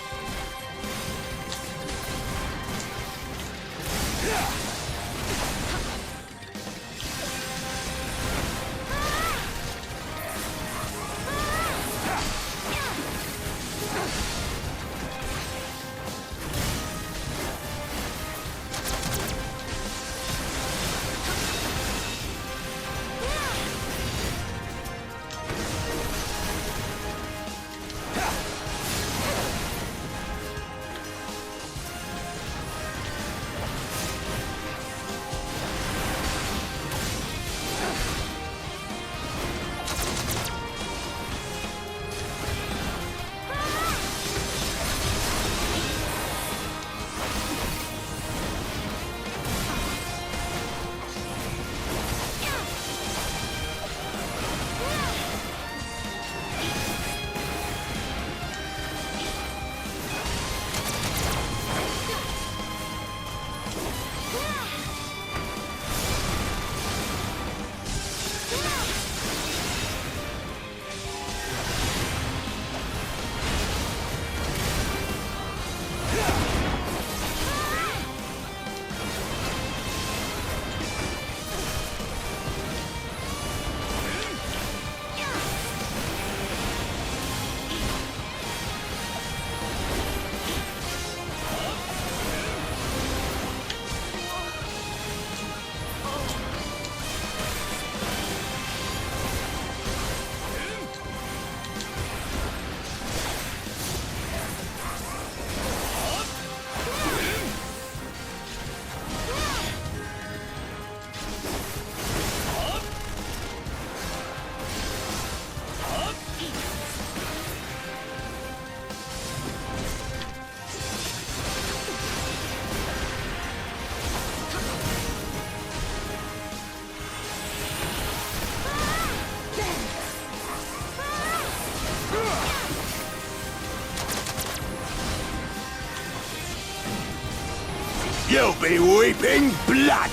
You'll be weeping blood!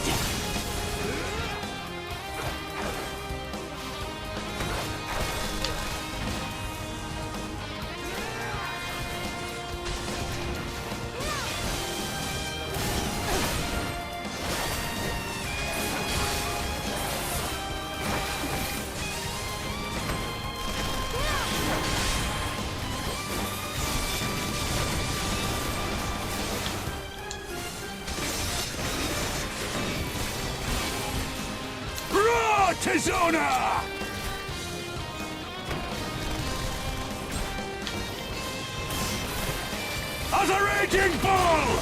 Tizona! As a raging bull!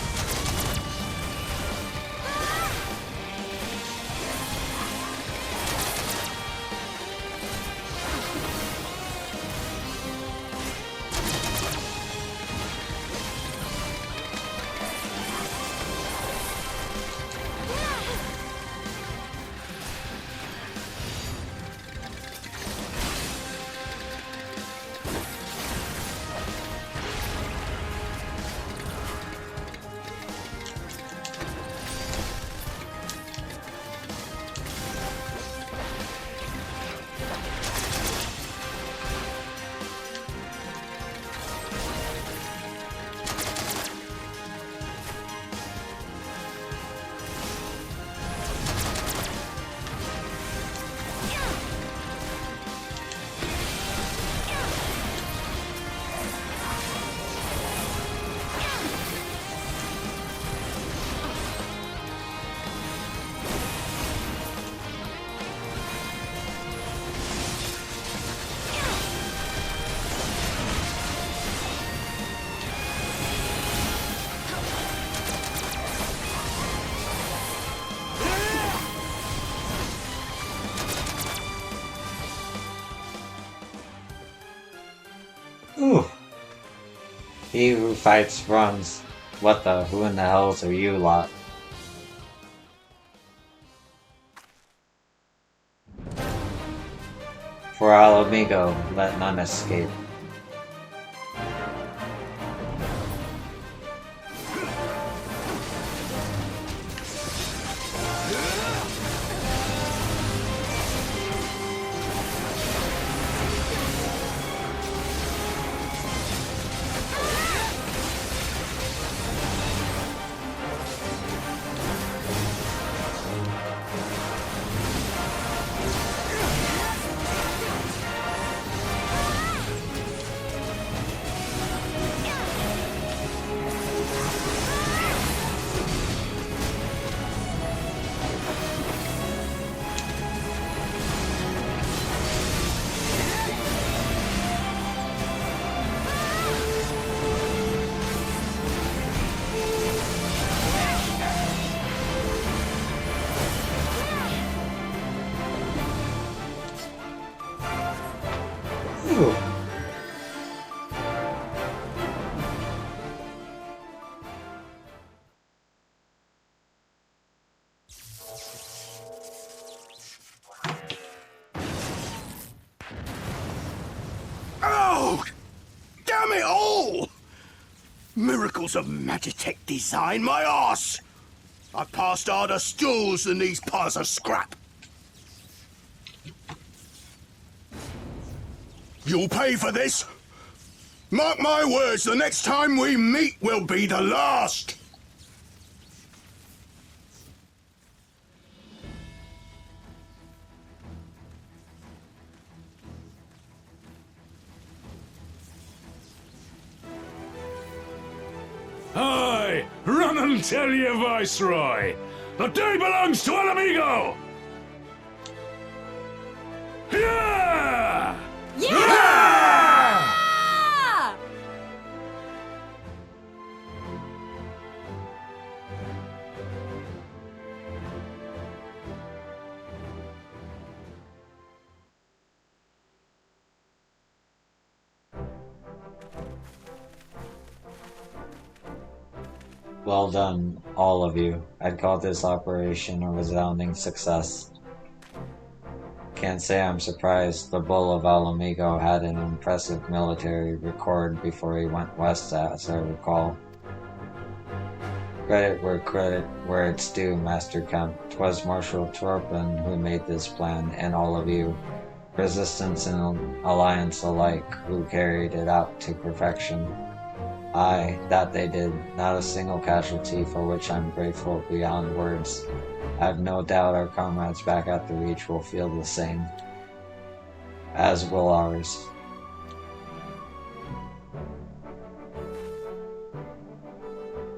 Ooh. He who fights runs. What the? Who in the hells are you lot? For Al Amigo, let none escape. vehicles of Magitech design, my arse! I've passed harder stools than these piles of scrap. You'll pay for this. Mark my words, the next time we meet will be the last. Aye, run and tell your Viceroy. The day belongs to El Amigo! Yeah! Yeah! Well done, all of you. I'd call this operation a resounding success. Can't say I'm surprised. The Bull of Al Amigo had an impressive military record before he went west, as I recall. Credit where it's due, Master Kemp. 'Twas Marshal Turpin who made this plan, and all of you, Resistance and Alliance alike, who carried it out to perfection. Aye, that they did. Not a single casualty, for which I'm grateful beyond words. I have no doubt our comrades back at the Reach will feel the same. As will ours.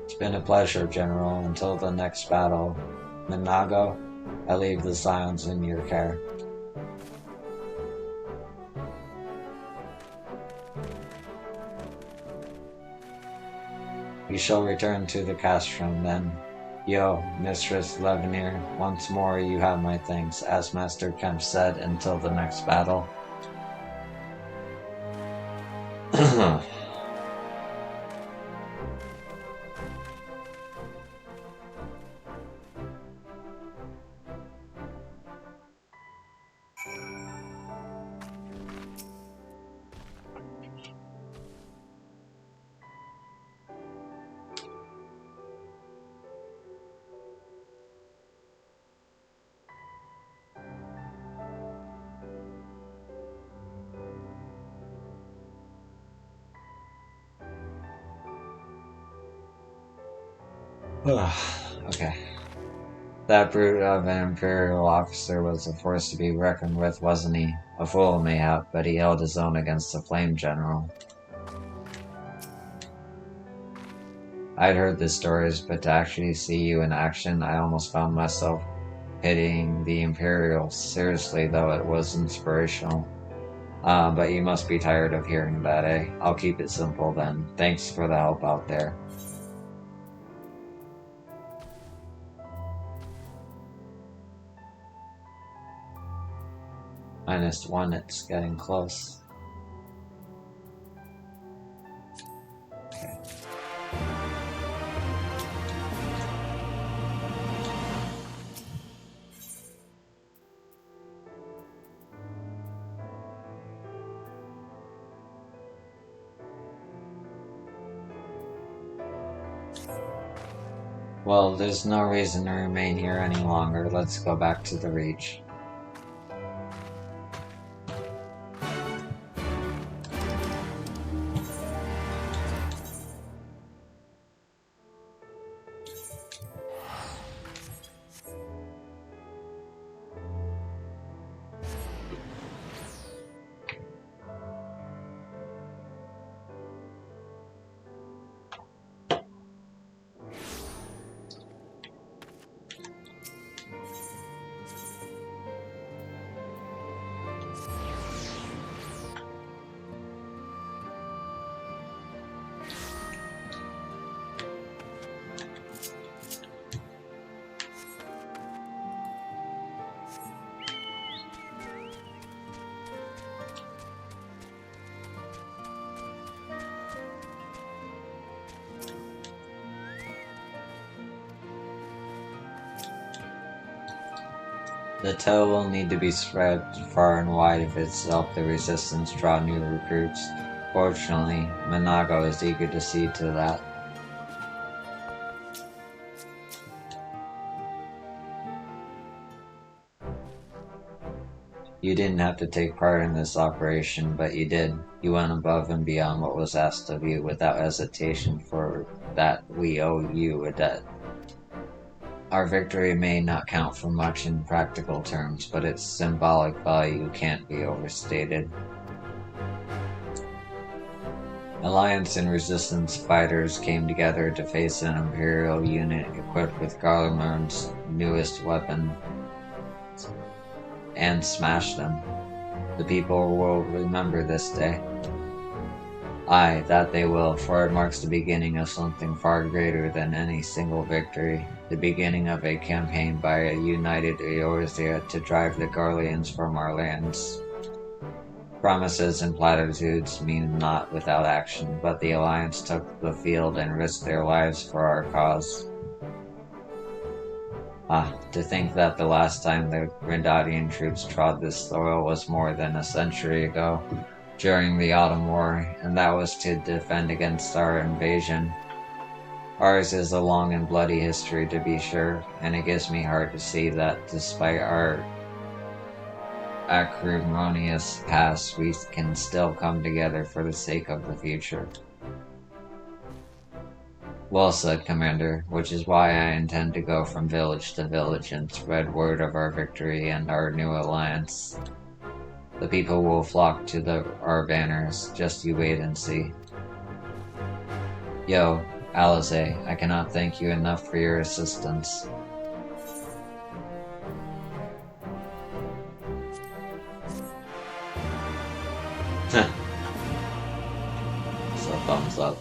It's been a pleasure, General. Until the next battle. Minago, I leave the Scions in your care. We shall return to the castrum then. Yo, Mistress Levenir, once more you have my thanks. As Master Kemp said, until the next battle. Okay. That brute of an Imperial officer was a force to be reckoned with, wasn't he? A fool, mayhap, but he held his own against the Flame General. I'd heard the stories, but to actually see you in action, I almost found myself pitying the Imperials. Seriously, though, it was inspirational. But you must be tired of hearing that, eh? I'll keep it simple then. Thanks for the help out there. -1, it's getting close. Okay. Well, there's no reason to remain here any longer. Let's go back to the Reach. The tale will need to be spread far and wide if it's to help the Resistance draw new recruits. Fortunately, Minago is eager to see to that. You didn't have to take part in this operation, but you did. You went above and beyond what was asked of you without hesitation. For that, we owe you a debt. Our victory may not count for much in practical terms, but its symbolic value can't be overstated. Alliance and Resistance fighters came together to face an Imperial unit equipped with Garlemald's newest weapon and smash them. The people will remember this day. Aye, that they will, for it marks the beginning of something far greater than any single victory. The beginning of a campaign by a united Eorzea to drive the Garleans from our lands. Promises and platitudes mean naught without action, but the Alliance took the field and risked their lives for our cause. Ah, to think that the last time the Grindadian troops trod this soil was more than a century ago, during the Autumn War, and that was to defend against our invasion. Ours is a long and bloody history, to be sure, and it gives me heart to see that despite our acrimonious past, we can still come together for the sake of the future. Well said, Commander, which is why I intend to go from village to village and spread word of our victory and our new alliance. The people will flock to our banners, just you wait and see. Yo, Alize, I cannot thank you enough for your assistance. So thumbs up.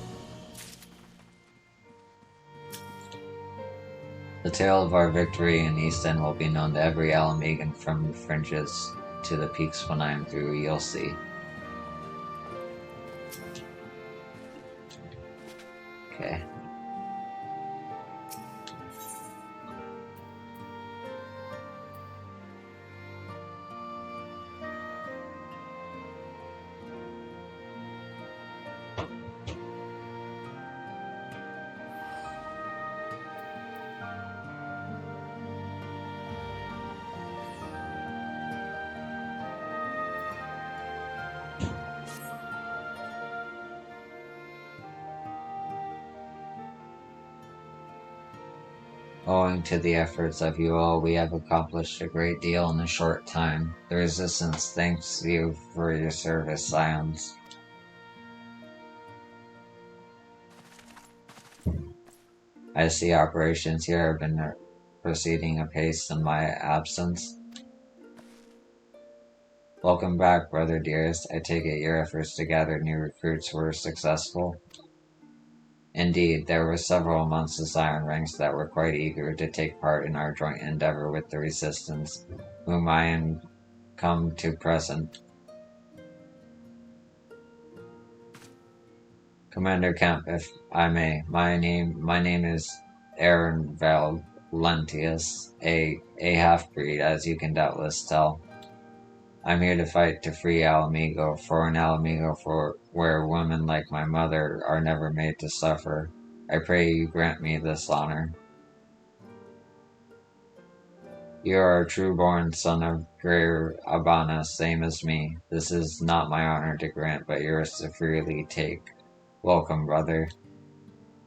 The tale of our victory in East End will be known to every Alamegan from the fringes to the peaks when I am through, you'll see. Okay. Owing to the efforts of you all, we have accomplished a great deal in a short time. The Resistance thanks you for your service, Scions. I see operations here have been proceeding apace in my absence. Welcome back, brother dearest. I take it your efforts to gather new recruits were successful. Indeed, there were several amongst the Scion ranks that were quite eager to take part in our joint endeavor with the Resistance, whom I am come to present. Commander Kemp, if I may, my name is Aaron Valentius, a half-breed, as you can doubtless tell. I'm here to fight to free Alamigo, for an Alamigo where women like my mother are never made to suffer. I pray you grant me this honor. You are a true-born son of Greer Abana, same as me. This is not my honor to grant, but yours to freely take. Welcome, brother.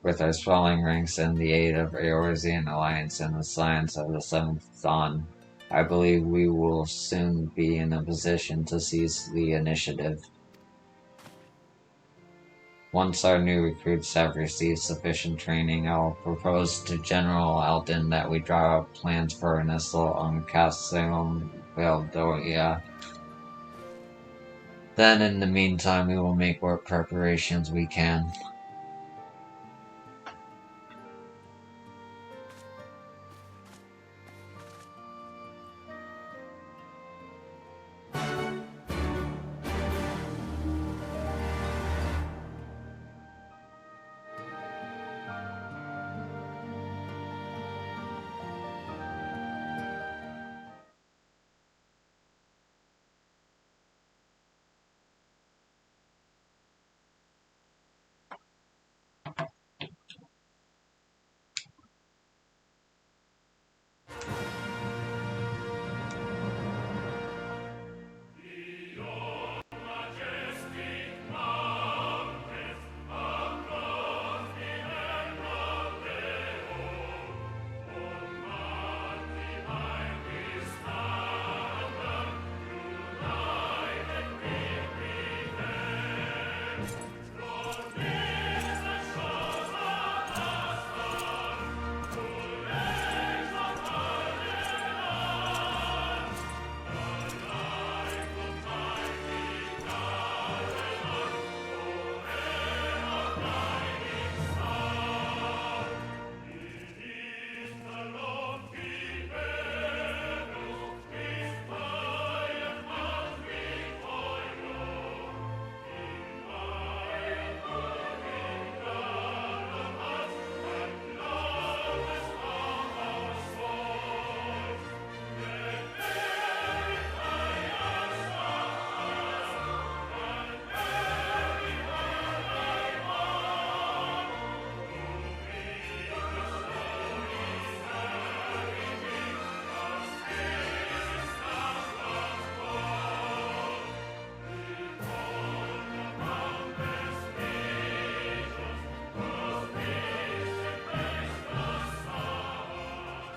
With our swelling ranks and the aid of Eorzean Alliance and the Science of the Seventh Dawn, I believe we will soon be in a position to seize the initiative. Once our new recruits have received sufficient training, I will propose to General Alton that we draw up plans for an assault on Castle Valdoria. Then, in the meantime, we will make what preparations we can.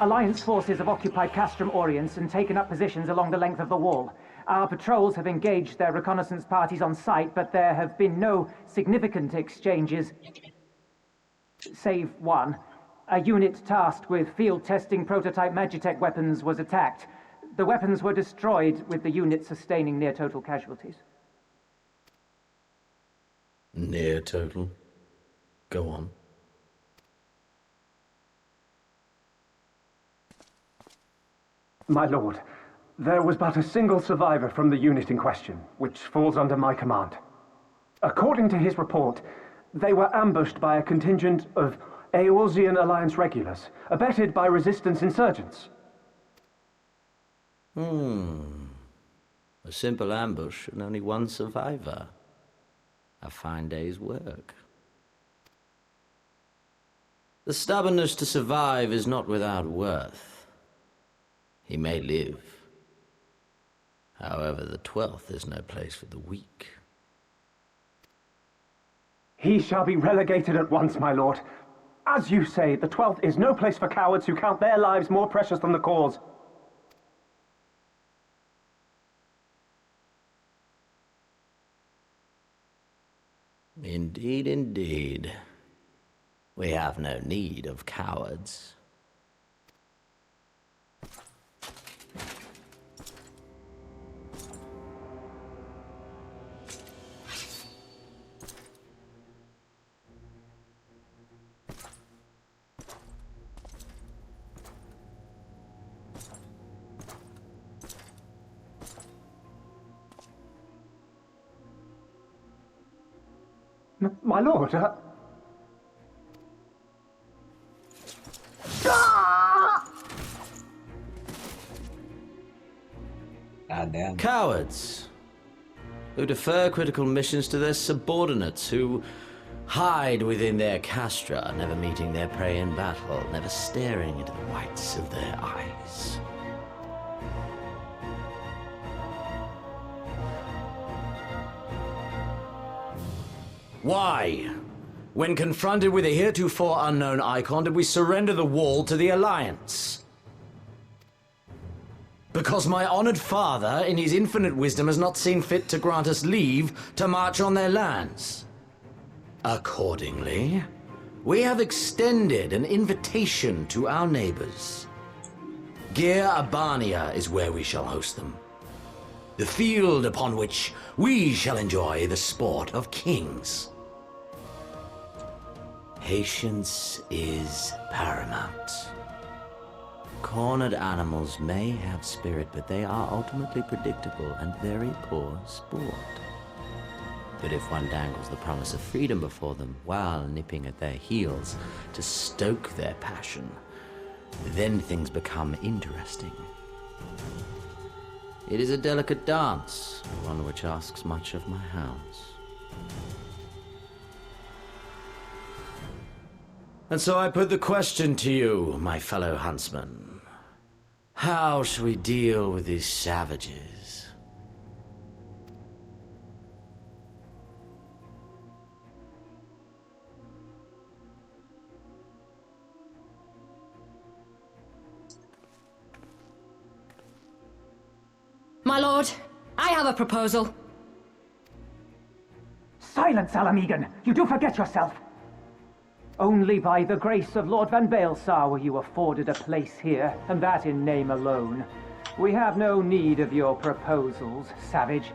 Alliance forces have occupied Castrum Oriens and taken up positions along the length of the wall. Our patrols have engaged their reconnaissance parties on site, but there have been no significant exchanges, save one. A unit tasked with field testing prototype Magitech weapons was attacked. The weapons were destroyed, with the unit sustaining near total casualties. Near total? Go on. My lord, there was but a single survivor from the unit in question, which falls under my command. According to his report, they were ambushed by a contingent of Eorzean Alliance regulars, abetted by resistance insurgents. A simple ambush and only one survivor. A fine day's work. The stubbornness to survive is not without worth. He may live. However, the 12th is no place for the weak. He shall be relegated at once, my lord. As you say, the 12th is no place for cowards who count their lives more precious than the cause. Indeed, indeed. We have no need of cowards. My lord, Goddamn. Cowards! Who defer critical missions to their subordinates, who hide within their castra, never meeting their prey in battle, never staring into the whites of their eyes. Why? When confronted with a heretofore unknown icon, did we surrender the wall to the Alliance? Because my honored father, in his infinite wisdom, has not seen fit to grant us leave to march on their lands. Accordingly, we have extended an invitation to our neighbors. Gir Abania is where we shall host them. The field upon which we shall enjoy the sport of kings. Patience is paramount. Cornered animals may have spirit, but they are ultimately predictable and very poor sport. But if one dangles the promise of freedom before them while nipping at their heels to stoke their passion, then things become interesting. It is a delicate dance, one which asks much of my hounds. And so I put the question to you, my fellow huntsman. How shall we deal with these savages? My lord, I have a proposal. Silence, Alamegan! You do forget yourself! Only by the grace of Lord Van Baelsar were you afforded a place here, and that in name alone. We have no need of your proposals, savage.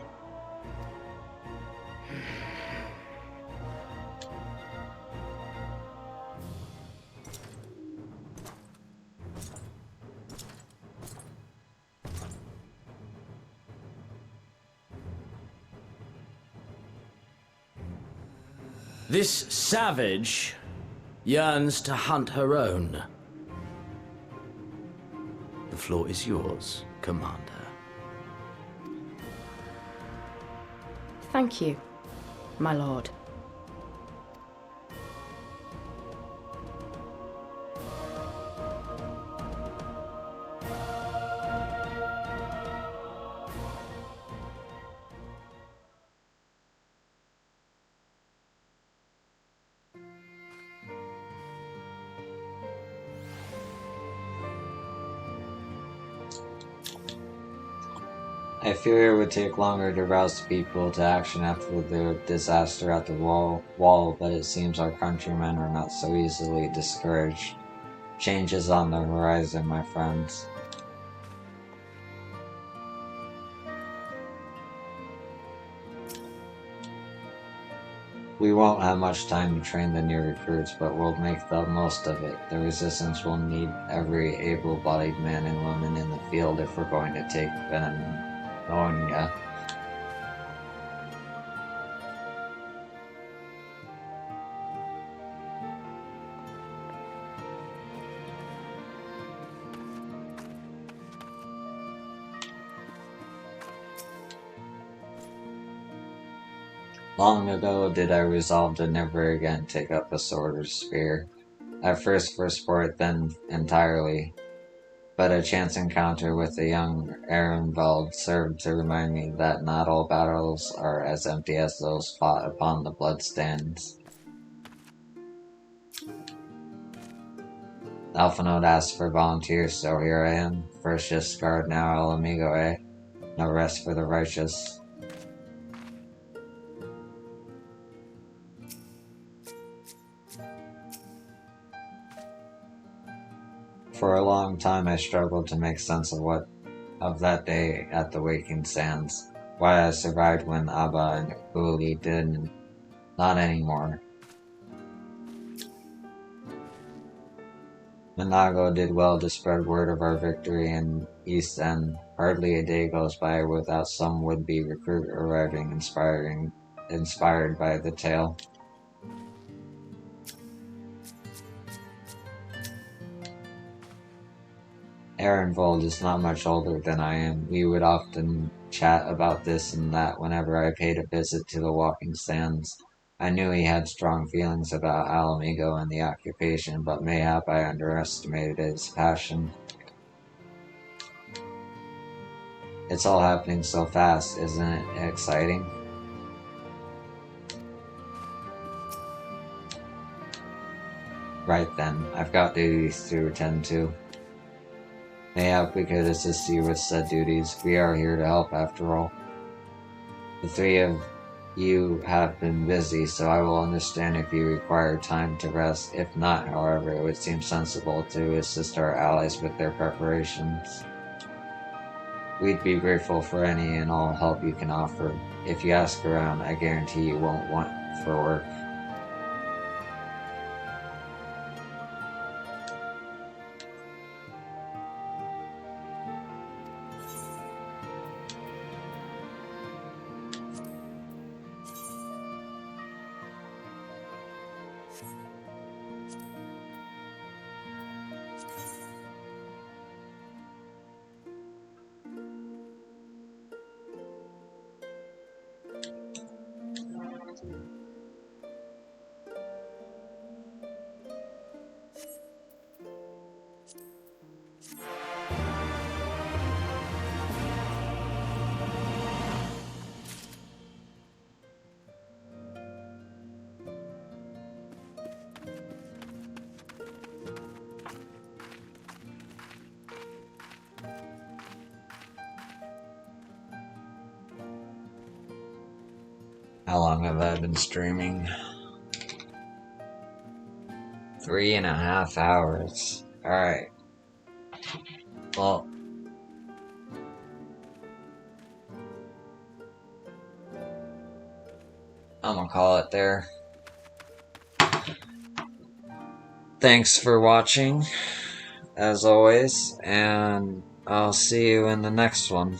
This savage yearns to hunt her own. The floor is yours, Commander. Thank you, my lord. I fear it would take longer to rouse the people to action after the disaster at the wall, but it seems our countrymen are not so easily discouraged. Change is on the horizon, my friends. We won't have much time to train the new recruits, but we'll make the most of it. The Resistance will need every able-bodied man and woman in the field if we're going to take Vennonia. Long ago did I resolve to never again take up a sword or spear. At first for sport, then entirely. But a chance encounter with the young Ehrenwald served to remind me that not all battles are as empty as those fought upon the bloodstains. Alphinaud asked for volunteers, so here I am. First just guard, now El Amigo, eh? No rest for the righteous. For a long time I struggled to make sense of that day at the Waking Sands. Why I survived when Abba and Uli didn't. Not anymore. Minago did well to spread word of our victory in East End. Hardly a day goes by without some would-be recruit arriving inspired by the tale. Ehrenwald is not much older than I am. We would often chat about this and that whenever I paid a visit to the Walking Sands. I knew he had strong feelings about Al Amigo and the occupation, but mayhap I underestimated his passion. It's all happening so fast, isn't it exciting? Right then, I've got duties to attend to. Mayhap we could assist you with said duties. We are here to help after all. The three of you have been busy, so I will understand if you require time to rest. If not, however, it would seem sensible to assist our allies with their preparations. We'd be grateful for any and all help you can offer. If you ask around, I guarantee you won't want for work. How long have I been streaming? 3.5 hours. Alright. Well, I'm gonna call it there. Thanks for watching, as always, and I'll see you in the next one.